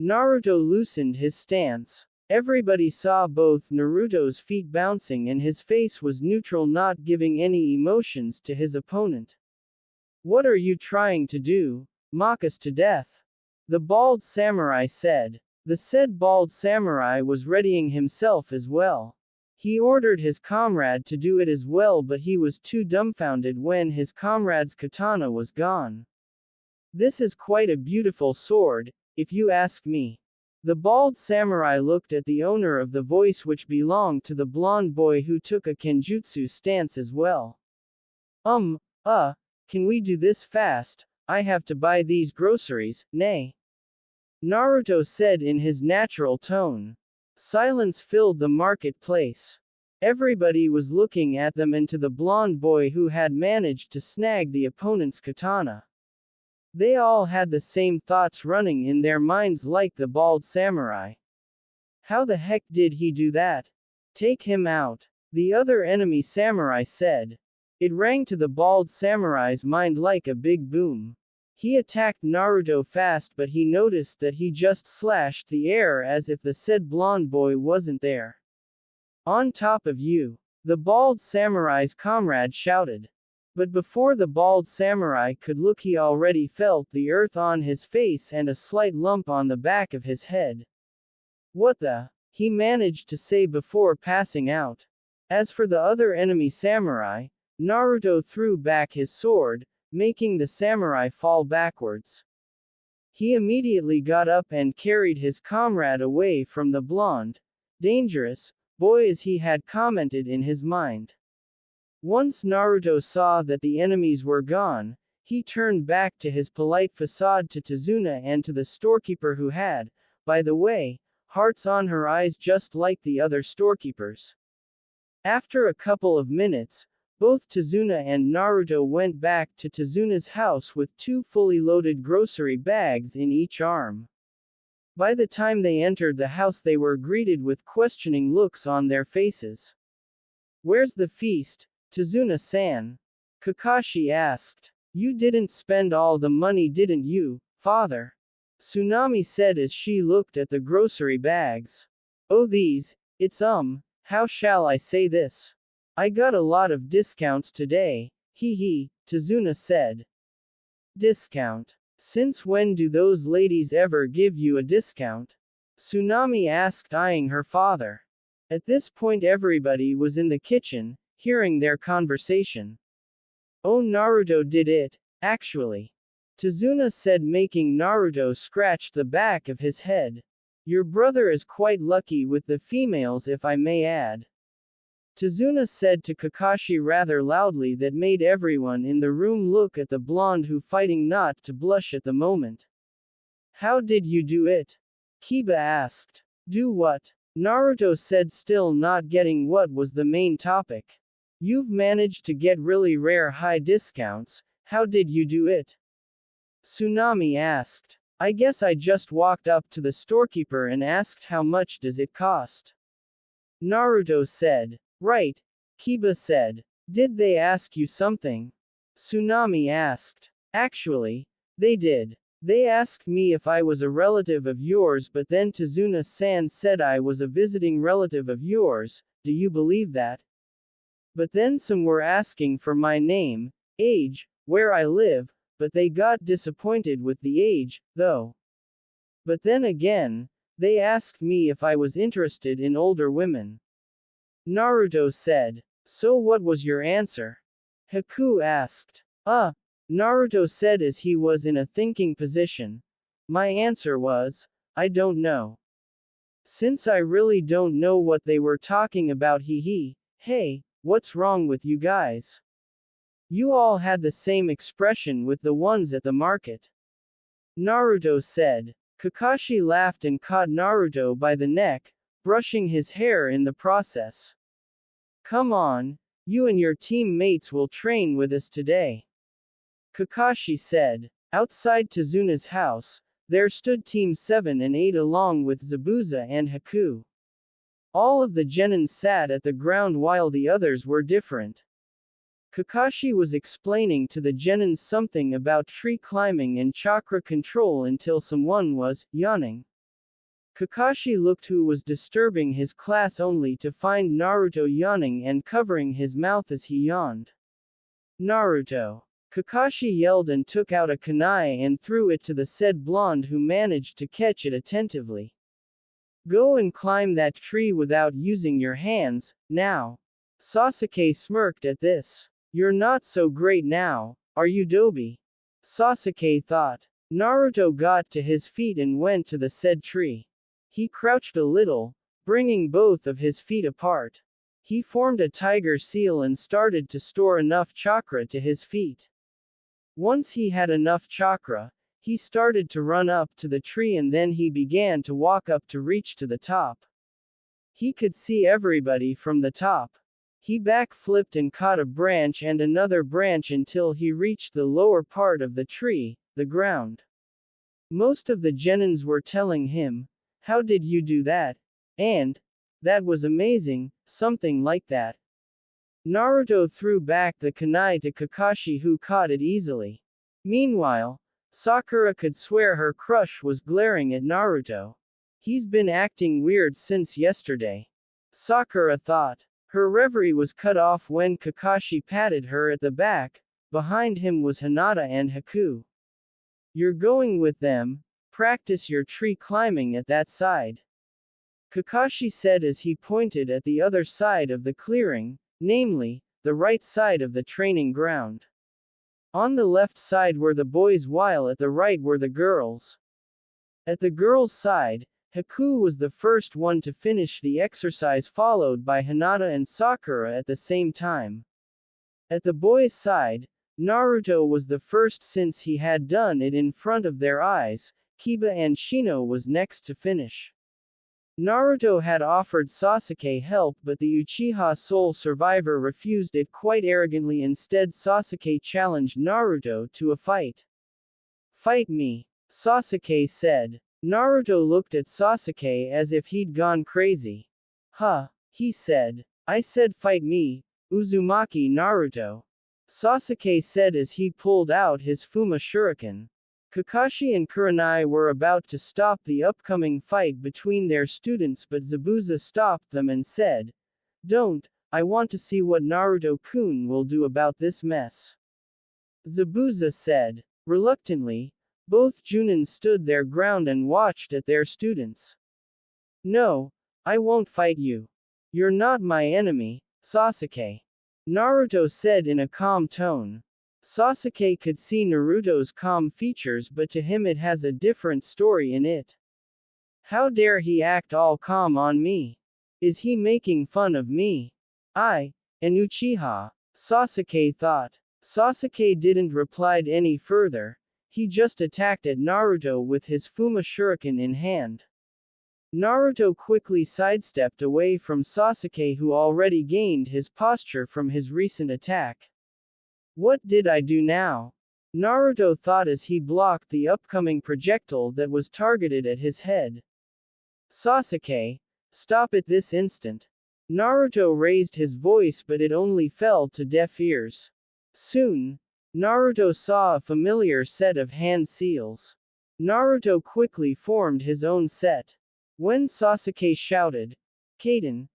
S2: Naruto loosened his stance. Everybody saw both Naruto's feet bouncing and his face was neutral, not giving any emotions to his opponent. What are you trying to do? Mock us to death? The bald samurai said. The said bald samurai was readying himself as well. He ordered his comrade to do it as well, but he was too dumbfounded when his comrade's katana was gone. This is quite a beautiful sword, if you ask me. The bald samurai looked at the owner of the voice, which belonged to the blonde boy who took a kenjutsu stance as well. Can we do this fast? I have to buy these groceries, nay. Naruto said in his natural tone. Silence filled the marketplace. Everybody was looking at them and to the blonde boy who had managed to snag the opponent's katana. They all had the same thoughts running in their minds like the bald samurai. How the heck did he do that? Take him out. The other enemy samurai said. It rang to the bald samurai's mind like a big boom. He attacked Naruto fast, but he noticed that he just slashed the air as if the said blonde boy wasn't there. On top of you, the bald samurai's comrade shouted. But before the bald samurai could look, he already felt the earth on his face and a slight lump on the back of his head. What the? He managed to say before passing out. As for the other enemy samurai, Naruto threw back his sword, making the samurai fall backwards. He immediately got up and carried his comrade away from the blonde, dangerous boy, as he had commented in his mind. Once Naruto saw that the enemies were gone, he turned back to his polite facade to Tazuna and to the storekeeper, who had, by the way, hearts on her eyes just like the other storekeepers. After a couple of minutes, both Tazuna and Naruto went back to Tazuna's house with 2 fully loaded grocery bags in each arm. By the time they entered the house, they were greeted with questioning looks on their faces. Where's the feast, Tazuna-san? Kakashi asked. You didn't spend all the money, didn't you, father? Tsunami said as she looked at the grocery bags. Oh, how shall I say this? I got a lot of discounts today, Tazuna said. Discount? Since when do those ladies ever give you a discount? Tsunami asked, eyeing her father. At this point everybody was in the kitchen, hearing their conversation. Oh, Naruto did it, actually. Tazuna said, making Naruto scratch the back of his head. Your brother is quite lucky with the females, if I may add. Tazuna said to Kakashi rather loudly, that made everyone in the room look at the blonde, who fighting not to blush at the moment. How did you do it? Kiba asked. Do what? Naruto said, still not getting what was the main topic. You've managed to get really rare high discounts, how did you do it? Tsunami asked. I guess I just walked up to the storekeeper and asked how much does it cost. Naruto said. Right. Kiba said. Did they ask you something? Tsunami asked. Actually, they did. They asked me if I was a relative of yours, but then Tazuna-san said I was a visiting relative of yours, do you believe that? But then some were asking for my name, age, where I live, but they got disappointed with the age, though. But then again, they asked me if I was interested in older women. Naruto said. So what was your answer? Haku asked. Naruto said as he was in a thinking position. My answer was, I don't know. Since I really don't know what they were talking about, hey, what's wrong with you guys? You all had the same expression with the ones at the market. Naruto said. Kakashi laughed and caught Naruto by the neck, brushing his hair in the process. Come on, you and your teammates will train with us today. Kakashi said. Outside Tazuna's house, there stood Team 7 and 8 along with Zabuza and Haku. All of the genin sat at the ground while the others were different. Kakashi was explaining to the genin something about tree climbing and chakra control until someone was yawning. Kakashi looked who was disturbing his class only to find Naruto yawning and covering his mouth as he yawned. Naruto! Kakashi yelled and took out a kunai and threw it to the said blonde who managed to catch it attentively. Go and climb that tree without using your hands, now. Sasuke smirked at this. You're not so great now, are you Dobi? Sasuke thought. Naruto got to his feet and went to the said tree. He crouched a little, bringing both of his feet apart. He formed a tiger seal and started to store enough chakra to his feet. Once he had enough chakra, he started to run up to the tree and then he began to walk up to reach to the top. He could see everybody from the top. He backflipped and caught a branch and another branch until he reached the lower part of the tree, the ground. Most of the genins were telling him, "How did you do that?" And, "That was amazing," something like that. Naruto threw back the kunai to Kakashi who caught it easily. Meanwhile, Sakura could swear her crush was glaring at Naruto. He's been acting weird since yesterday. Sakura thought. Her reverie was cut off when Kakashi patted her at the back. Behind him was Hinata and Haku. You're going with them, practice your tree climbing at that side. Kakashi said as he pointed at the other side of the clearing, namely, the right side of the training ground. On the left side were the boys while at the right were the girls. At the girls' side, Haku was the first one to finish the exercise followed by Hinata and Sakura at the same time. At the boys' side, Naruto was the first since he had done it in front of their eyes, Kiba and Shino was next to finish. Naruto had offered Sasuke help but the Uchiha sole survivor refused it quite arrogantly. Instead Sasuke challenged Naruto to a fight. Fight me, Sasuke said. Naruto looked at Sasuke as if he'd gone crazy. Huh, he said. I said fight me, Uzumaki Naruto. Sasuke said as he pulled out his Fuma Shuriken. Kakashi and Kurenai were about to stop the upcoming fight between their students but Zabuza stopped them and said, "Don't, I want to see what Naruto-kun will do about this mess." Zabuza said. Reluctantly, both Junin stood their ground and watched at their students. "No, I won't fight you. You're not my enemy, Sasuke," Naruto said in a calm tone. Sasuke could see Naruto's calm features but to him it has a different story in it. How dare he act all calm on me? Is he making fun of me? An Uchiha, Sasuke thought. Sasuke didn't reply any further, he just attacked at Naruto with his Fuma Shuriken in hand. Naruto quickly sidestepped away from Sasuke who already gained his posture from his recent attack. What did I do now? Naruto thought as he blocked the upcoming projectile that was targeted at his head. Sasuke, stop at this instant. Naruto raised his voice but it only fell to deaf ears. Soon, Naruto saw a familiar set of hand seals. Naruto quickly formed his own set. When Sasuke shouted, "Kaden,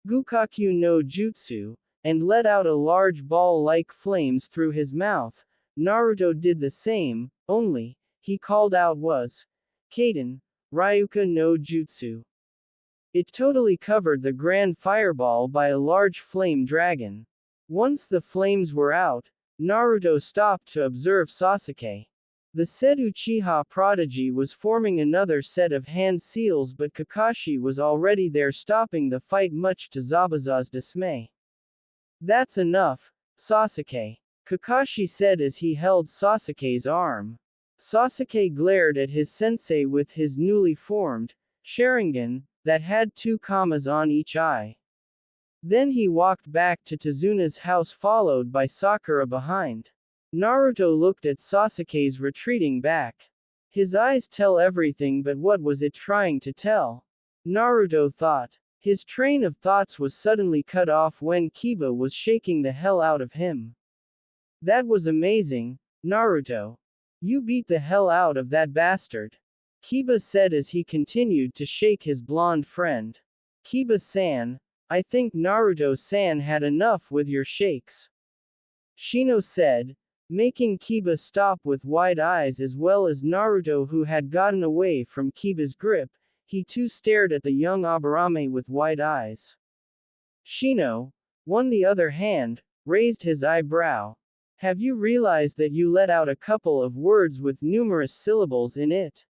S2: Gukakyu no Jutsu," and let out a large ball-like flames through his mouth, Naruto did the same, only, he called out was, "Kaden, Ryuka no Jutsu." It totally covered the grand fireball by a large flame dragon. Once the flames were out, Naruto stopped to observe Sasuke. The said Uchiha prodigy was forming another set of hand seals but Kakashi was already there stopping the fight much to Zabuza's dismay. That's enough, Sasuke, Kakashi said as he held Sasuke's arm. Sasuke glared at his sensei with his newly formed Sharingan that had 2 commas on each eye. Then he walked back to Tazuna's house followed by Sakura behind. Naruto looked at Sasuke's retreating back. His eyes tell everything but what was it trying to tell? Naruto thought. His train of thoughts was suddenly cut off when Kiba was shaking the hell out of him. That was amazing, Naruto. You beat the hell out of that bastard. Kiba said as he continued to shake his blonde friend. Kiba-san, I think Naruto-san had enough with your shakes. Shino said, making Kiba stop with wide eyes as well as Naruto who had gotten away from Kiba's grip. He too stared at the young Aburame with wide eyes. Shino, on the other hand, raised his eyebrow. Have you realized that you let out a couple of words with numerous syllables in it?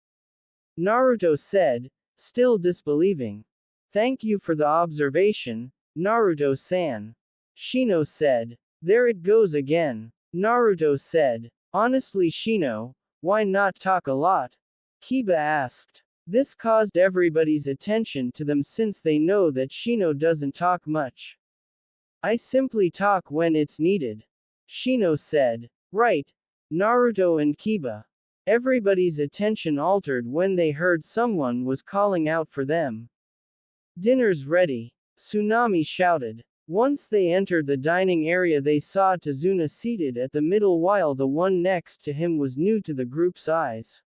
S2: Naruto said, still disbelieving. Thank you for the observation, Naruto-san. Shino said. There it goes again. Naruto said. Honestly Shino, why not talk a lot? Kiba asked. This caused everybody's attention to them since they know that Shino doesn't talk much. I simply talk when it's needed. Shino said. Right, Naruto and Kiba. Everybody's attention altered when they heard someone was calling out for them. Dinner's ready, Tsunami shouted. Once they entered the dining area they saw Tazuna seated at the middle while the one next to him was new to the group's eyes.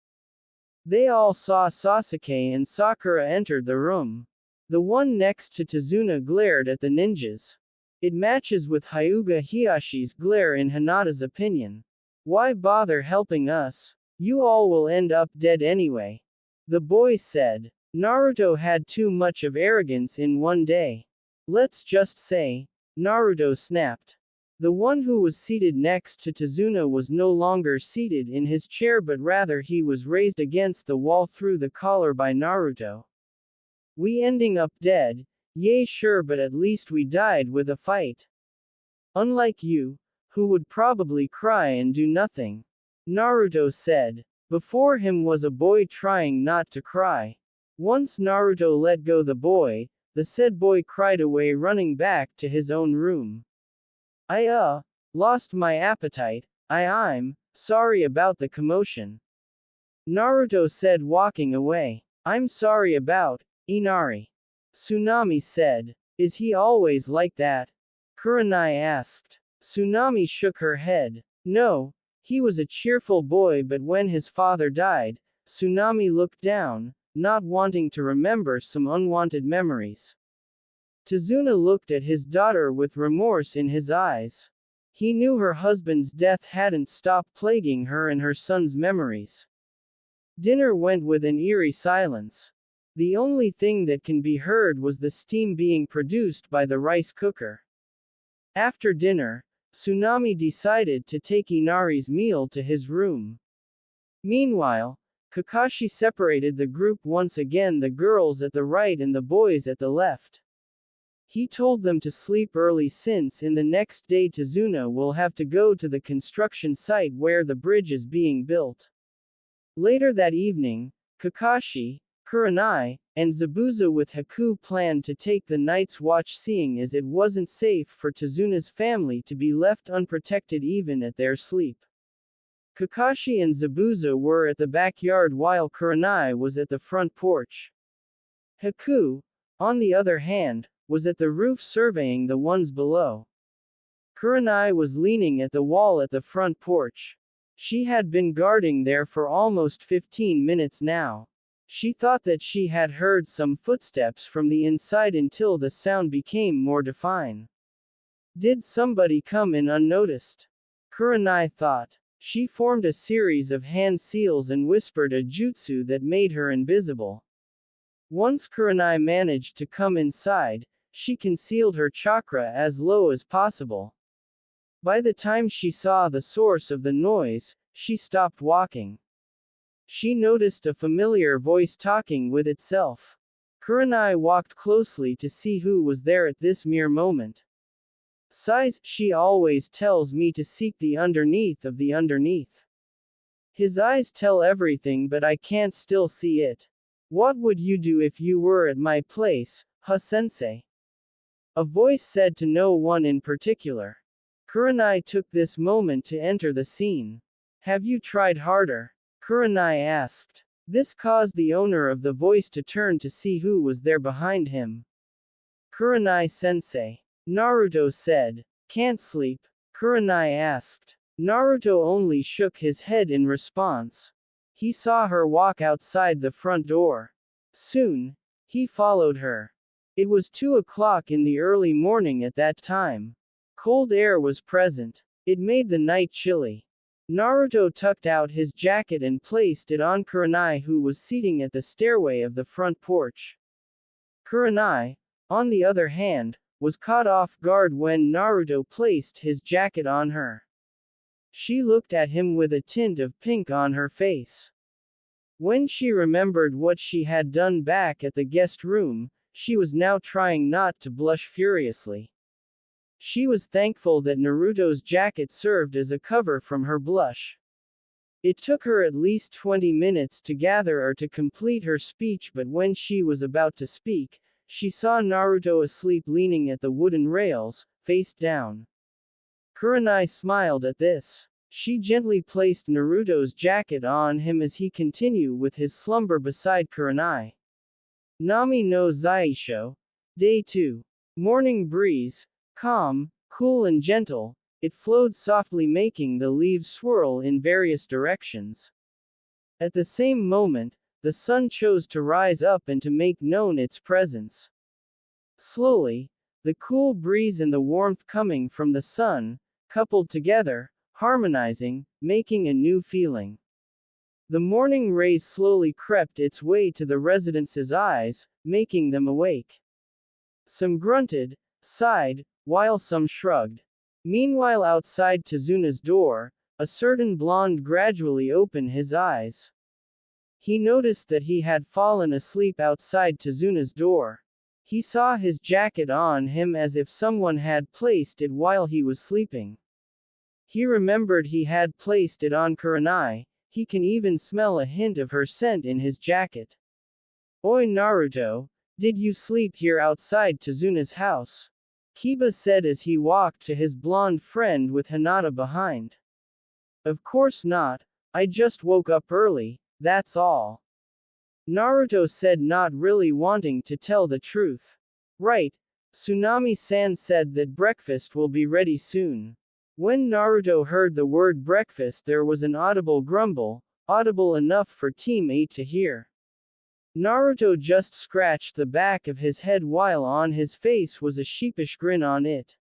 S2: They all saw Sasuke and Sakura enter the room. The one next to Tazuna glared at the ninjas. It matches with Hyuga Hiyashi's glare in Hinata's opinion. Why bother helping us? You all will end up dead anyway. The boy said. Naruto had too much of arrogance in one day. Let's just say, Naruto snapped. The one who was seated next to Tazuna was no longer seated in his chair but rather he was raised against the wall through the collar by Naruto. We ending up dead, yay sure but at least we died with a fight. Unlike you, who would probably cry and do nothing. Naruto said. Before him was a boy trying not to cry. Once Naruto let go the boy, the said boy cried away running back to his own room. I lost my appetite, I'm sorry about the commotion. Naruto said walking away. I'm sorry about, Inari. Tsunami said. Is he always like that? Kurenai asked. Tsunami shook her head. No, he was a cheerful boy but when his father died, Tsunami looked down, not wanting to remember some unwanted memories. Tazuna looked at his daughter with remorse in his eyes. He knew her husband's death hadn't stopped plaguing her and her son's memories. Dinner went with an eerie silence. The only thing that can be heard was the steam being produced by the rice cooker. After dinner, Tsunami decided to take Inari's meal to his room. Meanwhile, Kakashi separated the group once again, the girls at the right and the boys at the left. He told them to sleep early since in the next day Tazuna will have to go to the construction site where the bridge is being built. Later that evening, Kakashi, Kurenai, and Zabuza with Haku planned to take the night's watch seeing as it wasn't safe for Tazuna's family to be left unprotected even at their sleep. Kakashi and Zabuza were at the backyard while Kurenai was at the front porch. Haku, on the other hand, was at the roof surveying the ones below. Kurenai was leaning at the wall at the front porch. She had been guarding there for almost 15 minutes now. She thought that she had heard some footsteps from the inside until the sound became more defined. Did somebody come in unnoticed? Kurenai thought. She formed a series of hand seals and whispered a jutsu that made her invisible. Once Kurenai managed to come inside, she concealed her chakra as low as possible. By the time she saw the source of the noise, she stopped walking. She noticed a familiar voice talking with itself. Kurenai walked closely to see who was there at this mere moment. Size, she always tells me to seek the underneath of the underneath. His eyes tell everything but I can't still see it. What would you do if you were at my place, sensei? A voice said to no one in particular. Kurenai took this moment to enter the scene. Have you tried harder? Kurenai asked. This caused the owner of the voice to turn to see who was there behind him. Kurenai-sensei. Naruto said. Can't sleep? Kurenai asked. Naruto only shook his head in response. He saw her walk outside the front door. Soon, he followed her. It was 2 o'clock in the early morning at that time. Cold air was present. It made the night chilly. Naruto tucked out his jacket and placed it on Kurenai, who was seating at the stairway of the front porch. Kurenai, on the other hand, was caught off guard when Naruto placed his jacket on her. She looked at him with a tint of pink on her face. When she remembered what she had done back at the guest room, she was now trying not to blush furiously. She was thankful that Naruto's jacket served as a cover from her blush. It took her at least 20 minutes to gather or to complete her speech, but when she was about to speak, she saw Naruto asleep leaning at the wooden rails, face down. Kurenai smiled at this. She gently placed Naruto's jacket on him as he continued with his slumber beside Kurenai. Nami no Zaisho. Day 2. Morning breeze, calm, cool and gentle, it flowed softly, making the leaves swirl in various directions. At the same moment, the sun chose to rise up and to make known its presence. Slowly, the cool breeze and the warmth coming from the sun, coupled together, harmonizing, making a new feeling. The morning rays slowly crept its way to the residents' eyes, making them awake. Some grunted, sighed, while some shrugged. Meanwhile, outside Tazuna's door, a certain blonde gradually opened his eyes. He noticed that he had fallen asleep outside Tazuna's door. He saw his jacket on him as if someone had placed it while he was sleeping. He remembered he had placed it on Kurenai. He can even smell a hint of her scent in his jacket. Oi Naruto, did you sleep here outside Tazuna's house? Kiba said as he walked to his blonde friend with Hinata behind. Of course not, I just woke up early, that's all. Naruto said, not really wanting to tell the truth. Right, Tsunami-san said that breakfast will be ready soon. When Naruto heard the word breakfast, there was an audible grumble, audible enough for Team 8 to hear. Naruto just scratched the back of his head while on his face was a sheepish grin on it.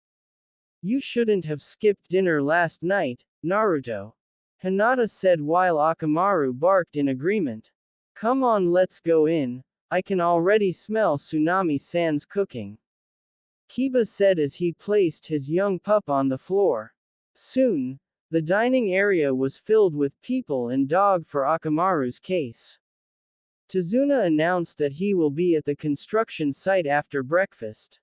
S2: You shouldn't have skipped dinner last night, Naruto. Hinata said while Akamaru barked in agreement. Come on, let's go in, I can already smell Tsunami-san's cooking. Kiba said as he placed his young pup on the floor. Soon, the dining area was filled with people and dog for Akamaru's case. Tazuna announced that he will be at the construction site after breakfast.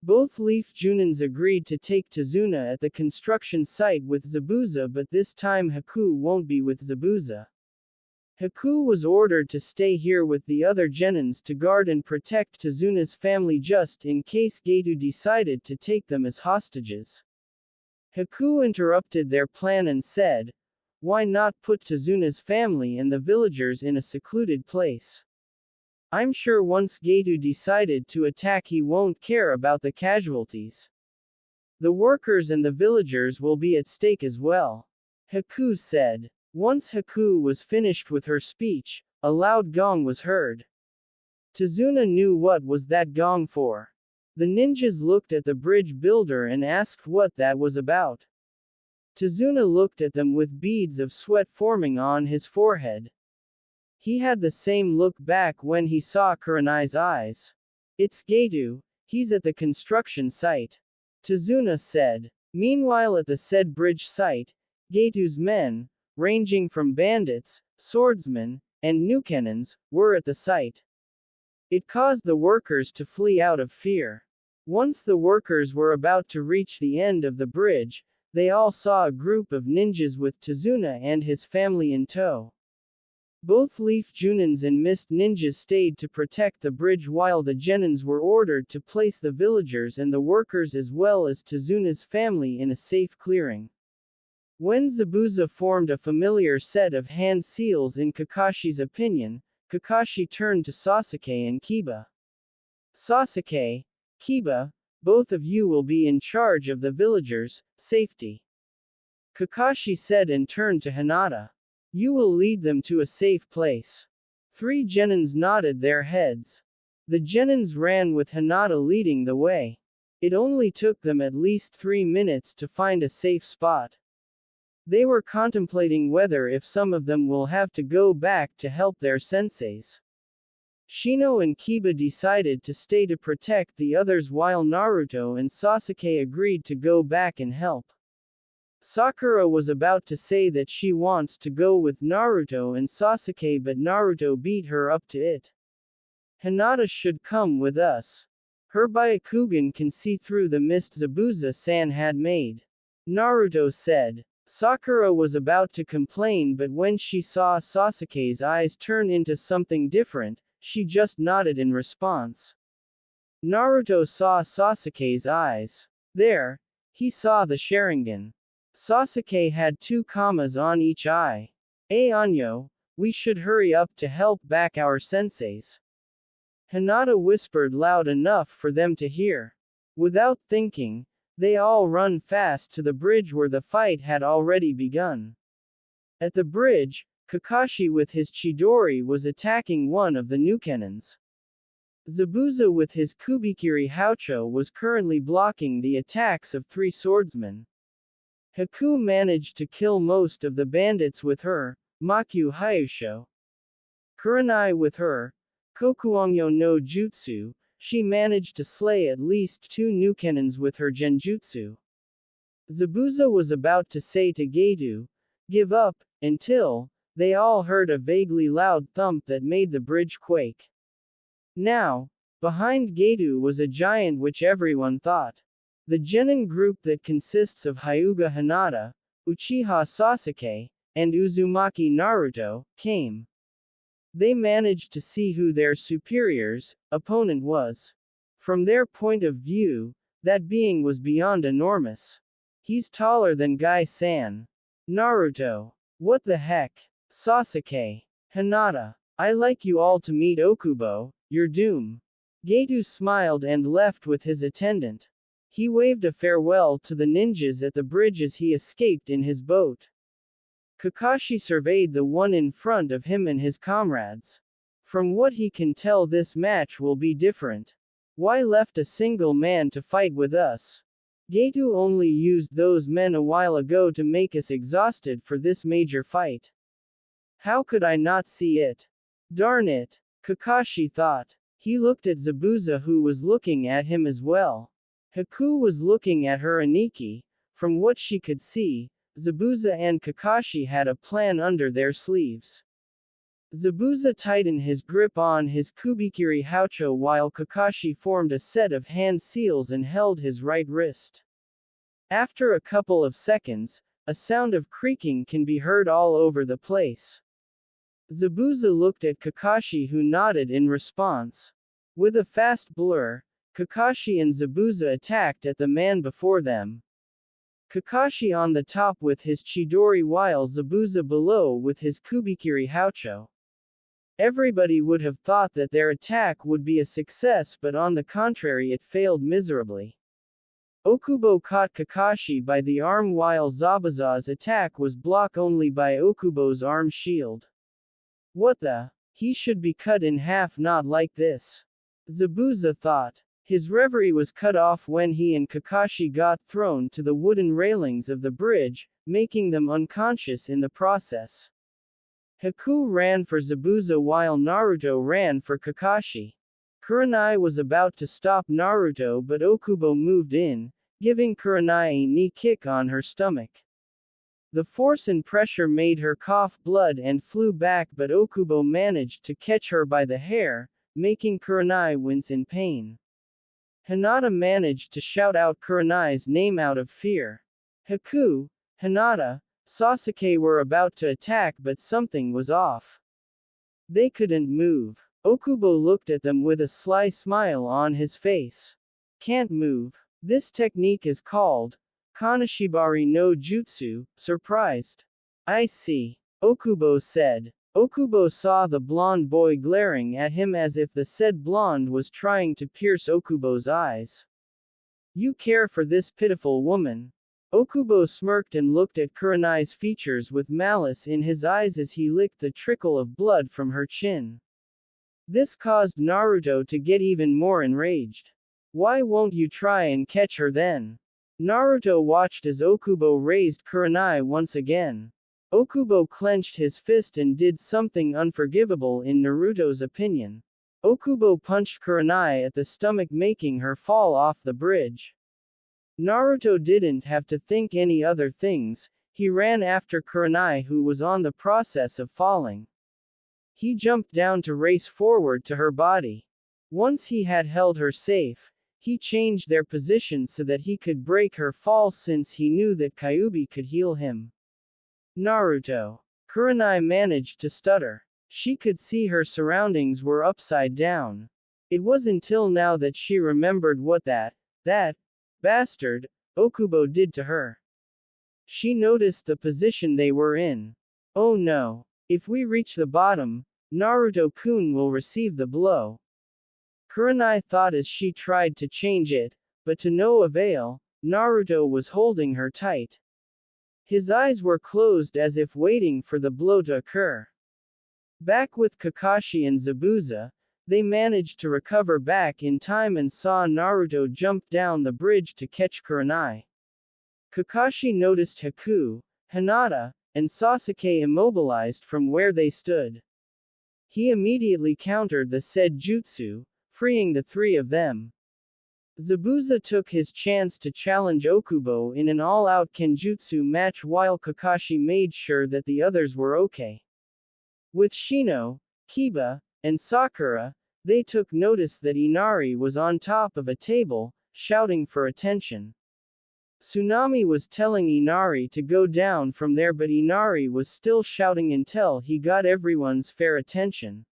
S2: Both Leaf Junins agreed to take Tazuna at the construction site with Zabuza, but this time Haku won't be with Zabuza. Haku was ordered to stay here with the other genins to guard and protect Tazuna's family just in case Getu decided to take them as hostages. Haku interrupted their plan and said, why not put Tazuna's family and the villagers in a secluded place? I'm sure once Getu decided to attack, he won't care about the casualties. The workers and the villagers will be at stake as well. Haku said. Once Haku was finished with her speech, a loud gong was heard. Tazuna knew what was that gong for. The ninjas looked at the bridge builder and asked what that was about. Tazuna looked at them with beads of sweat forming on his forehead. He had the same look back when he saw Kurenai's eyes. It's Getu, he's at the construction site. Tazuna said. Meanwhile at the said bridge site, Getu's men, ranging from bandits, swordsmen, and newcannons, were at the site. It caused the workers to flee out of fear. Once the workers were about to reach the end of the bridge, they all saw a group of ninjas with Tazuna and his family in tow. Both Leaf Junins and Mist ninjas stayed to protect the bridge while the genins were ordered to place the villagers and the workers as well as Tazuna's family in a safe clearing. When Zabuza formed a familiar set of hand seals in Kakashi's opinion, Kakashi turned to Sasuke and Kiba. Sasuke, Kiba, both of you will be in charge of the villagers' safety. Kakashi said and turned to Hinata. You will lead them to a safe place. 3 genins nodded their heads. The genins ran with Hinata leading the way. It only took them at least 3 minutes to find a safe spot. They were contemplating whether if some of them will have to go back to help their senseis. Shino and Kiba decided to stay to protect the others while Naruto and Sasuke agreed to go back and help. Sakura was about to say that she wants to go with Naruto and Sasuke, but Naruto beat her up to it. Hinata should come with us. Her Byakugan can see through the mist Zabuza-san had made. Naruto said. Sakura was about to complain, but when she saw Sasuke's eyes turn into something different, she just nodded in response. Naruto saw Sasuke's eyes. There, he saw the Sharingan. Sasuke had 2 commas on each eye. Anyo, we should hurry up to help back our senseis. Hinata whispered loud enough for them to hear. Without thinking, they all run fast to the bridge where the fight had already begun. At the bridge, Kakashi with his Chidori was attacking one of the Nukenins. Zabuza with his Kubikiri Haucho was currently blocking the attacks of 3 swordsmen. Haku managed to kill most of the bandits with her Maku Hyusho. Kurenai with her Kokuangyo no Jutsu, she managed to slay at least 2 Nukenins with her genjutsu. Zabuza was about to say to Getu, give up, until they all heard a vaguely loud thump that made the bridge quake. Now, behind Getu was a giant which everyone thought. The genin group that consists of Hyuga Hinata, Uchiha Sasuke, and Uzumaki Naruto, came. They managed to see who their superior's opponent was. From their point of view, that being was beyond enormous. He's taller than Gai-san. Naruto. What the heck? Sasuke. Hinata. I like you all to meet Okubo, your doom. Getu smiled and left with his attendant. He waved a farewell to the ninjas at the bridge as he escaped in his boat. Kakashi surveyed the one in front of him and his comrades. From what he can tell, this match will be different. Why left a single man to fight with us? Getu only used those men a while ago to make us exhausted for this major fight. How could I not see it? Darn it, Kakashi thought. He looked at Zabuza, who was looking at him as well. Haku was looking at her Aniki. From what she could see, Zabuza and Kakashi had a plan under their sleeves. Zabuza tightened his grip on his Kubikiri Haucho while Kakashi formed a set of hand seals and held his right wrist. After a couple of seconds, a sound of creaking can be heard all over the place. Zabuza looked at Kakashi, who nodded in response. With a fast blur, Kakashi and Zabuza attacked at the man before them. Kakashi on the top with his Chidori while Zabuza below with his Kubikiri Haucho. Everybody would have thought that their attack would be a success, but on the contrary it failed miserably. Okubo caught Kakashi by the arm while Zabuza's attack was blocked only by Okubo's arm shield. What the? He should be cut in half, not like this. Zabuza thought. His reverie was cut off when he and Kakashi got thrown to the wooden railings of the bridge, making them unconscious in the process. Haku ran for Zabuza while Naruto ran for Kakashi. Kurenai was about to stop Naruto, but Okubo moved in, giving Kurenai a knee kick on her stomach. The force and pressure made her cough blood and flew back, but Okubo managed to catch her by the hair, making Kurenai wince in pain. Hinata managed to shout out Kurenai's name out of fear. Haku, Hinata, Sasuke were about to attack, but something was off. They couldn't move. Okubo looked at them with a sly smile on his face. Can't move. This technique is called Kanashibari no Jutsu, surprised. I see. Okubo said. Okubo saw the blonde boy glaring at him as if the said blonde was trying to pierce Okubo's eyes. You care for this pitiful woman? Okubo smirked and looked at Kurenai's features with malice in his eyes as he licked the trickle of blood from her chin. This caused Naruto to get even more enraged. Why won't you try and catch her then? Naruto watched as Okubo raised Kurenai once again. Okubo clenched his fist and did something unforgivable in Naruto's opinion. Okubo punched Kurenai at the stomach, making her fall off the bridge. Naruto didn't have to think any other things, he ran after Kurenai, who was on the process of falling. He jumped down to race forward to her body. Once he had held her safe, he changed their position so that he could break her fall since he knew that Kyuubi could heal him. Naruto. Kurenai managed to stutter. She could see her surroundings were upside down. It was until now that she remembered what that bastard, Okubo did to her. She noticed the position they were in. Oh no. If we reach the bottom, Naruto-kun will receive the blow. Kurenai thought as she tried to change it, but to no avail, Naruto was holding her tight. His eyes were closed as if waiting for the blow to occur. Back with Kakashi and Zabuza, they managed to recover back in time and saw Naruto jump down the bridge to catch Kurenai. Kakashi noticed Haku, Hinata, and Sasuke immobilized from where they stood. He immediately countered the said jutsu, freeing the three of them. Zabuza took his chance to challenge Okubo in an all-out kenjutsu match while Kakashi made sure that the others were okay. With Shino, Kiba, and Sakura, they took notice that Inari was on top of a table, shouting for attention. Tsunami was telling Inari to go down from there, but Inari was still shouting until he got everyone's fair attention.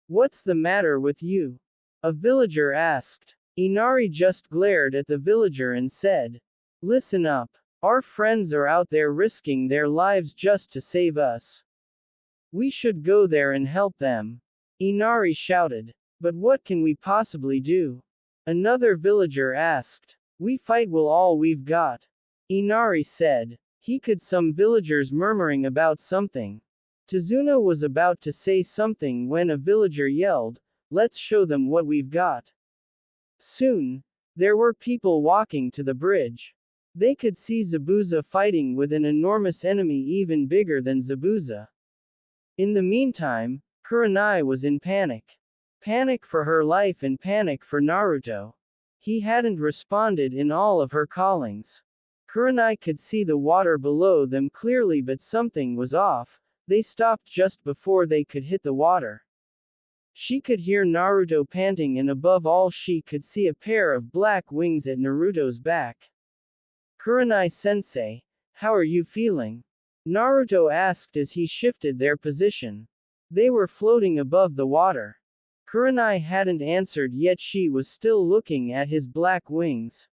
S2: What's the matter with you? A villager asked. Inari just glared at the villager and said, listen up. Our friends are out there risking their lives just to save us. We should go there and help them. Inari shouted. But what can we possibly do? Another villager asked. We fight with all we've got. Inari said. He could some villagers murmuring about something. Tazuna was about to say something when a villager yelled, let's show them what we've got. Soon, there were people walking to the bridge. They could see Zabuza fighting with an enormous enemy even bigger than Zabuza. In the meantime, Kurenai was in panic. Panic for her life and panic for Naruto. He hadn't responded in all of her callings. Kurenai could see the water below them clearly, but something was off. They stopped just before they could hit the water. She could hear Naruto panting, and above all she could see a pair of black wings at Naruto's back. Kurenai-sensei, how are you feeling? Naruto asked as he shifted their position. They were floating above the water. Kurenai hadn't answered yet, she was still looking at his black wings.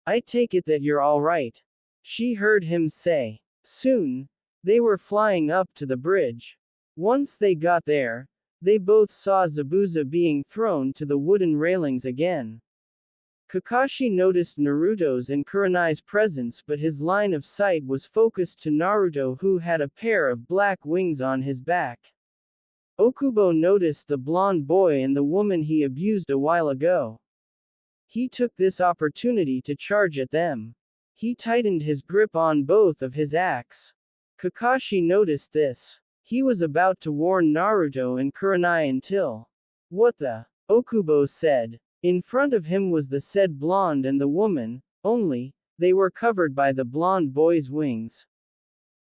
S2: I take it that you're alright. She heard him say. Soon, they were flying up to the bridge. Once they got there, they both saw Zabuza being thrown to the wooden railings again. Kakashi noticed Naruto's and Kurenai's presence, but his line of sight was focused to Naruto, who had a pair of black wings on his back. Okubo noticed the blonde boy and the woman he abused a while ago. He took this opportunity to charge at them. He tightened his grip on both of his axe. Kakashi noticed this. He was about to warn Naruto and Kurenai until. What the? Okubo said. In front of him was the said blonde and the woman, only, they were covered by the blonde boy's wings.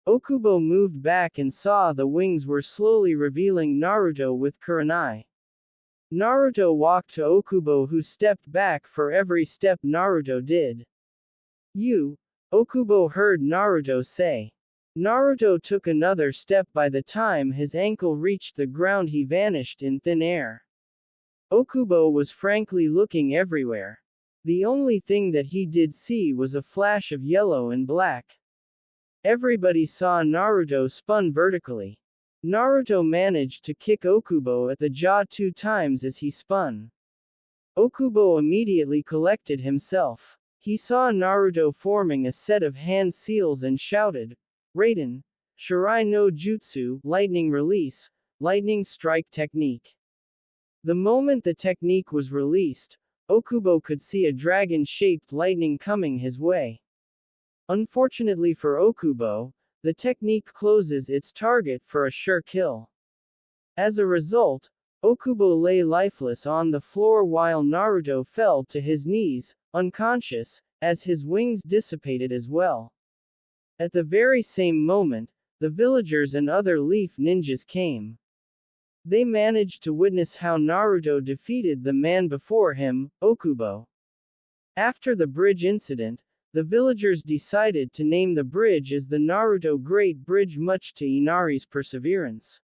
S2: Okubo moved back and saw the wings were slowly revealing Naruto with Kurenai. Naruto walked to Okubo, who stepped back for every step Naruto did. You, Okubo heard Naruto say. Naruto took another step. By the time his ankle reached the ground, he vanished in thin air. Okubo was frankly looking everywhere. The only thing that he did see was a flash of yellow and black. Everybody saw Naruto spun vertically. Naruto managed to kick Okubo at the jaw 2 times as he spun. Okubo immediately collected himself. He saw Naruto forming a set of hand seals and shouted, Raiden, Shirai no Jutsu, lightning release, lightning strike technique. The moment the technique was released, Okubo could see a dragon-shaped lightning coming his way. Unfortunately for Okubo, the technique closes its target for a sure kill. As a result, Okubo lay lifeless on the floor while Naruto fell to his knees, unconscious, as his wings dissipated as well. At the very same moment, the villagers and other leaf ninjas came. They managed to witness how Naruto defeated the man before him, Okubo. After the bridge incident, the villagers decided to name the bridge as the Naruto Great Bridge, much to Inari's perseverance.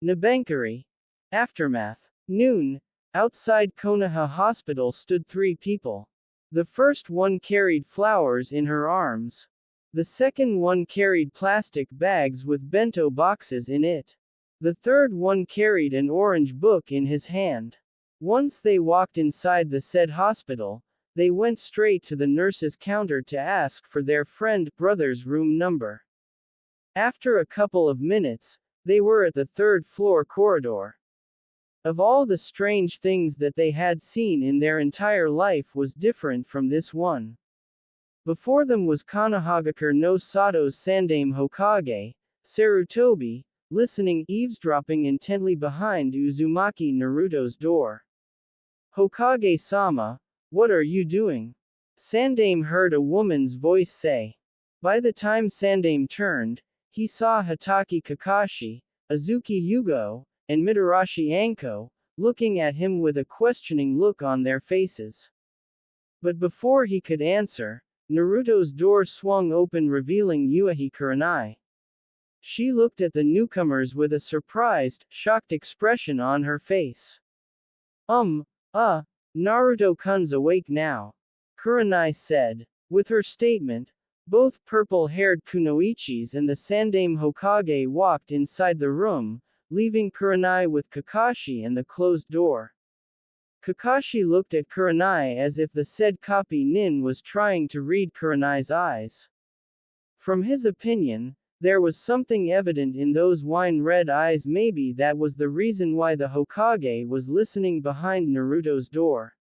S2: Nabankari. Aftermath. Noon. Outside Konoha Hospital stood 3 people. The first one carried flowers in her arms. The second one carried plastic bags with bento boxes in it. The third one carried an orange book in his hand. Once they walked inside the said hospital, they went straight to the nurse's counter to ask for their friend brother's room number. After a couple of minutes, they were at the 3rd floor corridor. Of all the strange things that they had seen in their entire life was different from this one. Before them was Konohagakure no Sato's Sandame Hokage, Sarutobi, listening, eavesdropping intently behind Uzumaki Naruto's door. Hokage-sama, what are you doing? Sandame heard a woman's voice say. By the time Sandame turned, he saw Hatake Kakashi, Azuki Yugo, and Mitarashi Anko, looking at him with a questioning look on their faces. But before he could answer, Naruto's door swung open, revealing Yuahi Kurenai. She looked at the newcomers with a surprised, shocked expression on her face. Naruto-kun's awake now. Kurenai said. With her statement, both purple-haired Kunoichis and the Sandame Hokage walked inside the room, leaving Kurenai with Kakashi and the closed door. Kakashi looked at Kurenai as if the said copy nin was trying to read Kurenai's eyes. From his opinion, there was something evident in those wine-red eyes. Maybe that was the reason why the Hokage was listening behind Naruto's door.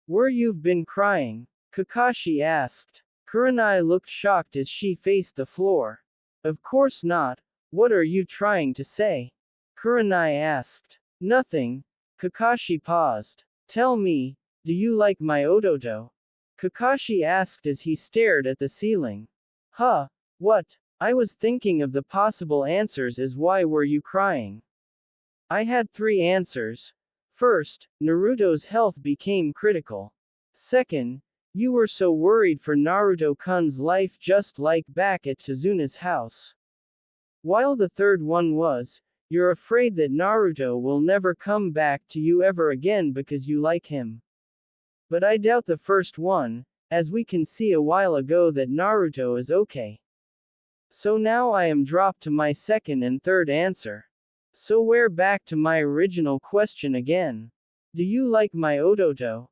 S2: Where you've been crying? Kakashi asked. Kurenai looked shocked as she faced the floor. Of course not, what are you trying to say? Kurenai asked. Nothing. Kakashi paused. Tell me, do you like my ototo? Kakashi asked as he stared at the ceiling. Huh, what? I was thinking of the possible answers as why were you crying? I had 3 answers. First, Naruto's health became critical. Second, you were so worried for Naruto-kun's life, just like back at Tazuna's house. While the third one was, you're afraid that Naruto will never come back to you ever again because you like him. But I doubt the first one, as we can see a while ago that Naruto is okay. So now I am dropped to my second and third answer. So we're back to my original question again. Do you like my ototo?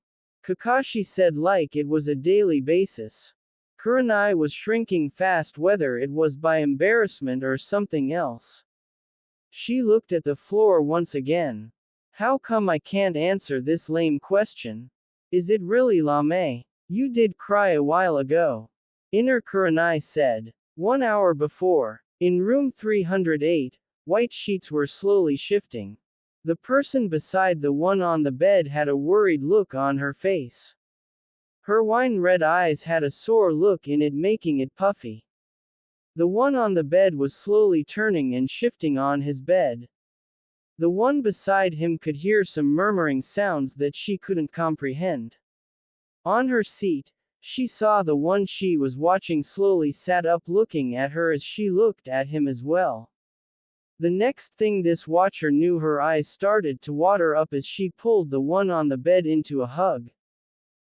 S2: Kakashi said like it was a daily basis. Kurenai was shrinking fast, whether it was by embarrassment or something else. She looked at the floor once again. How come I can't answer this lame question? Is it really lame? You did cry a while ago. Inner Kurenai said. 1 hour before. In room 308, white sheets were slowly shifting. The person beside the one on the bed had a worried look on her face. Her wine-red eyes had a sore look in it, making it puffy. The one on the bed was slowly turning and shifting on his bed. The one beside him could hear some murmuring sounds that she couldn't comprehend. On her seat, she saw the one she was watching slowly sat up, looking at her as she looked at him as well. The next thing this watcher knew, her eyes started to water up as she pulled the one on the bed into a hug.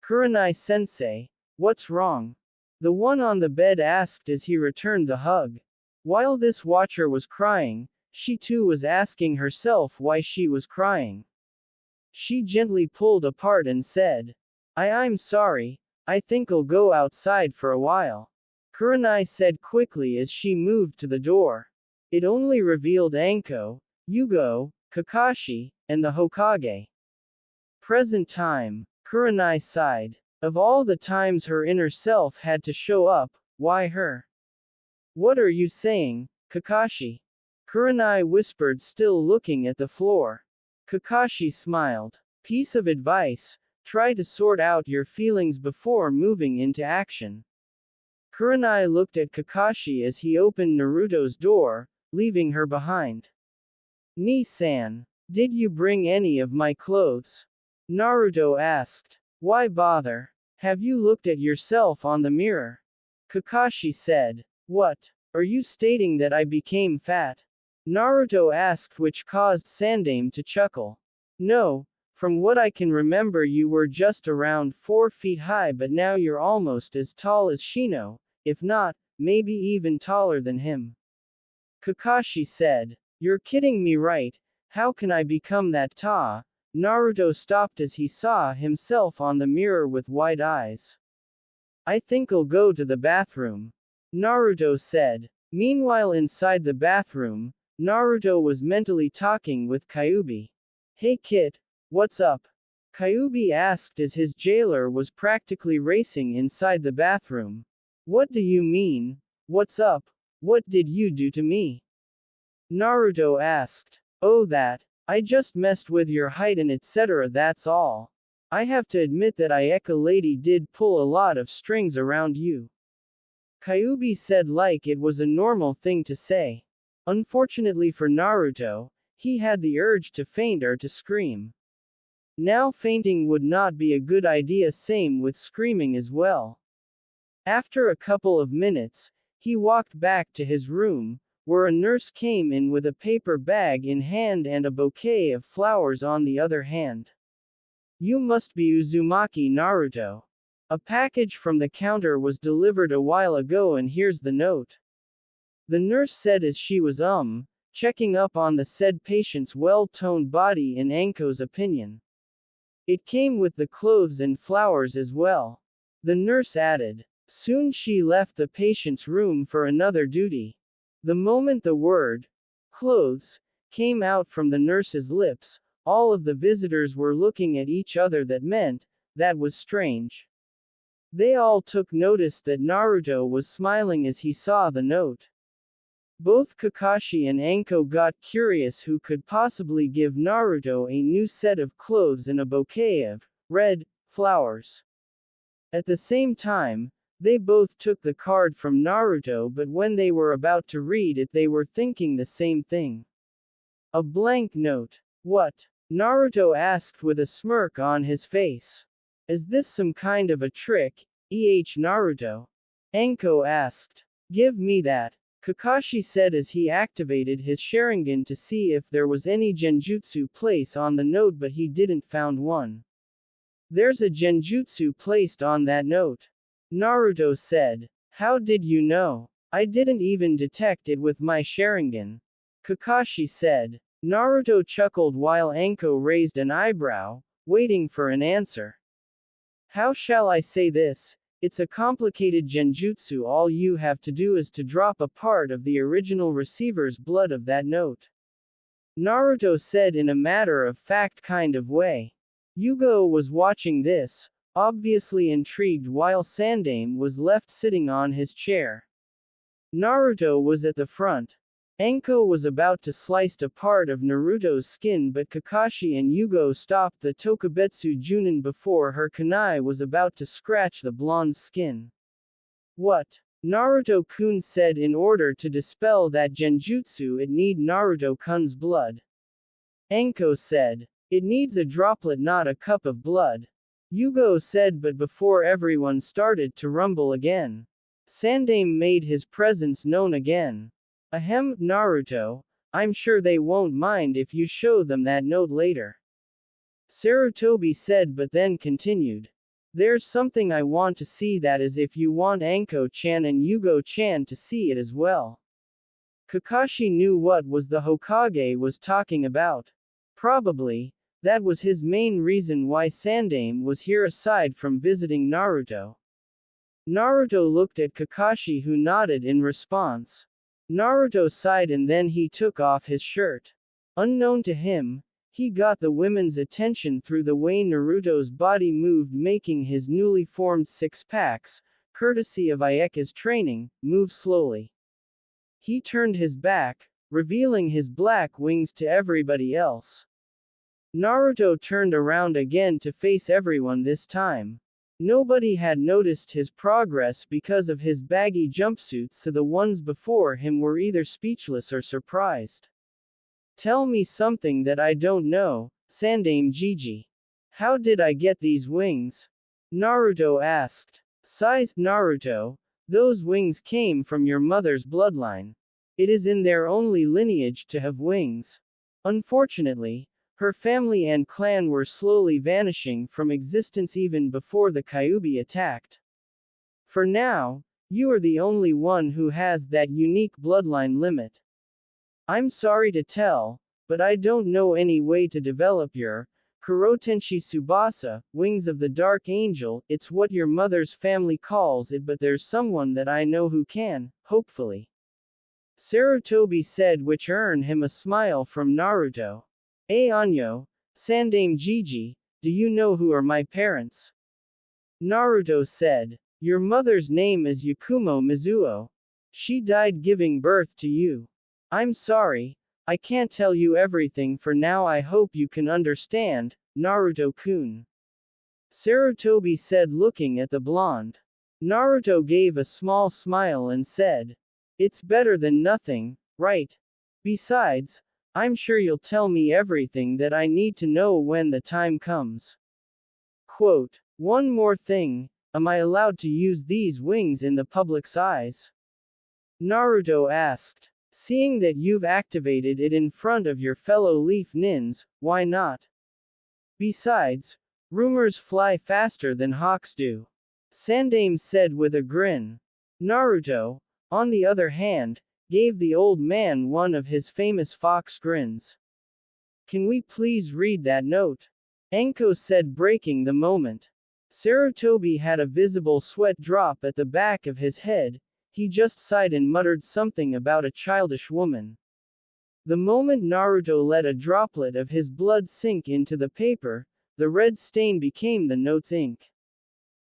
S2: Kurenai-sensei, what's wrong? The one on the bed asked as he returned the hug. While this watcher was crying, She too was asking herself why she was crying. She gently pulled apart and said, I'm sorry, I think I'll go outside for a while. Kurenai said quickly as she moved to the door. It only revealed Anko, Yugo, Kakashi, and the Hokage. Present time, Kurenai sighed. Of all the times her inner self had to show up, why her? What are you saying, Kakashi? Kurenai whispered, still looking at the floor. Kakashi smiled. Piece of advice: try to sort out your feelings before moving into action. Kurenai looked at Kakashi as he opened Naruto's door, leaving her behind. Ni-san, did you bring any of my clothes? Naruto asked. Why bother? Have you looked at yourself on the mirror? Kakashi said. What? Are you stating that I became fat? Naruto asked, which caused Sandaime to chuckle. No, from what I can remember you were just around 4 feet high, but now you're almost as tall as Shino, if not, maybe even taller than him. Kakashi said. You're kidding me, right? How can I become that tall? Naruto stopped as he saw himself on the mirror with wide eyes. I think I'll go to the bathroom, Naruto said. Meanwhile, inside the bathroom, Naruto was mentally talking with Kyuubi. Hey kid, what's up? Kyuubi asked as his jailer was practically racing inside the bathroom. What do you mean, what's up? What did you do to me? Naruto asked. Oh, that. I just messed with your height and etc. That's all. I have to admit that Ayeka lady did pull a lot of strings around you. Kyuubi said like it was a normal thing to say. Unfortunately for Naruto, he had the urge to faint or to scream. Now fainting would not be a good idea, same with screaming as well. After a couple of minutes, he walked back to his room, where a nurse came in with a paper bag in hand and a bouquet of flowers on the other hand. You must be Uzumaki Naruto. A package from the counter was delivered a while ago and here's the note. The nurse said as she was checking up on the said patient's well-toned body in Anko's opinion. It came with the clothes and flowers as well. The nurse added. Soon she left the patient's room for another duty. The moment the word, clothes, came out from the nurse's lips, all of the visitors were looking at each other. That meant, that was strange. They all took notice that Naruto was smiling as he saw the note. Both Kakashi and Anko got curious who could possibly give Naruto a new set of clothes and a bouquet of red flowers. At the same time, they both took the card from Naruto, but when they were about to read it they were thinking the same thing. A blank note. What? Naruto asked with a smirk on his face. Is this some kind of a trick, Naruto? Anko asked. Give me that, Kakashi said as he activated his Sharingan to see if there was any genjutsu place on the note, but he didn't found one. There's a genjutsu placed on that note, Naruto said. How did you know? I didn't even detect it with my Sharingan, Kakashi said. Naruto chuckled while Anko raised an eyebrow, waiting for an answer. How shall I say this? It's a complicated genjutsu. All you have to do is to drop a part of the original receiver's blood of that note, Naruto said in a matter-of-fact kind of way. Yugo was watching this, obviously intrigued, while Sandaime was left sitting on his chair. Naruto was at the front. Anko was about to slice a part of Naruto's skin, but Kakashi and Yugo stopped the Tokubetsu Junin before her kunai was about to scratch the blonde's skin. What? Naruto-kun said. In order to dispel that genjutsu it need Naruto-kun's blood. Anko said. It needs a droplet, not a cup of blood, Yugo said, but before everyone started to rumble again, Sandaime made his presence known again. Ahem, Naruto, I'm sure they won't mind if you show them that note later, Sarutobi said, but then continued. There's something I want to see, that is if you want Anko-chan and Yugo-chan to see it as well. Kakashi knew what was the Hokage was talking about. Probably, that was his main reason why Sandaime was here aside from visiting Naruto. Naruto looked at Kakashi, who nodded in response. Naruto sighed and then he took off his shirt. Unknown to him, he got the women's attention through the way Naruto's body moved, making his newly formed six-packs, courtesy of Ayeka's training, move slowly. He turned his back, revealing his black wings to everybody else. Naruto turned around again to face everyone this time. Nobody had noticed his progress because of his baggy jumpsuit, so the ones before him were either speechless or surprised. Tell me something that I don't know, Sandaime Gigi. How did I get these wings? Naruto asked. Sighs Naruto, those wings came from your mother's bloodline. It is in their only lineage to have wings. Unfortunately, her family and clan were slowly vanishing from existence even before the Kyuubi attacked. For now, you are the only one who has that unique bloodline limit. I'm sorry to tell, but I don't know any way to develop your Kurotenshi Tsubasa, Wings of the Dark Angel. It's what your mother's family calls it, but there's someone that I know who can, hopefully. Sarutobi said, which earned him a smile from Naruto. Anyo, Sandaime Gigi, do you know who are my parents? Naruto said. Your mother's name is Yakumo Mizuo. She died giving birth to you. I'm sorry, I can't tell you everything for now. I hope you can understand, Naruto-kun. Sarutobi said, looking at the blonde. Naruto gave a small smile and said, it's better than nothing, right? Besides, I'm sure you'll tell me everything that I need to know when the time comes. Quote, one more thing, am I allowed to use these wings in the public's eyes? Naruto asked. Seeing that you've activated it in front of your fellow Leaf Nins, why not? Besides, rumors fly faster than hawks do. Sandaime said with a grin. Naruto, on the other hand, gave the old man one of his famous fox grins. Can we please read that note? Enko said, breaking the moment. Sarutobi had a visible sweat drop at the back of his head. He just sighed and muttered something about a childish woman. The moment Naruto let a droplet of his blood sink into the paper, the red stain became the note's ink.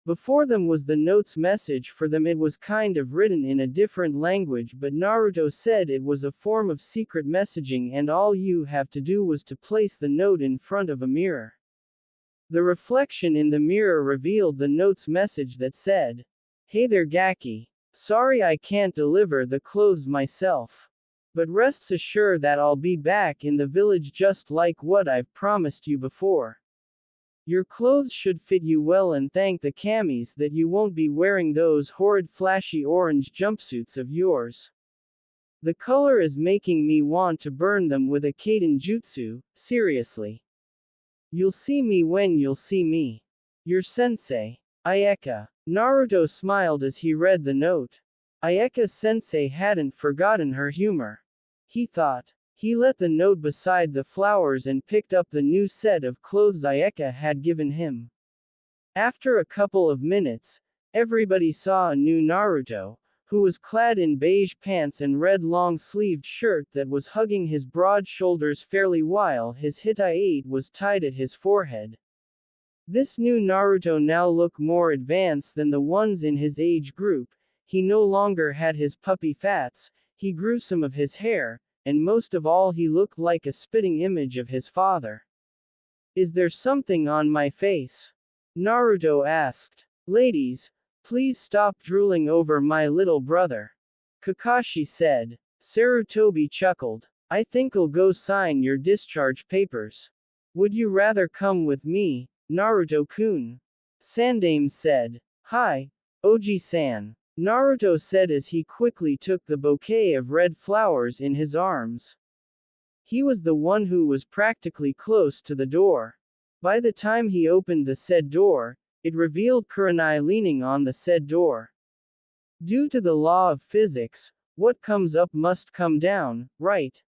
S2: Before them was the note's message. For them it was kind of written in a different language, but Naruto said it was a form of secret messaging and all you have to do was to place the note in front of a mirror. The reflection in the mirror revealed the note's message that said, Hey there Gaki. Sorry I can't deliver the clothes myself. But rest assured that I'll be back in the village just like what I've promised you before. Your clothes should fit you well, and thank the kamis that you won't be wearing those horrid flashy orange jumpsuits of yours. The color is making me want to burn them with a kenjutsu, seriously. You'll see me when you'll see me. Your sensei, Ayeka. Naruto smiled as he read the note. Ayeka-sensei hadn't forgotten her humor. He thought. He let the note beside the flowers and picked up the new set of clothes Ayeka had given him. After a couple of minutes, everybody saw a new Naruto, who was clad in beige pants and red long-sleeved shirt that was hugging his broad shoulders fairly while his hitai was tied at his forehead. This new Naruto now looked more advanced than the ones in his age group. He no longer had his puppy fats, he grew some of his hair, and most of all he looked like a spitting image of his father. Is there something on my face? Naruto asked. Ladies, please stop drooling over my little brother. Kakashi said. Sarutobi chuckled. I think I'll go sign your discharge papers. Would you rather come with me, Naruto-kun? Sandaime said. Hi, Oji-san. Naruto said as he quickly took the bouquet of red flowers in his arms. He was the one who was practically close to the door. By the time he opened the said door, it revealed Kurenai leaning on the said door. Due to the law of physics, What comes up must come down, right?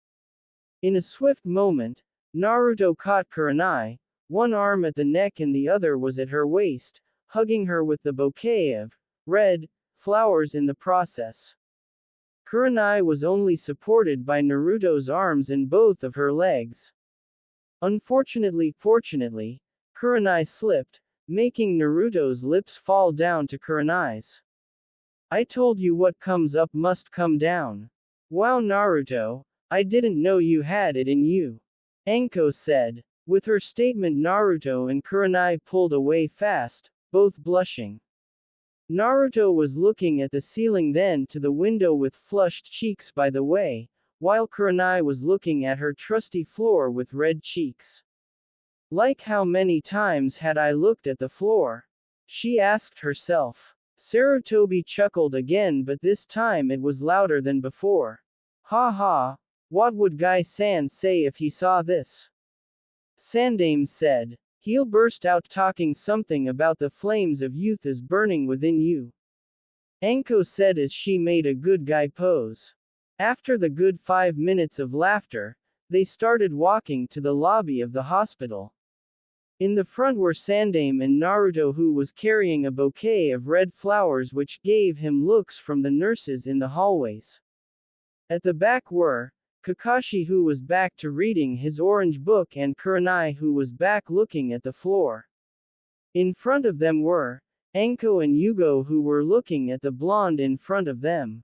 S2: In a swift moment, Naruto caught Kurenai, one arm at the neck and the other was at her waist, hugging her with the bouquet of red flowers in the process. Kurenai was only supported by Naruto's arms and both of her legs. Fortunately, Kurenai slipped, making Naruto's lips fall down to Kurenai's. I told you what comes up must come down. Wow Naruto, I didn't know you had it in you. Anko said. With her statement Naruto and Kurenai pulled away fast, both blushing. Naruto was looking at the ceiling then to the window with flushed cheeks by the way, while Kurenai was looking at her trusty floor with red cheeks. Like how many times had I looked at the floor? She asked herself. Sarutobi chuckled again but this time it was louder than before. Ha ha, what would Guy-san say if he saw this? Sandame said. He'll burst out talking something about the flames of youth is burning within you. Anko said as she made a good guy pose. After the good 5 minutes of laughter, they started walking to the lobby of the hospital. In the front were Sandame and Naruto who was carrying a bouquet of red flowers which gave him looks from the nurses in the hallways. At the back were Kakashi who was back to reading his orange book and Kurenai who was back looking at the floor. In front of them were Anko and Yugo who were looking at the blonde in front of them.